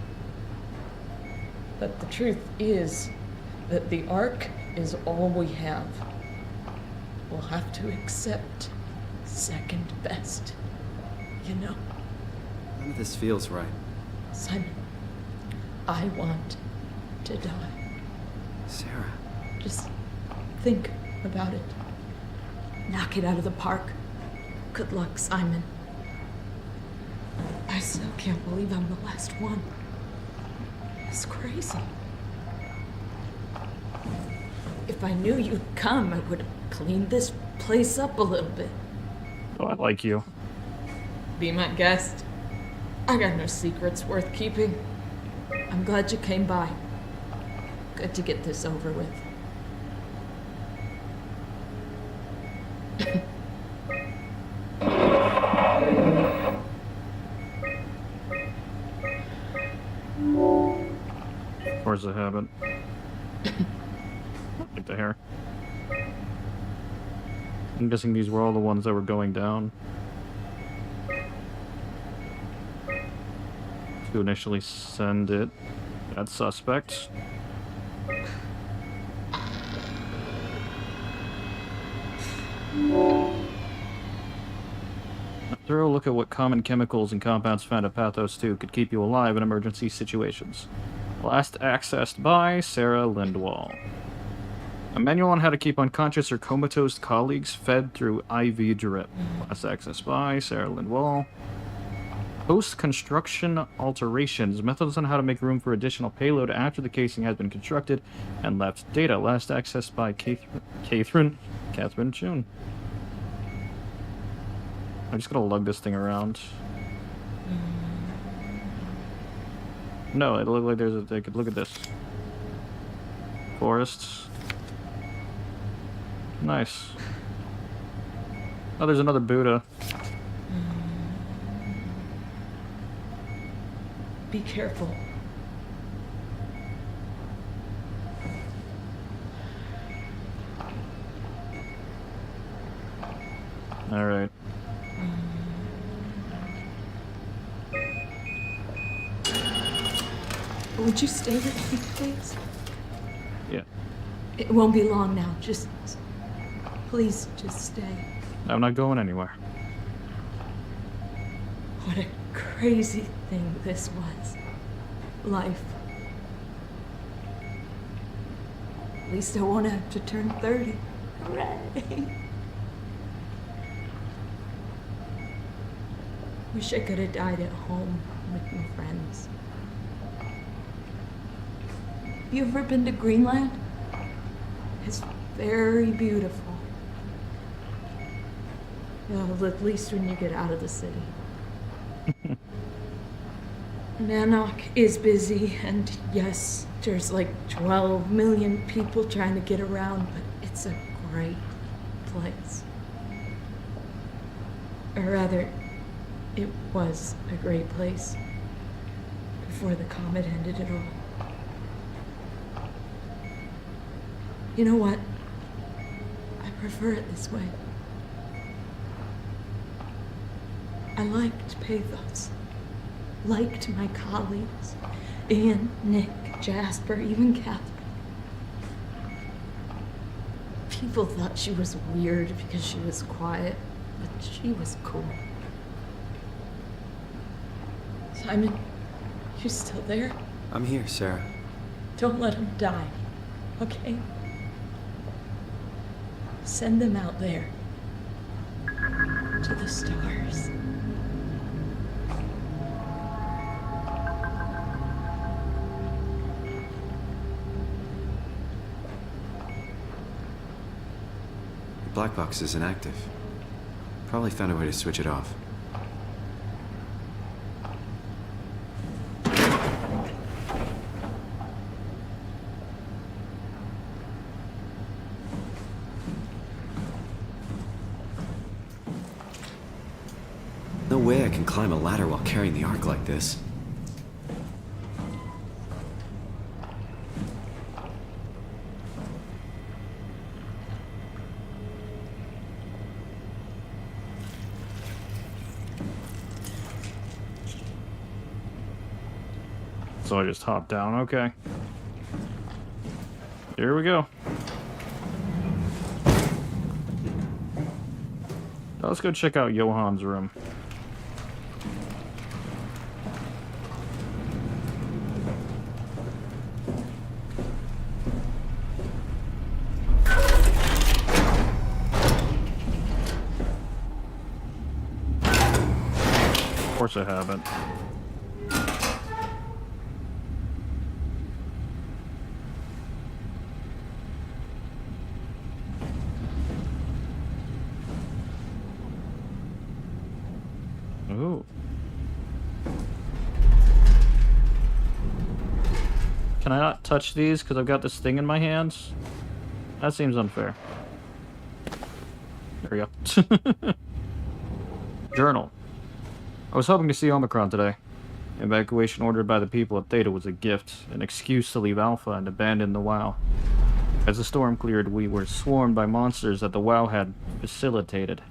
But the truth is that the Ark is all we have. We'll have to accept second best, you know? None of this feels right. Simon, I want to die. Sarah. Just think about it. Knock it out of the park. Good luck, Simon. I still can't believe I'm the last one. It's crazy. If I knew you'd come, I would have cleaned this place up a little bit. Oh, I like you. Be my guest. I got no secrets worth keeping. I'm glad you came by. Good to get this over with. Force of habit. Like the hair. I'm guessing these were all the ones that were going down. To initially send it. That's suspect. A thorough look at what common chemicals and compounds found at Pathos 2 could keep you alive in emergency situations. Last accessed by Sarah Lindwall. A manual on how to keep unconscious or comatose colleagues fed through IV drip. Last access by Sarah Lynn Wall. Post-construction alterations. Methods on how to make room for additional payload after the casing has been constructed and left. Data. Last access by Catherine June. I'm just gonna lug this thing around. No, it looked like there's a... They could look at this. Forests. Nice. Oh, there's another Buddha. Be careful. All right. Would you stay with me, please? Yeah. It won't be long now. Just... Please, just stay. I'm not going anywhere. What a crazy thing this was. Life. At least I won't have to turn 30. Hooray! Wish I could have died at home with my friends. You ever been to Greenland? It's very beautiful. Well, at least when you get out of the city. Nanook is busy, and yes, there's like 12 million people trying to get around, but it's a great place. Or rather, it was a great place before the comet ended it all. You know what? I prefer it this way. I liked pathos. Liked my colleagues. Ian, Nick, Jasper, even Catherine. People thought she was weird because she was quiet, but she was cool. Simon, you still there? I'm here, Sarah. Don't let him die, okay? Send them out there. To the stars. The black box is inactive. Probably found a way to switch it off. No way I can climb a ladder while carrying the Ark like this. So I just hop down, okay. Here we go. Now let's go check out Johan's room. Of course I haven't. Ooh. Can I not touch these because I've got this thing in my hands? That seems unfair. There we go. Journal. I was hoping to see Omicron today. Evacuation ordered by the people at Theta was a gift, an excuse to leave Alpha and abandon the WoW. As the storm cleared, we were swarmed by monsters that the WoW had facilitated.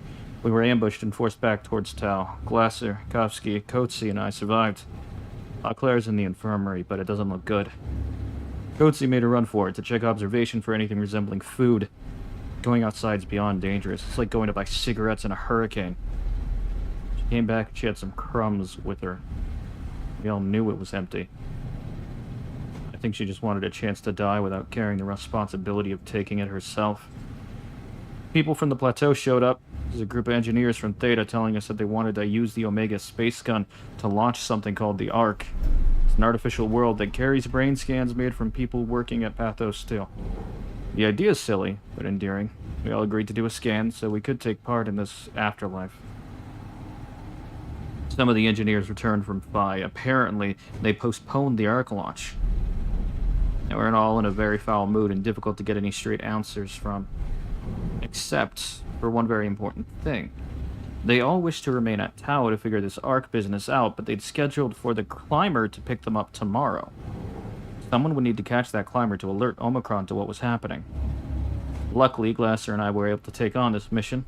We were ambushed and forced back towards Tau. Glasser, Kovsky, Coetzee, and I survived. Claire's in the infirmary, but it doesn't look good. Coetzee made a run for it to check observation for anything resembling food. Going outside's beyond dangerous. It's like going to buy cigarettes in a hurricane. She came back and she had some crumbs with her. We all knew it was empty. I think she just wanted a chance to die without carrying the responsibility of taking it herself. People from the plateau showed up. There's a group of engineers from Theta telling us that they wanted to use the Omega space gun to launch something called the Ark. It's an artificial world that carries brain scans made from people working at Pathos Steel. The idea is silly, but endearing. We all agreed to do a scan so we could take part in this afterlife. Some of the engineers returned from Phi. Apparently, they postponed the Ark launch. They were all in a very foul mood and difficult to get any straight answers from. Except for one very important thing. They all wished to remain at Tau to figure this Ark business out, but they'd scheduled for the climber to pick them up tomorrow. Someone would need to catch that climber to alert Omicron to what was happening. Luckily, Glasser and I were able to take on this mission.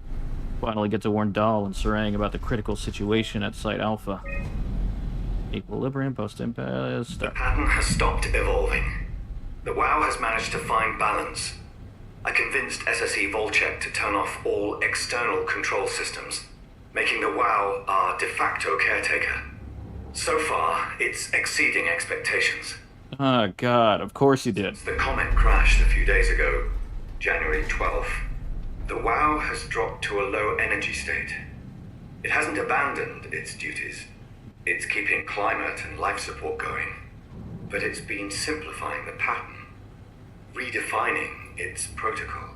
Finally get to warn Dahl and Sarang about the critical situation at Site Alpha. Equilibrium, post-impasse... The pattern has stopped evolving. The WoW has managed to find balance. I convinced SSE Volchek to turn off all external control systems, making the WoW our de facto caretaker. So far, it's exceeding expectations. Oh, God, of course you did. The comet crashed a few days ago, January 12th. The WoW has dropped to a low energy state. It hasn't abandoned its duties. It's keeping climate and life support going. But it's been simplifying the pattern, redefining its protocol.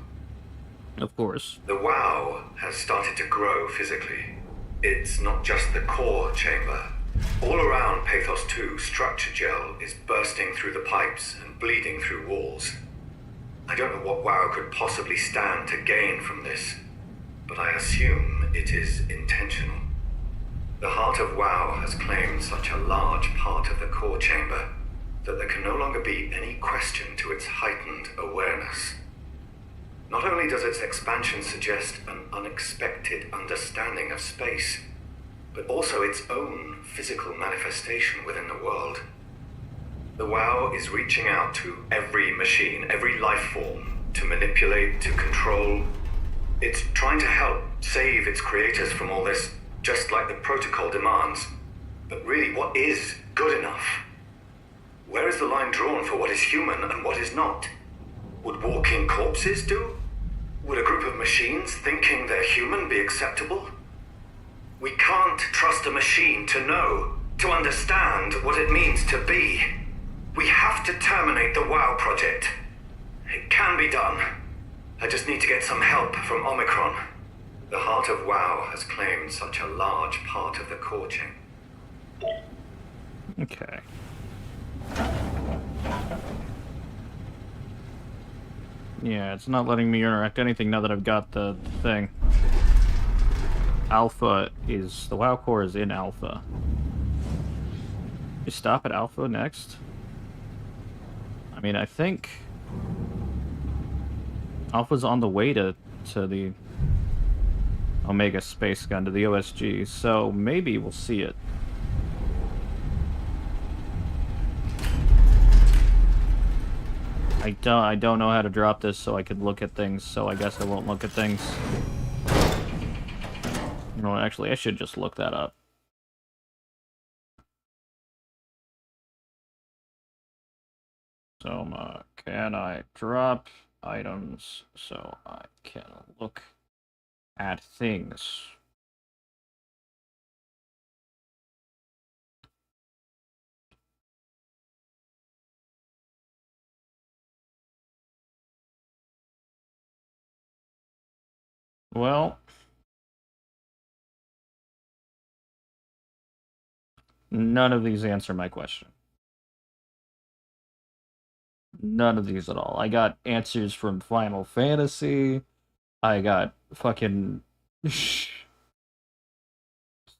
Of course. The WoW has started to grow physically. It's not just the core chamber. All around Pathos 2, structure gel is bursting through the pipes and bleeding through walls. I don't know what WoW could possibly stand to gain from this, but I assume it is intentional. The heart of WoW has claimed such a large part of the core chamber that there can no longer be any question to its heightened awareness. Not only does its expansion suggest an unexpected understanding of space, but also its own physical manifestation within the world. The WoW is reaching out to every machine, every life form, to manipulate, to control. It's trying to help save its creators from all this, just like the protocol demands. But really, what is good enough? Where is the line drawn for what is human and what is not? Would walking corpses do? Would a group of machines thinking they're human be acceptable? We can't trust a machine to know, to understand what it means to be. We have to terminate the WoW project. It can be done. I just need to get some help from Omicron. The heart of WoW has claimed such a large part of the core chain. Okay. Yeah, it's not letting me interact anything now that I've got the thing. Alpha is... The WoW core is in Alpha. You stop at Alpha next? I mean, I think... Alpha's on the way to the Omega space gun, to the OSG, so maybe we'll see it. I don't know how to drop this so I could look at things, so I guess I won't look at things. You know what, actually, I should just look that up. SOMA, can I drop items so I can look at things? Well, none of these answer my question. None of these at all. I got answers from Final Fantasy. I got fucking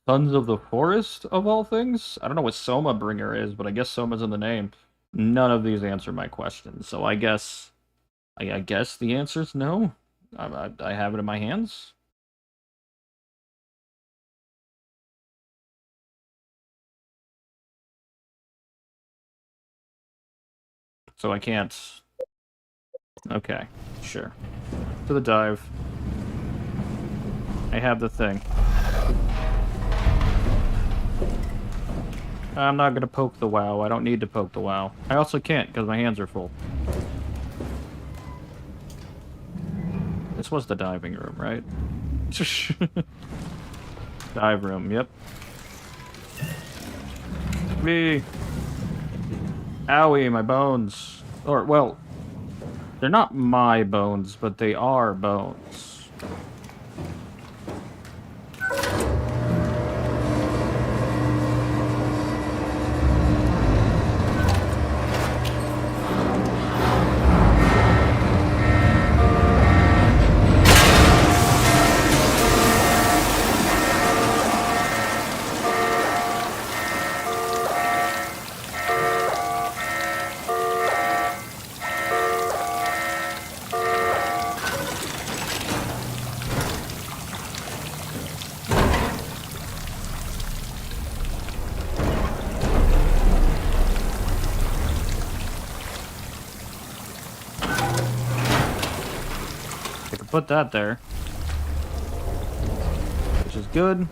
Sons of the Forest, of all things. I don't know what Soma Bringer is, but I guess Soma's in the name. None of these answer my question, so I guess the answer's no. I have it in my hands. So I can't... Okay, sure. To the dive. I have the thing. I'm not gonna poke the WoW. I don't need to poke the WoW. I also can't because my hands are full. This was the diving room, right? Dive room, yep. Me. Owie, my bones. Or, well, they're not my bones, but they are bones. Put that there, which is good.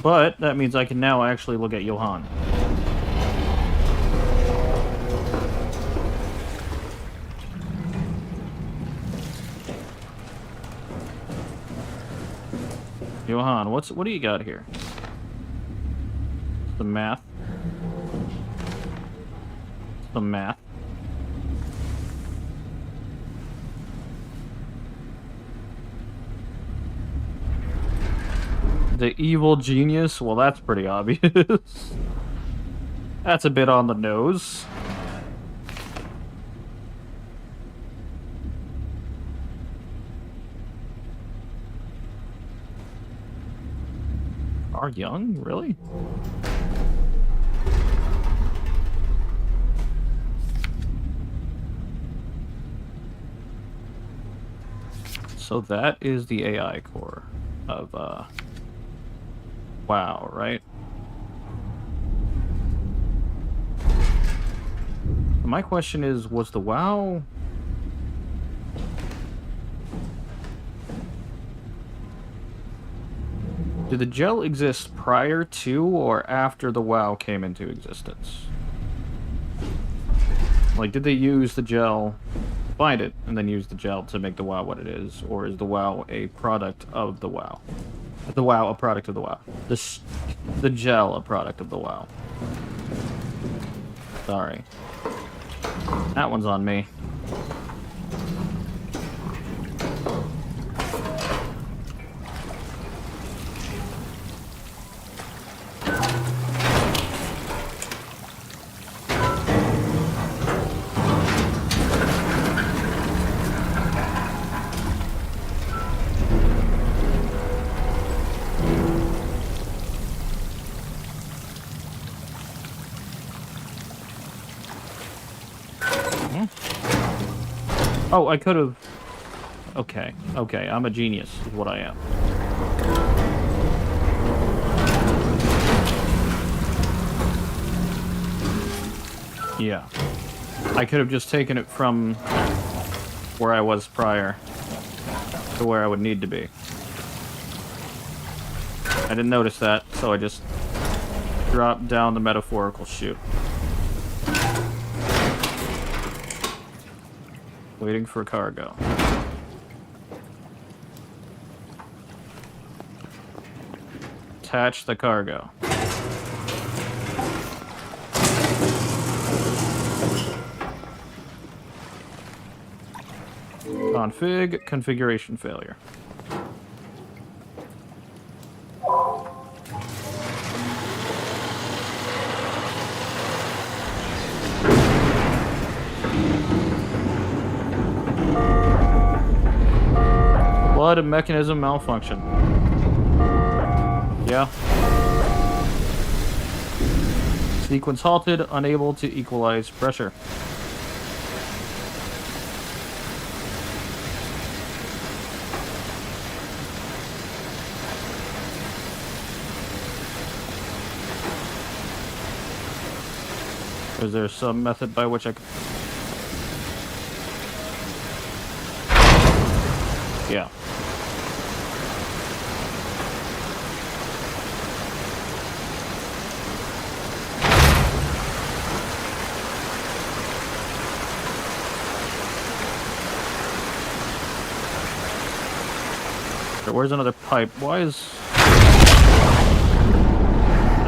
But that means I can now actually look at Johann. Johann, what do you got here? The math. The math. The evil genius? Well, that's pretty obvious. That's a bit on the nose. Are young? Really? So that is the AI core of, WoW, right? My question is, was the WoW... Did the gel exist prior to or after the WoW came into existence? Like, did they use the gel, find it, and then use the gel to make the WoW what it is? Or is the WoW a product of the WoW? The WoW a product of the WoW? The gel a product of the WoW? Sorry. That one's on me. Oh, I could have... Okay, I'm a genius, is what I am. Yeah. I could have just taken it from where I was prior to where I would need to be. I didn't notice that, so I just dropped down the metaphorical chute. Waiting for cargo. Attach the cargo. Config, configuration failure. Blood mechanism malfunction. Yeah. Sequence halted, unable to equalize pressure. Is there some method by which I could... Yeah. Where's another pipe? Why is...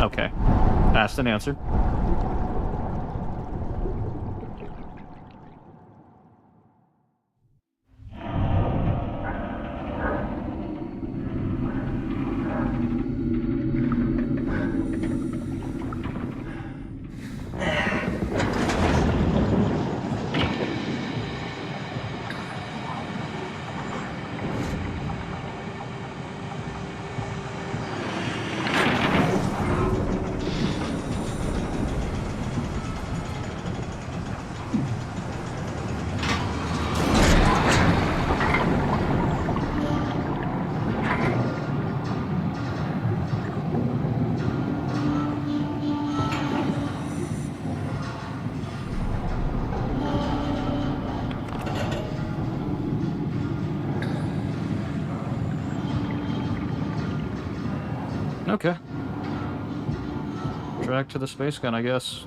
Okay. Asked and answered. Okay. Track to the space gun, I guess.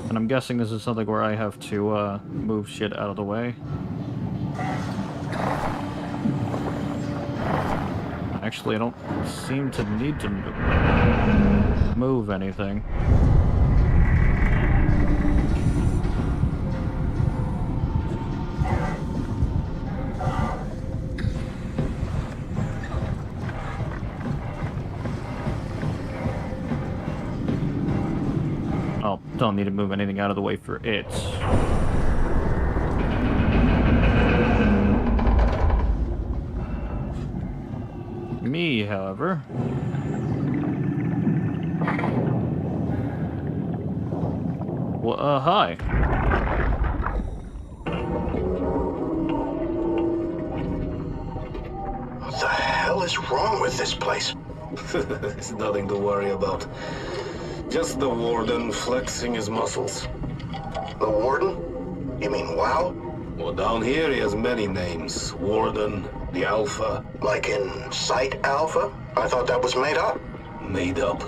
And I'm guessing this is something where I have to move shit out of the way. Actually, I don't seem to need to move anything. Oh, don't need to move anything out of the way for it. Me, however... Well, hi. What the hell is wrong with this place? It's nothing to worry about. Just the warden flexing his muscles. The warden? You mean WoW? Well, down here he has many names. Warden, the Alpha. Like in Site Alpha? I thought that was made up. Made up?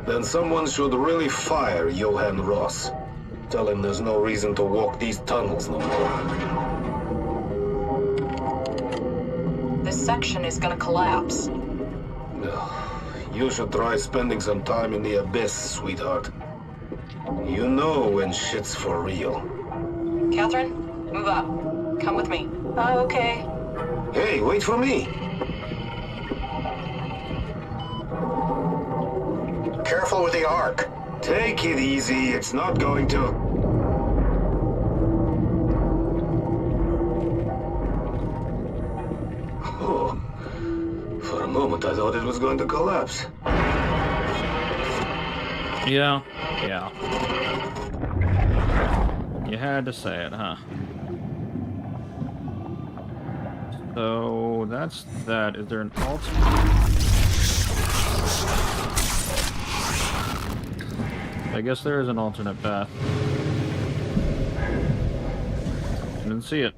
Then someone should really fire Johann Ross. Tell him there's no reason to walk these tunnels no more. This section is gonna collapse. You should try spending some time in the abyss, sweetheart. You know when shit's for real. Catherine, move up. Come with me. Oh, okay. Hey, wait for me. Careful with the Ark. Take it easy. It's not going to... Oh. For a moment, I thought it was going to collapse. Yeah. You had to say it, huh? So, that's that. Is there an I guess there is an alternate path. Didn't see it.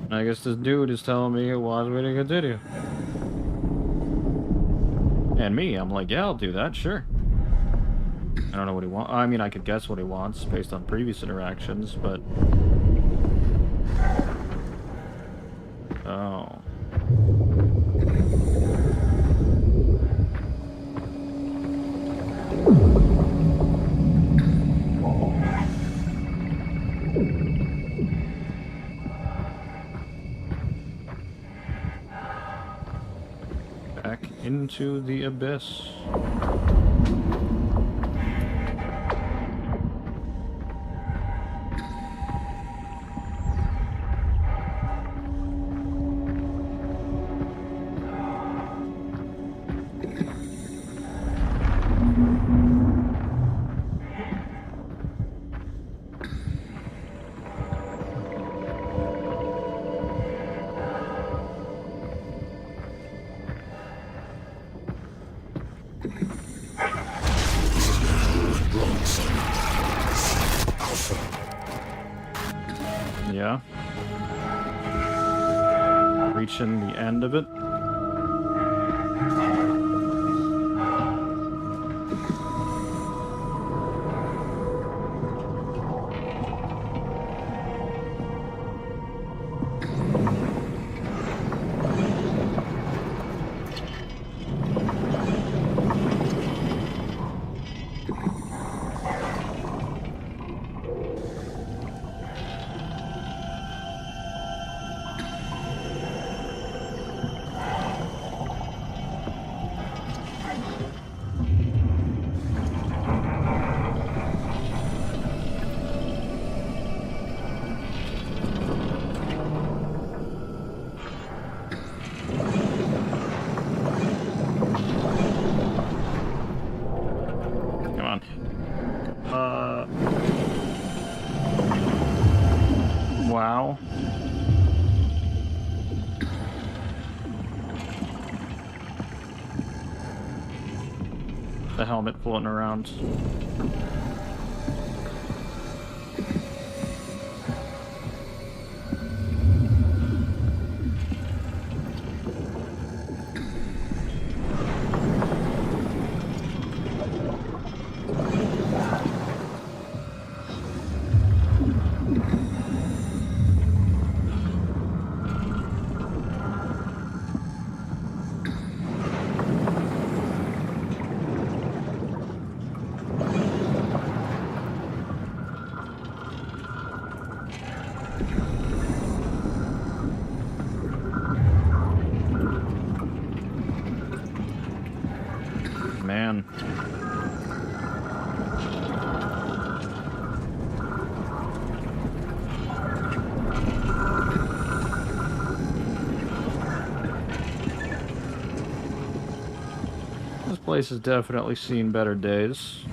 I guess this dude is telling me it wants me to continue. And me, I'm like, yeah, I'll do that, sure. I don't know what he wants. I mean, I could guess what he wants based on previous interactions, but... Oh. Back into the abyss. yeah. Reaching the end of it. Wow. The helmet floating around. Man. This place has definitely seen better days.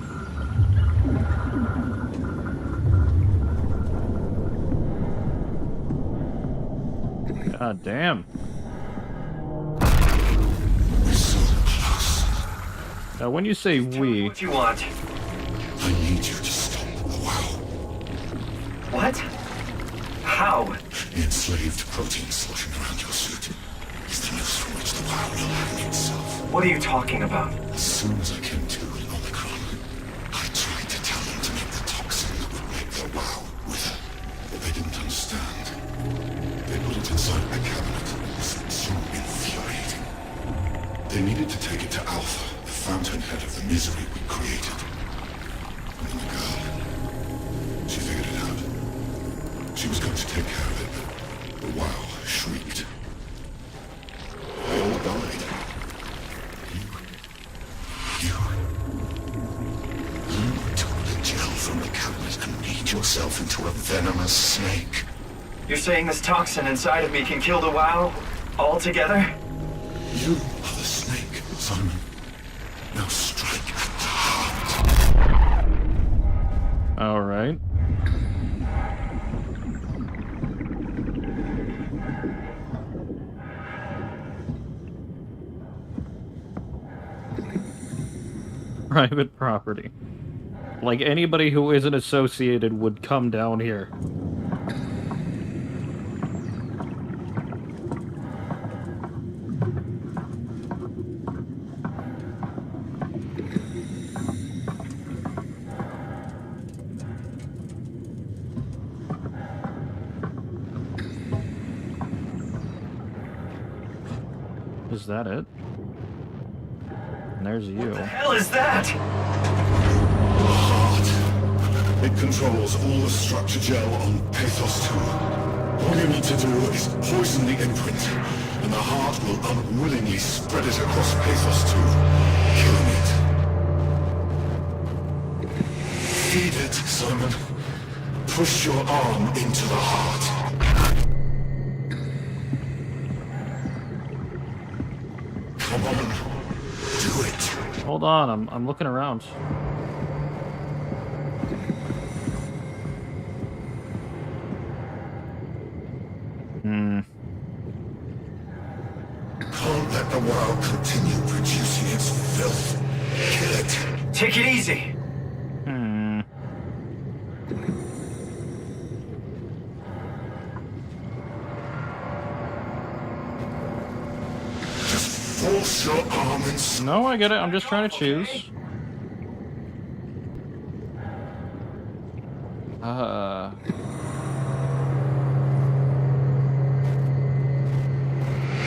God damn. Now, when you say we... What you want? I need you to stop the WoW. What? How? The enslaved protein sloshing around your suit is the news from which the WoW will hang itself. What are you talking about? As soon as I came to in Omicron, I tried to tell them to make the toxin that would make their WoW wither, but they didn't understand. They put it inside my cabinet. It was so infuriating. They needed to take it to Alpha, fountainhead of the misery we created. And then the girl, she figured it out. She was going to take care of it, but the WoW shrieked. They all died. You took the gel from the cabinet and made yourself into a venomous snake. You're saying this toxin inside of me can kill the WoW altogether? You are the snake, Simon. Now strike at the heart. All right. Private property. Like anybody who isn't associated would come down here. Is that it? And there's you. What the hell is that? Heart. It controls all the structure gel on Pathos 2. All you need to do is poison the imprint, and the heart will unwillingly spread it across Pathos 2, killing it. Feed it, Simon. Push your arm into the heart. Come on, do it. Hold on, I'm looking around. Can't let the WoW continue producing its filth. Kill it. Take it easy. Force your arm inside. No, I get it. I'm just trying to choose.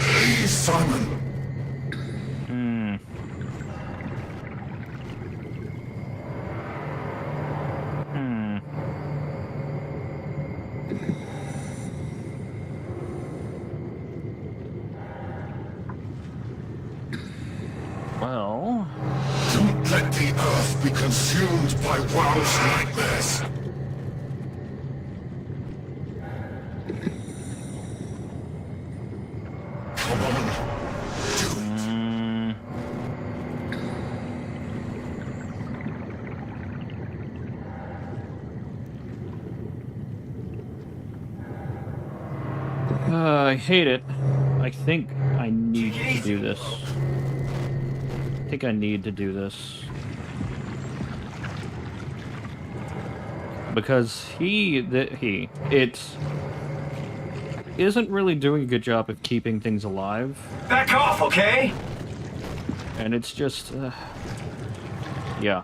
Please, Simon. Well... Don't let the Earth be consumed by WoW's nightmares. Come on. I hate it. I think I need to do this. I think I need to do this. Because it isn't really doing a good job of keeping things alive. Back off, okay? And it's just, yeah.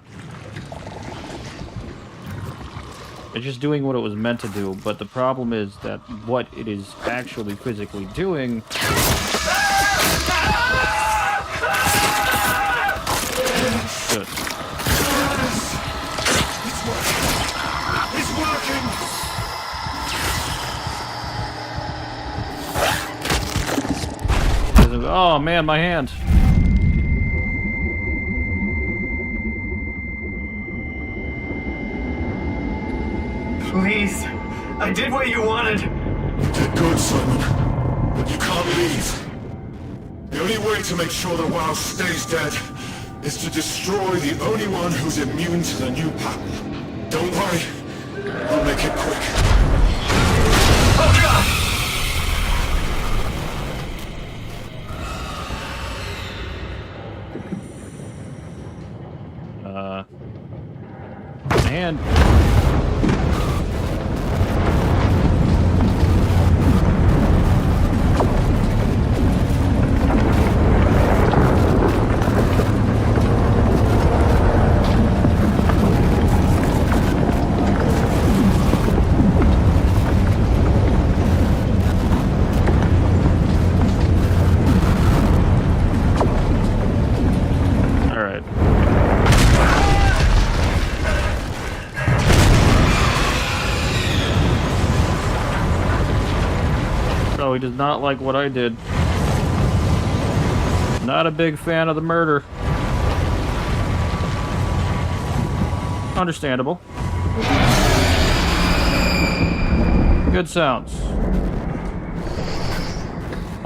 It's just doing what it was meant to do, but the problem is that what it is actually physically doing... Good. It's working! Oh man, my hand. Please, I did what you wanted. You did good, Simon. But you can't leave. The only way to make sure that WoW stays dead is to destroy the only one who's immune to the new pattern. Don't worry, we'll make it quick. Oh God! And... he does not like what I did. Not a big fan of the murder. Understandable. Good sounds.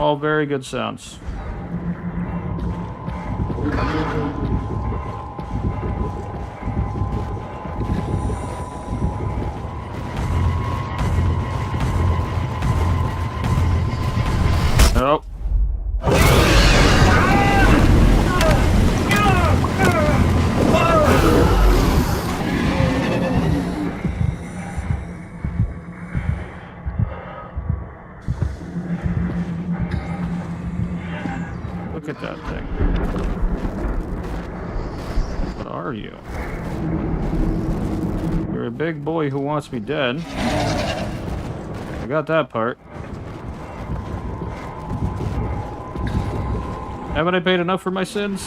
All very good sounds. Nope. Look at that thing. What are you? You're a big boy who wants me dead. I got that part. Haven't I paid enough for my sins?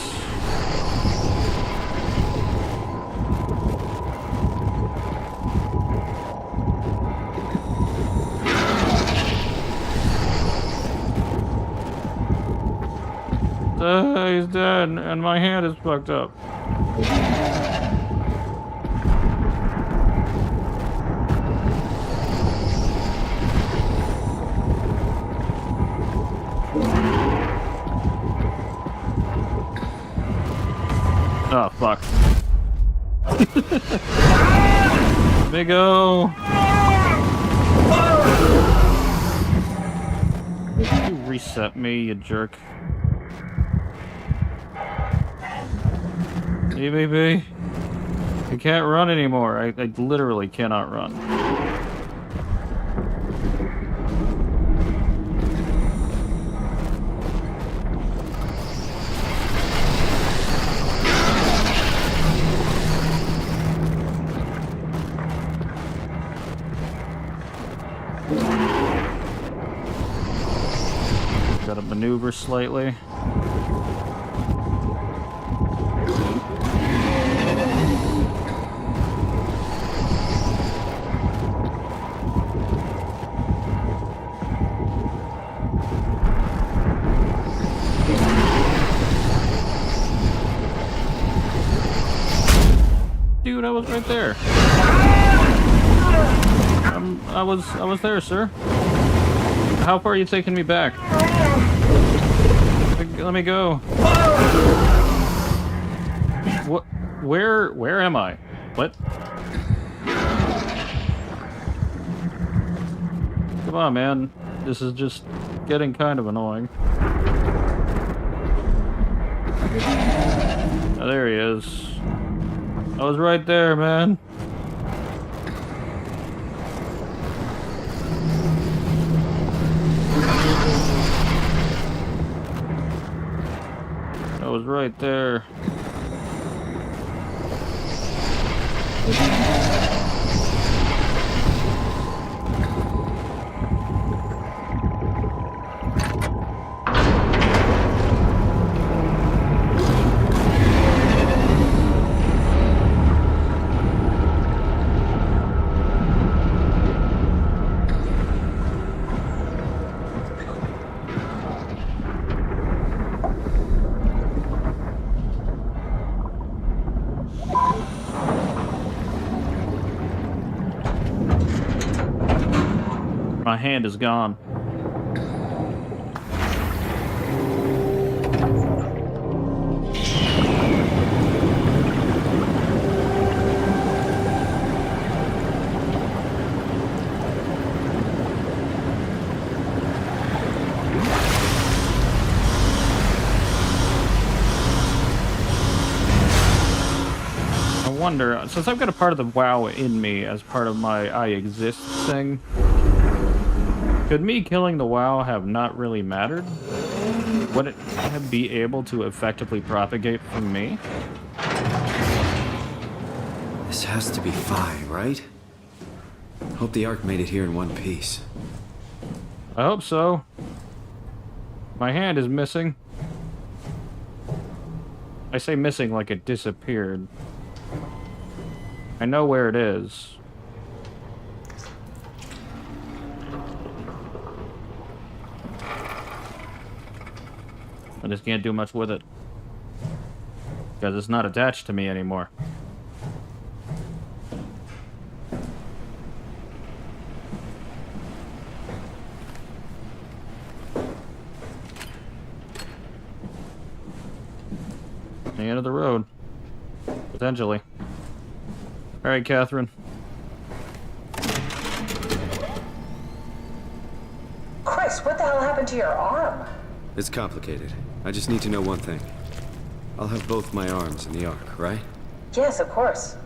He's dead, and my hand is fucked up. Oh, fuck. Big O. You reset me, you jerk. EBB. I can't run anymore. I literally cannot run. maneuver slightly. Dude, I was right there. I was there, sir. How far are you taking me back? Let me go. What? Where am I? What? Come on, man. This is just getting kind of annoying. Oh, there he is. I was right there, man. I was right there. My hand is gone. I wonder, since I've got a part of the WoW in me as part of my I exist thing, could me killing the WoW have not really mattered? Would it be able to effectively propagate from me? This has to be Phi, right? Hope the Ark made it here in one piece. I hope so. My hand is missing. I say missing like it disappeared. I know where it is. I just can't do much with it. Because it's not attached to me anymore. The end of the road. Potentially. Alright, Catherine. Chris, what the hell happened to your arm? It's complicated. I just need to know one thing. I'll have both my arms in the Ark, right? Yes, of course.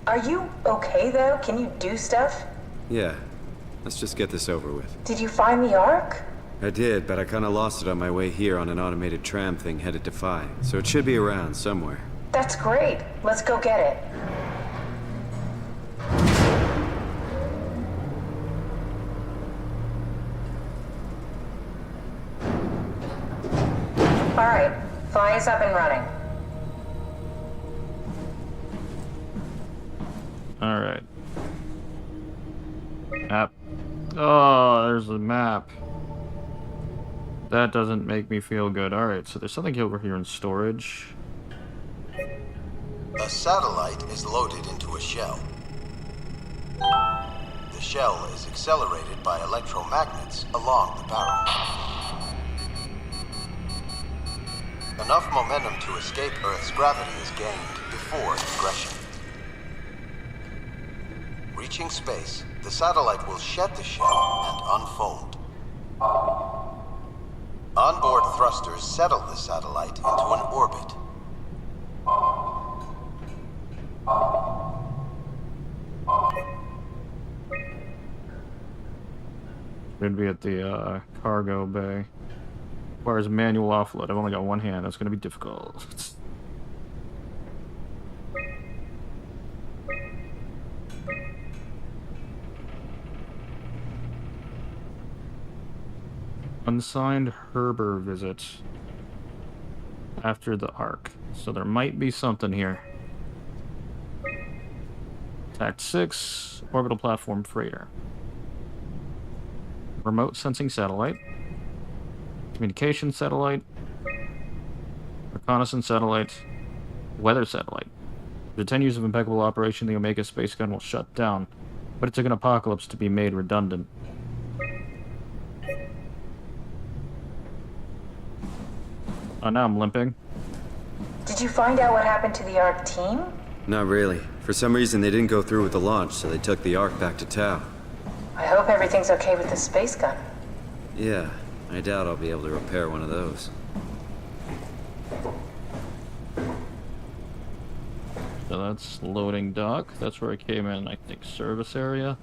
Are you okay, though? Can you do stuff? Yeah. Let's just get this over with. Did you find the Ark? I did, but I kinda lost it on my way here on an automated tram thing headed to Phi. So it should be around somewhere. That's great. Let's go get it. All right, Phi is up and running. All right. Map. Oh, there's a map. That doesn't make me feel good. All right, so there's something over here in storage. A satellite is loaded into a shell. The shell is accelerated by electromagnets along the barrel. Enough momentum to escape Earth's gravity is gained before ingression. Reaching space, the satellite will shed the shell and unfold. Onboard thrusters settle the satellite into an orbit. Should be at the cargo bay. Requires manual offload. I've only got one hand. That's going to be difficult. Unsigned Herber visit after the Ark. So there might be something here. Tact 6, orbital platform freighter. Remote sensing satellite. Communication satellite. Reconnaissance satellite. Weather satellite. After 10 years of impeccable operation, the Omega space gun will shut down. But it took an apocalypse to be made redundant. Oh, now I'm limping. Did you find out what happened to the ARC team? Not really. For some reason, they didn't go through with the launch, so they took the Ark back to Tau. I hope everything's okay with the space gun. Yeah, I doubt I'll be able to repair one of those. So that's loading dock. That's where I came in, I think. Service area?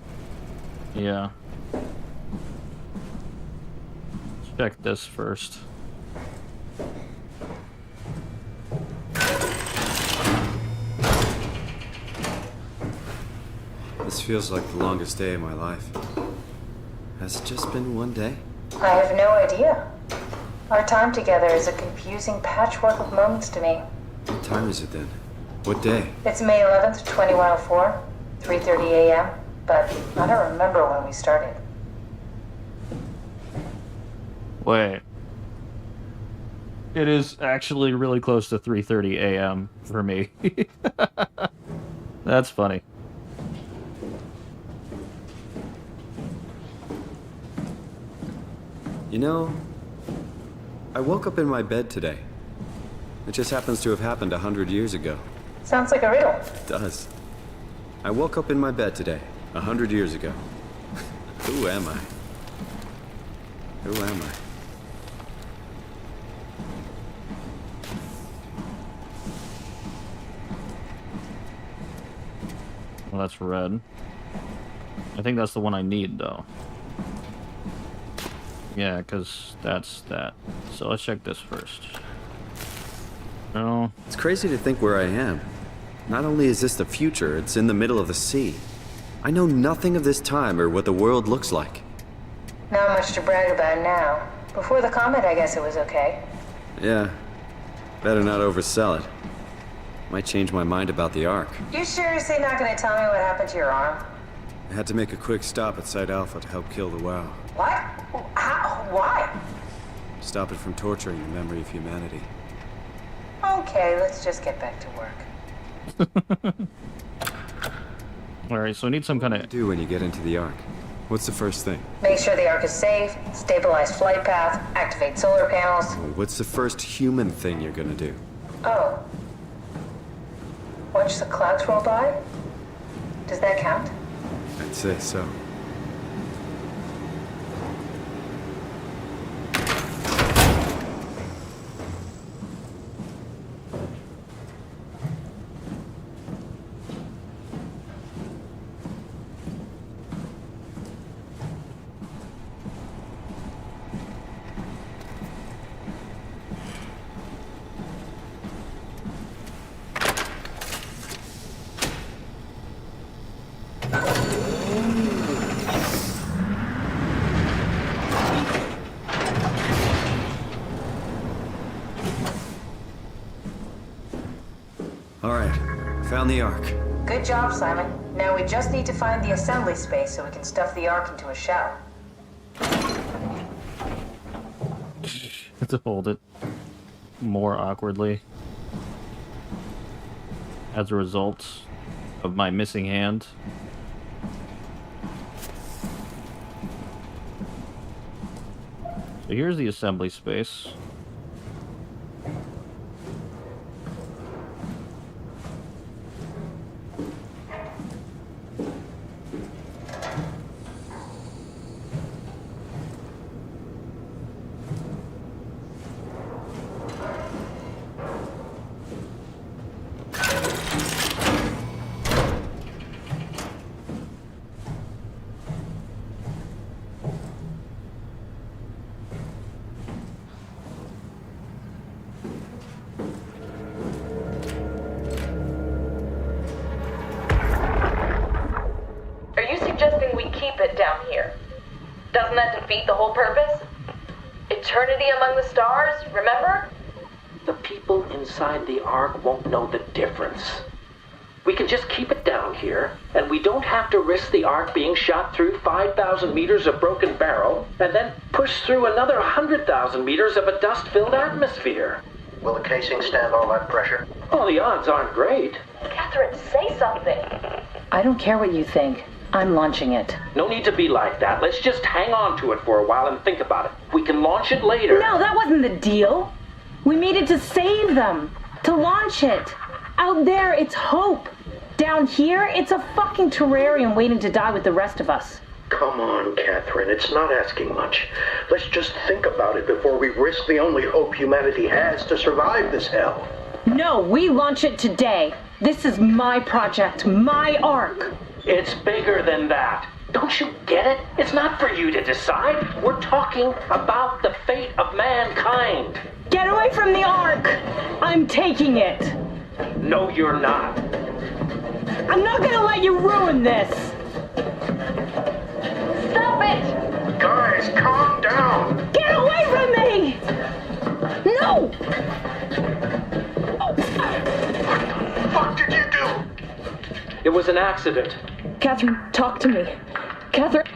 Yeah. Let's check this first. This feels like the longest day of my life. Has it just been one day? I have no idea. Our time together is a confusing patchwork of moments to me. What time is it then? What day? It's May 11th, 2104, 3:30 a.m., but I don't remember when we started. Wait. It is actually really close to 3:30 a.m. for me. That's funny. You know, I woke up in my bed today. It just happens to have happened 100 years ago. Sounds like a riddle. It does. I woke up in my bed today, 100 years ago. Who am I? Who am I? Well, that's red. I think that's the one I need, though. Yeah, because that's that. So let's check this first. No. It's crazy to think where I am. Not only is this the future, it's in the middle of the sea. I know nothing of this time or what the world looks like. Not much to brag about now. Before the comet, I guess it was okay. Yeah. Better not oversell it. Might change my mind about the Ark. You seriously not gonna tell me what happened to your arm? I had to make a quick stop at Site Alpha to help kill the WoW. What? How? Why? Stop it from torturing the memory of humanity. Okay, let's just get back to work. Alright, so I need some kind of... What do you do when you get into the Ark? What's the first thing? Make sure the Ark is safe, stabilize flight path, activate solar panels. What's the first human thing you're gonna do? Oh. Watch the clouds roll by? Does that count? I'd say so. Found the Ark. Good job, Simon. Now we just need to find the assembly space so we can stuff the Ark into a shell. To hold it more awkwardly as a result of my missing hand. So here's the assembly space. Are you suggesting we keep it down here? Doesn't that defeat the whole purpose? eternity among the stars, remember? The people inside the Ark won't know the difference. We can just keep it down here, and we don't have to risk the Ark being shot through 5,000 meters of broken barrel, and then push through another 100,000 meters of a dust-filled atmosphere. Will the casing stand all that pressure? Oh, the odds aren't great. Catherine, say something. I don't care what you think. I'm launching it. No need to be like that. Let's just hang on to it for a while and think about it. We can launch it later. No, that wasn't the deal. We made it to save them. To launch it. Out there, it's hope. Down here, it's a fucking terrarium waiting to die with the rest of us. Come on, Catherine. It's not asking much. Let's just think about it before we risk the only hope humanity has to survive this hell. No, we launch it today. This is my project, my Ark. It's bigger than that. Don't you get it? It's not for you to decide. We're talking about the fate of mankind. Get away from the Ark! I'm taking it. No, you're not. I'm not gonna let you ruin this. Stop it! Guys, calm down! Get away from me! No! What the fuck did you do? It was an accident. Catherine, talk to me. Catherine.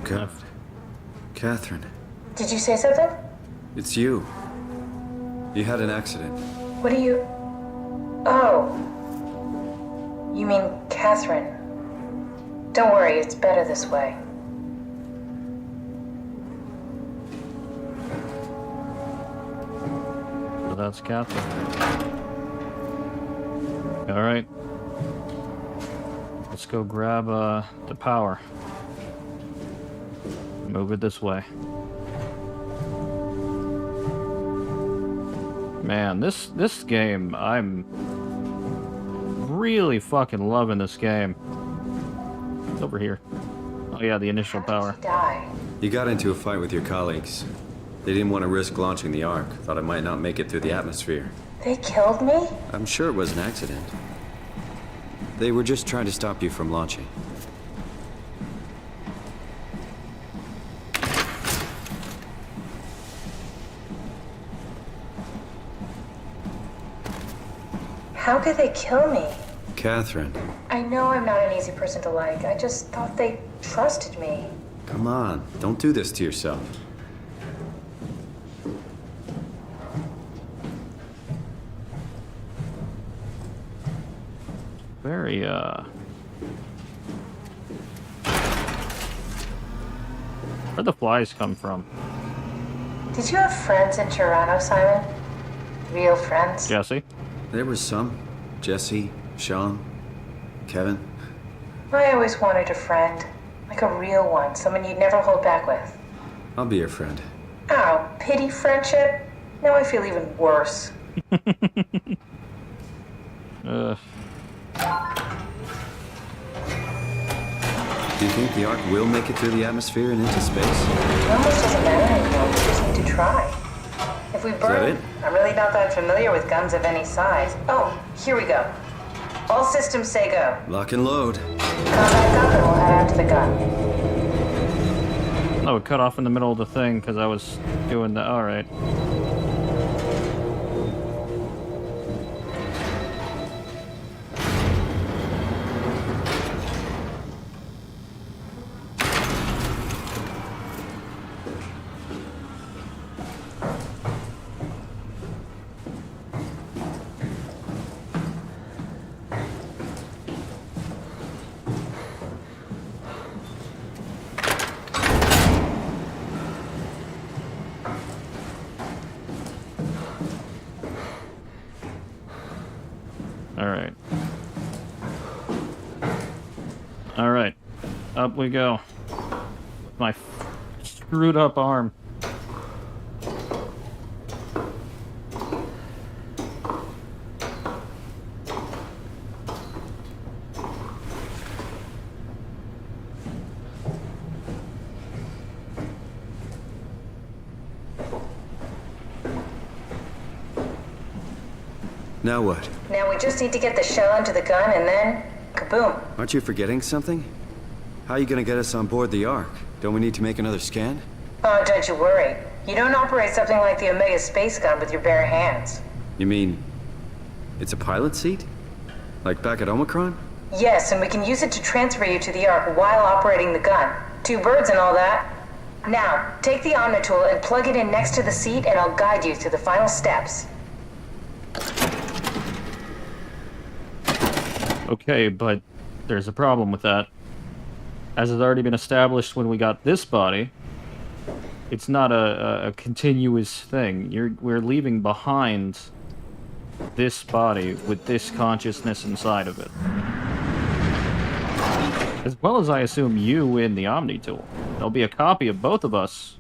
Okay. Catherine, Did you say something? it's you. You had an accident. What do you... Oh. You mean Catherine. Don't worry, it's better this way. So that's Catherine. Alright. Let's go grab the power. Move it this way. Man, this game, I'm really fucking loving this game. It's over here. Oh yeah, the initial power. You got into a fight with your colleagues. They didn't want to risk launching the Ark. Thought I might not make it through the atmosphere. They killed me? I'm sure it was an accident. They were just trying to stop you from launching. How could they kill me? Catherine, I know I'm not an easy person to like. I just thought they trusted me. come on. Don't do this to yourself. Very, where'd the flies come from? Did you have friends in Toronto, Simon? Real friends? Jesse? There was some. Jesse, Sean, Kevin. I always wanted a friend. Like a real one. Someone you'd never hold back with. I'll be your friend. Oh, pity friendship? Now I feel even worse. Do you think the Ark will make it through the atmosphere and into space? It almost doesn't matter anymore. We just need to try. If we burn, I'm really not that familiar with guns of any size. Oh, here we go. All systems say go. Lock and load. Combat up and we'll head out to the gun. Oh, it cut off in the middle of the thing because I was doing the... Alright. Alright. Alright. Up we go. With my screwed up arm. Now what? Now we just need to get the shell into the gun and then, kaboom. Aren't you forgetting something? How are you gonna get us on board the Ark? Don't we need to make another scan? Oh, don't you worry. You don't operate something like the Omega space gun with your bare hands. You mean it's a pilot seat? Like back at Omicron? Yes, and we can use it to transfer you to the Ark while operating the gun. 2 birds and all that. Now, take the Omnitool and plug it in next to the seat, and I'll guide you through the final steps. Okay, but there's a problem with that. As has already been established when we got this body, it's not a continuous thing. We're leaving behind this body with this consciousness inside of it. As well as, I assume, you in the Omnitool. There'll be a copy of both of us.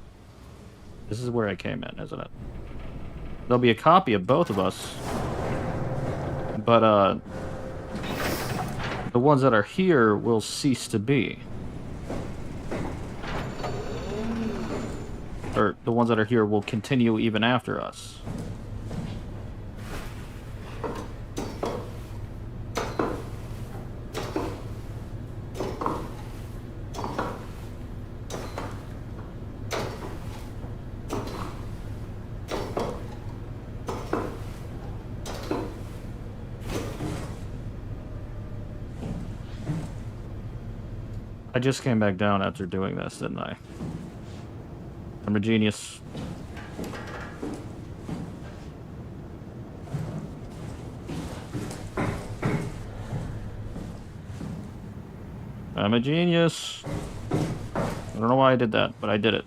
This is where I came in, isn't it? There'll be a copy of both of us. But, the ones that are here will cease to be. Or the ones that are here will continue even after us. I just came back down after doing this, didn't I? I'm a genius. I'm a genius. I don't know why I did that, but I did it.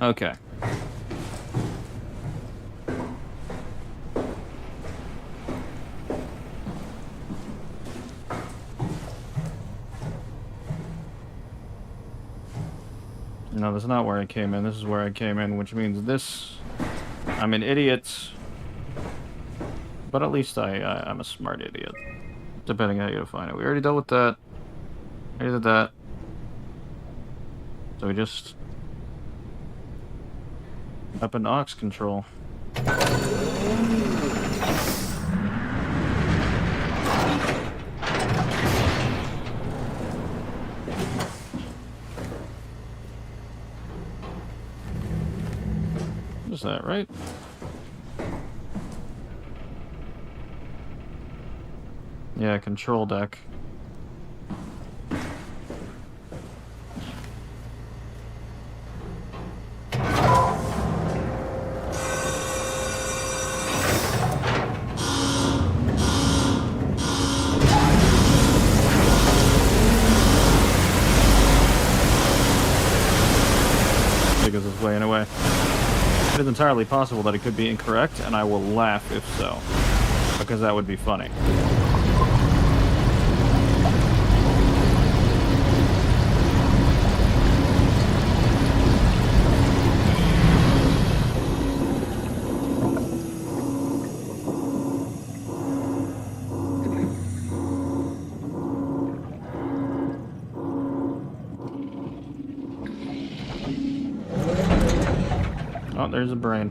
Okay. No, that's not where I came in. This is where I came in, which means this... I'm an idiot. But at least I'm a smart idiot. Depending on how you define it. We already dealt with that. I did that. So we just... up in aux control. Is that right? Yeah, control deck. Goes this way anyway. It is entirely possible that it could be incorrect, and I will laugh if so, because that would be funny. Oh, there's a brain.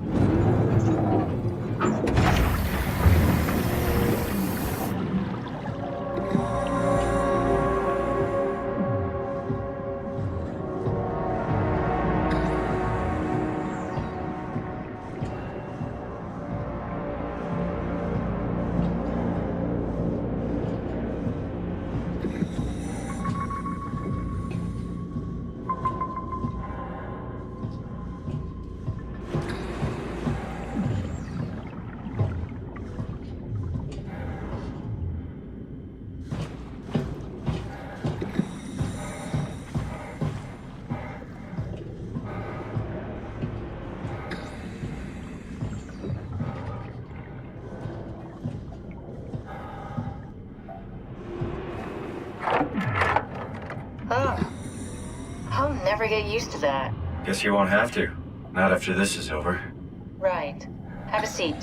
Oh. I'll never get used to that. Guess you won't have to. Not after this is over. Right. Have a seat.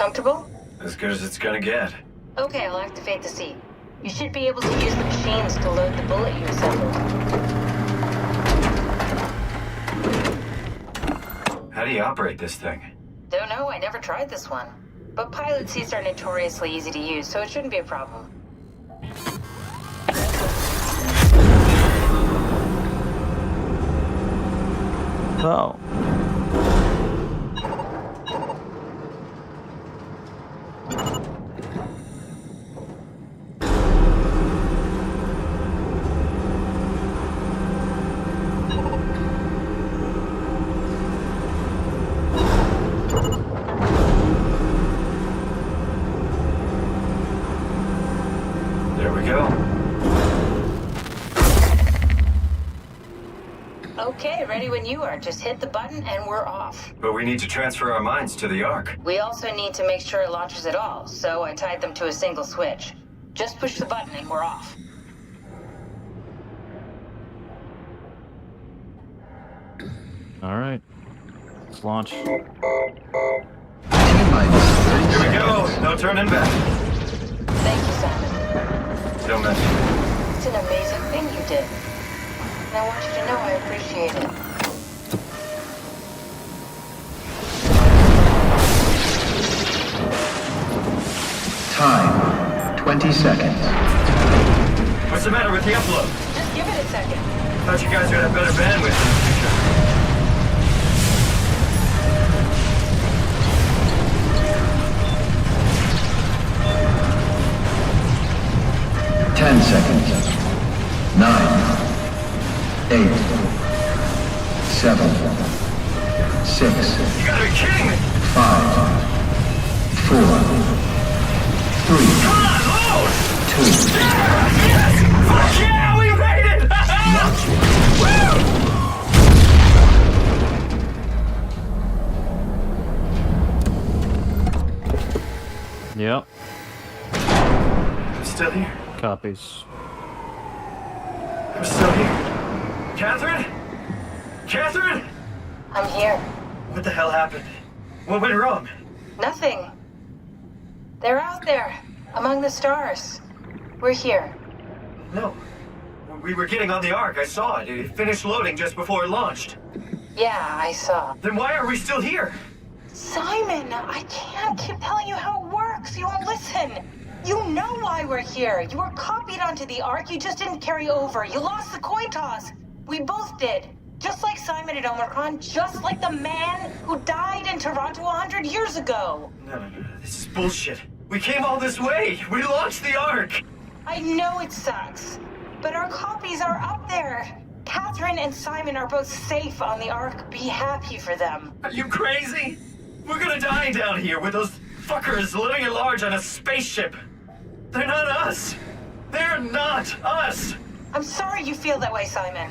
Comfortable? As good as it's gonna get. Okay, I'll activate the seat. You should be able to use the machines to load the bullet you assembled. How do you operate this thing? Don't know, I never tried this one. But pilot seats are notoriously easy to use, so it shouldn't be a problem. Oh. There we go. Okay, ready when you are. Just hit the button and we're off. But we need to transfer our minds to the Ark. We also need to make sure it launches at all, so I tied them to a single switch. Just push the button and we're off. All right. Let's launch. Here we go. No turning back. Thank you, Simon. Don't mention it. It's an amazing thing you did. And I want you to know I appreciate it. Time, 20 seconds. What's the matter with the upload? Just give it a second. Thought you guys would have better bandwidth in the future. Ten seconds. 9, 8, 7, 6. You gotta be kidding me! 5, 4, 3, Come on, load! 2. Yes! Fuck yeah, we made it! Woo! Yep. I'm still here. Copies. I'm still here. Catherine? Catherine? I'm here. What the hell happened? What went wrong? Nothing. They're out there, among the stars. We're here. No. We were getting on the Ark. I saw it. It finished loading just before it launched. Yeah, I saw. Then why are we still here? Simon, I can't keep telling you how it works. You won't listen. You know why we're here. You were copied onto the Ark. You just didn't carry over. You lost the coin toss. We both did. Just like Simon at Omicron, just like the man who died in Toronto 100 years ago. No. This is bullshit. We came all this way. We launched the Ark. I know it sucks, but our copies are up there. Catherine and Simon are both safe on the Ark. Be happy for them. Are you crazy? We're gonna die down here with those fuckers living at large on a spaceship. They're not us. They're not us. I'm sorry you feel that way, Simon.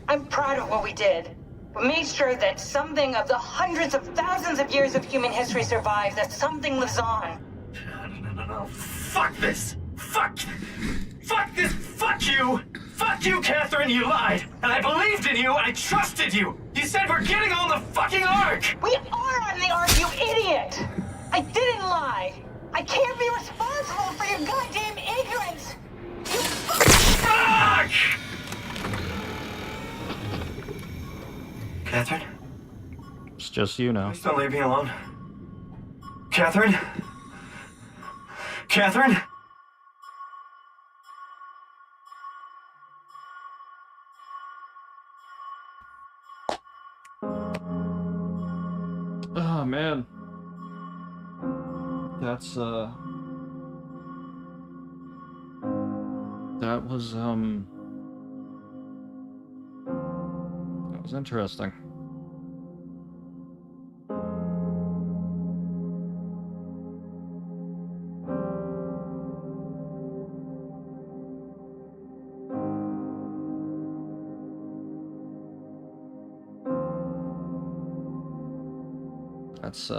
I'm proud of what we did. We made sure that something of the hundreds of thousands of years of human history survives, that something lives on. No. Fuck this. Fuck this. Fuck you. Fuck you, Catherine. You lied. And I believed in you. I trusted you. You said we're getting on the fucking Ark. We are on the Ark, you idiot. I didn't lie. I can't be responsible for your goddamn ignorance. You fuck! Catherine? It's just you now. Please don't leave me alone. Catherine? Catherine? Oh, man. That's, that was interesting. That's,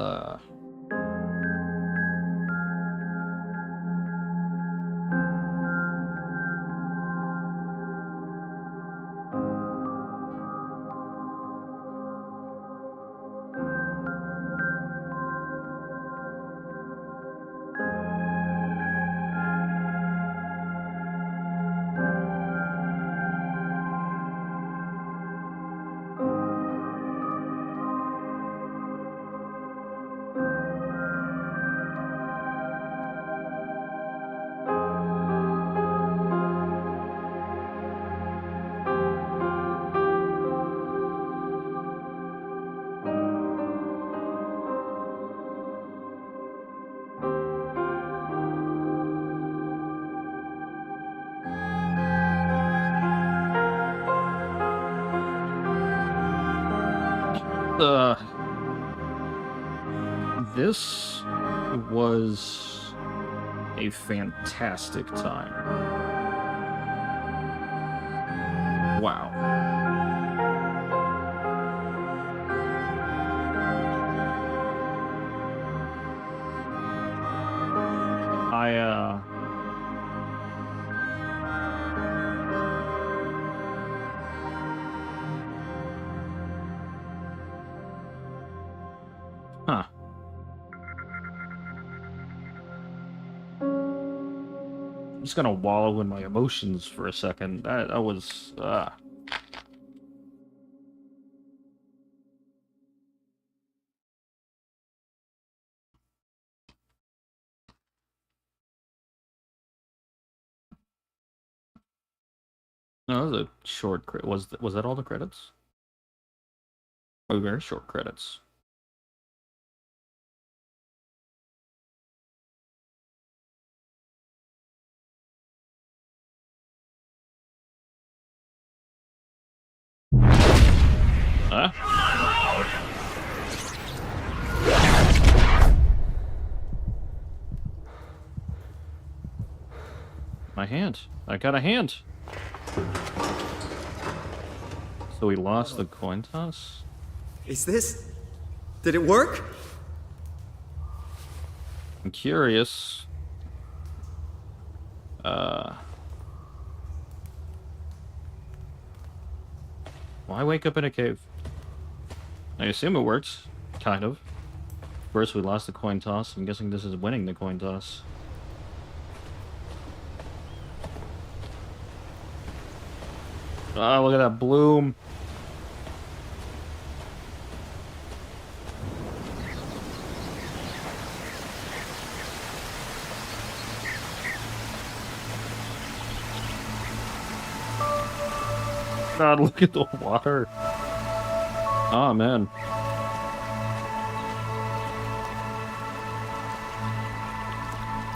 This was a fantastic time. Wow. Huh. I'm just gonna wallow in my emotions for a second. That was, No, that was a short was that all the credits? Oh, very short credits. Huh? My hand. I got a hand. So we lost the coin toss? Is this... Did it work? I'm curious. Why wake up in a cave? I assume it works. Kind of. First we lost the coin toss. I'm guessing this is winning the coin toss. Oh, look at that bloom. God, look at the water. Oh, man.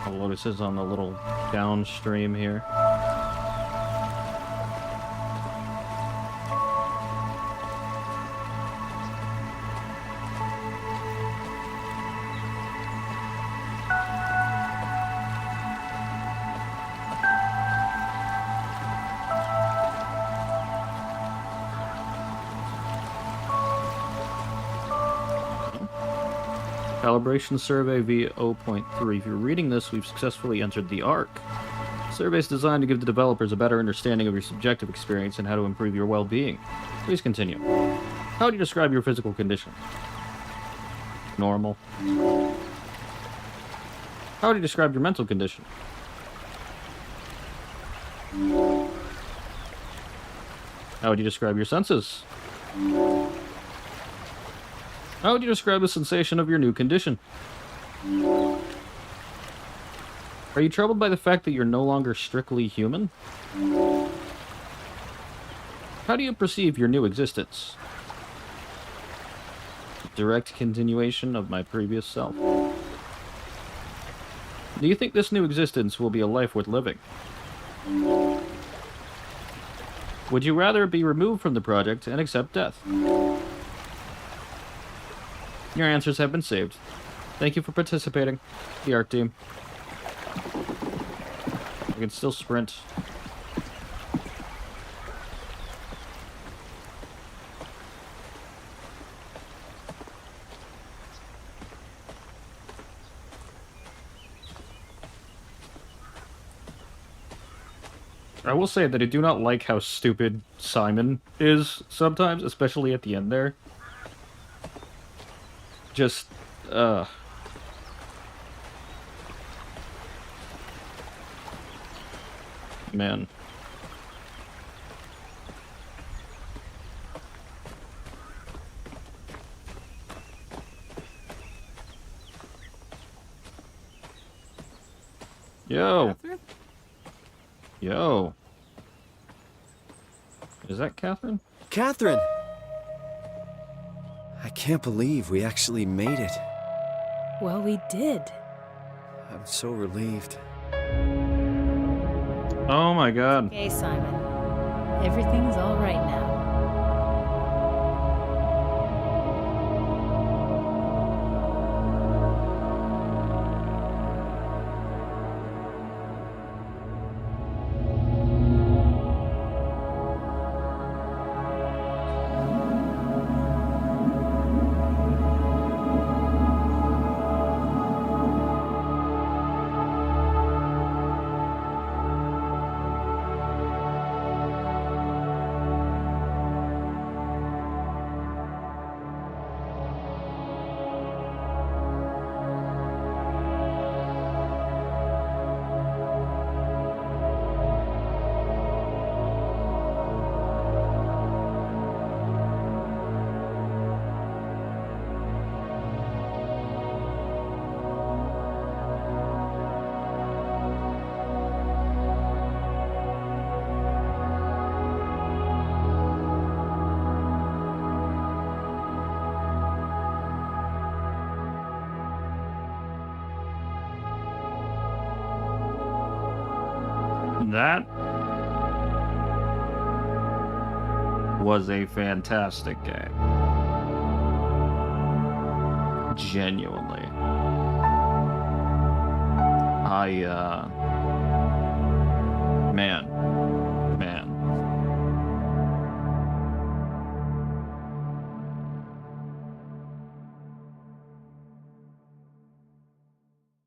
Oh, Lotus is on the little downstream here. Calibration survey V0.3. If you're reading this, we've successfully entered the Ark. The survey is designed to give the developers a better understanding of your subjective experience and how to improve your well-being. Please continue. How would you describe your physical condition? Normal. How would you describe your mental condition? How would you describe your senses? How would you describe the sensation of your new condition? Are you troubled by the fact that you're no longer strictly human? How do you perceive your new existence? Direct continuation of my previous self. Do you think this new existence will be a life worth living? Would you rather be removed from the project and accept death? Your answers have been saved. Thank you for participating, the Ark team. I can still sprint. I will say that I do not like how stupid Simon is sometimes, especially at the end there. Just, man. Yo. Catherine? Yo. Is that Catherine? Catherine! I can't believe we actually made it. Well, we did. I'm so relieved. Oh my god. Okay, Simon. Everything's all right now. That was a fantastic game. Genuinely. Man.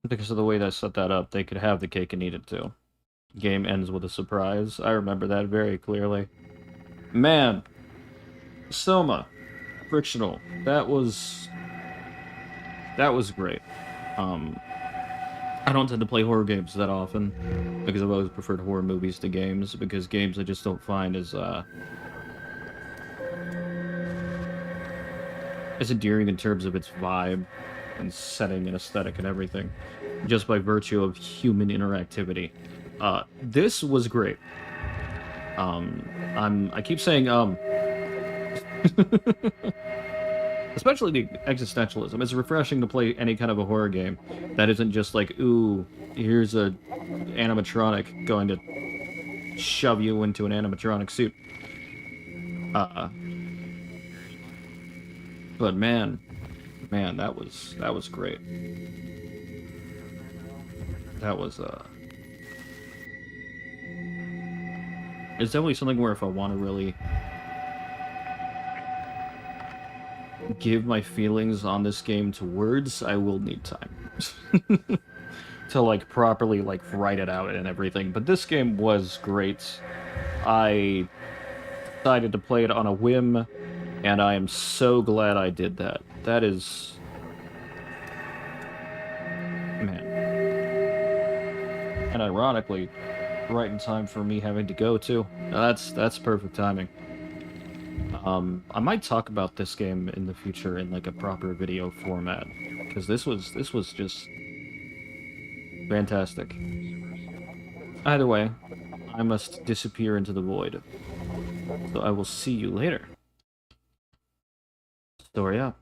Because of the way they set that up, they could have the cake and eat it too. Game ends with a surprise. I remember that very clearly. Man. SOMA. Frictional. That was great. I don't tend to play horror games that often, because I've always preferred horror movies to games, because games I just don't find as endearing in terms of its vibe and setting and aesthetic and everything, just by virtue of human interactivity. This was great. I keep saying especially the existentialism. It's refreshing to play any kind of a horror game that isn't just like, ooh, here's a animatronic going to shove you into an animatronic suit. But man, that was great. That was it's definitely something where if I want to really give my feelings on this game to words, I will need time to like properly like write it out and everything. But this game was great. I decided to play it on a whim, and I am so glad I did that. That is, man. And ironically, right in time for me having to go too. That's perfect timing. I might talk about this game in the future in like a proper video format, because this was just fantastic. Either way, I must disappear into the void. So I will see you later. Story up.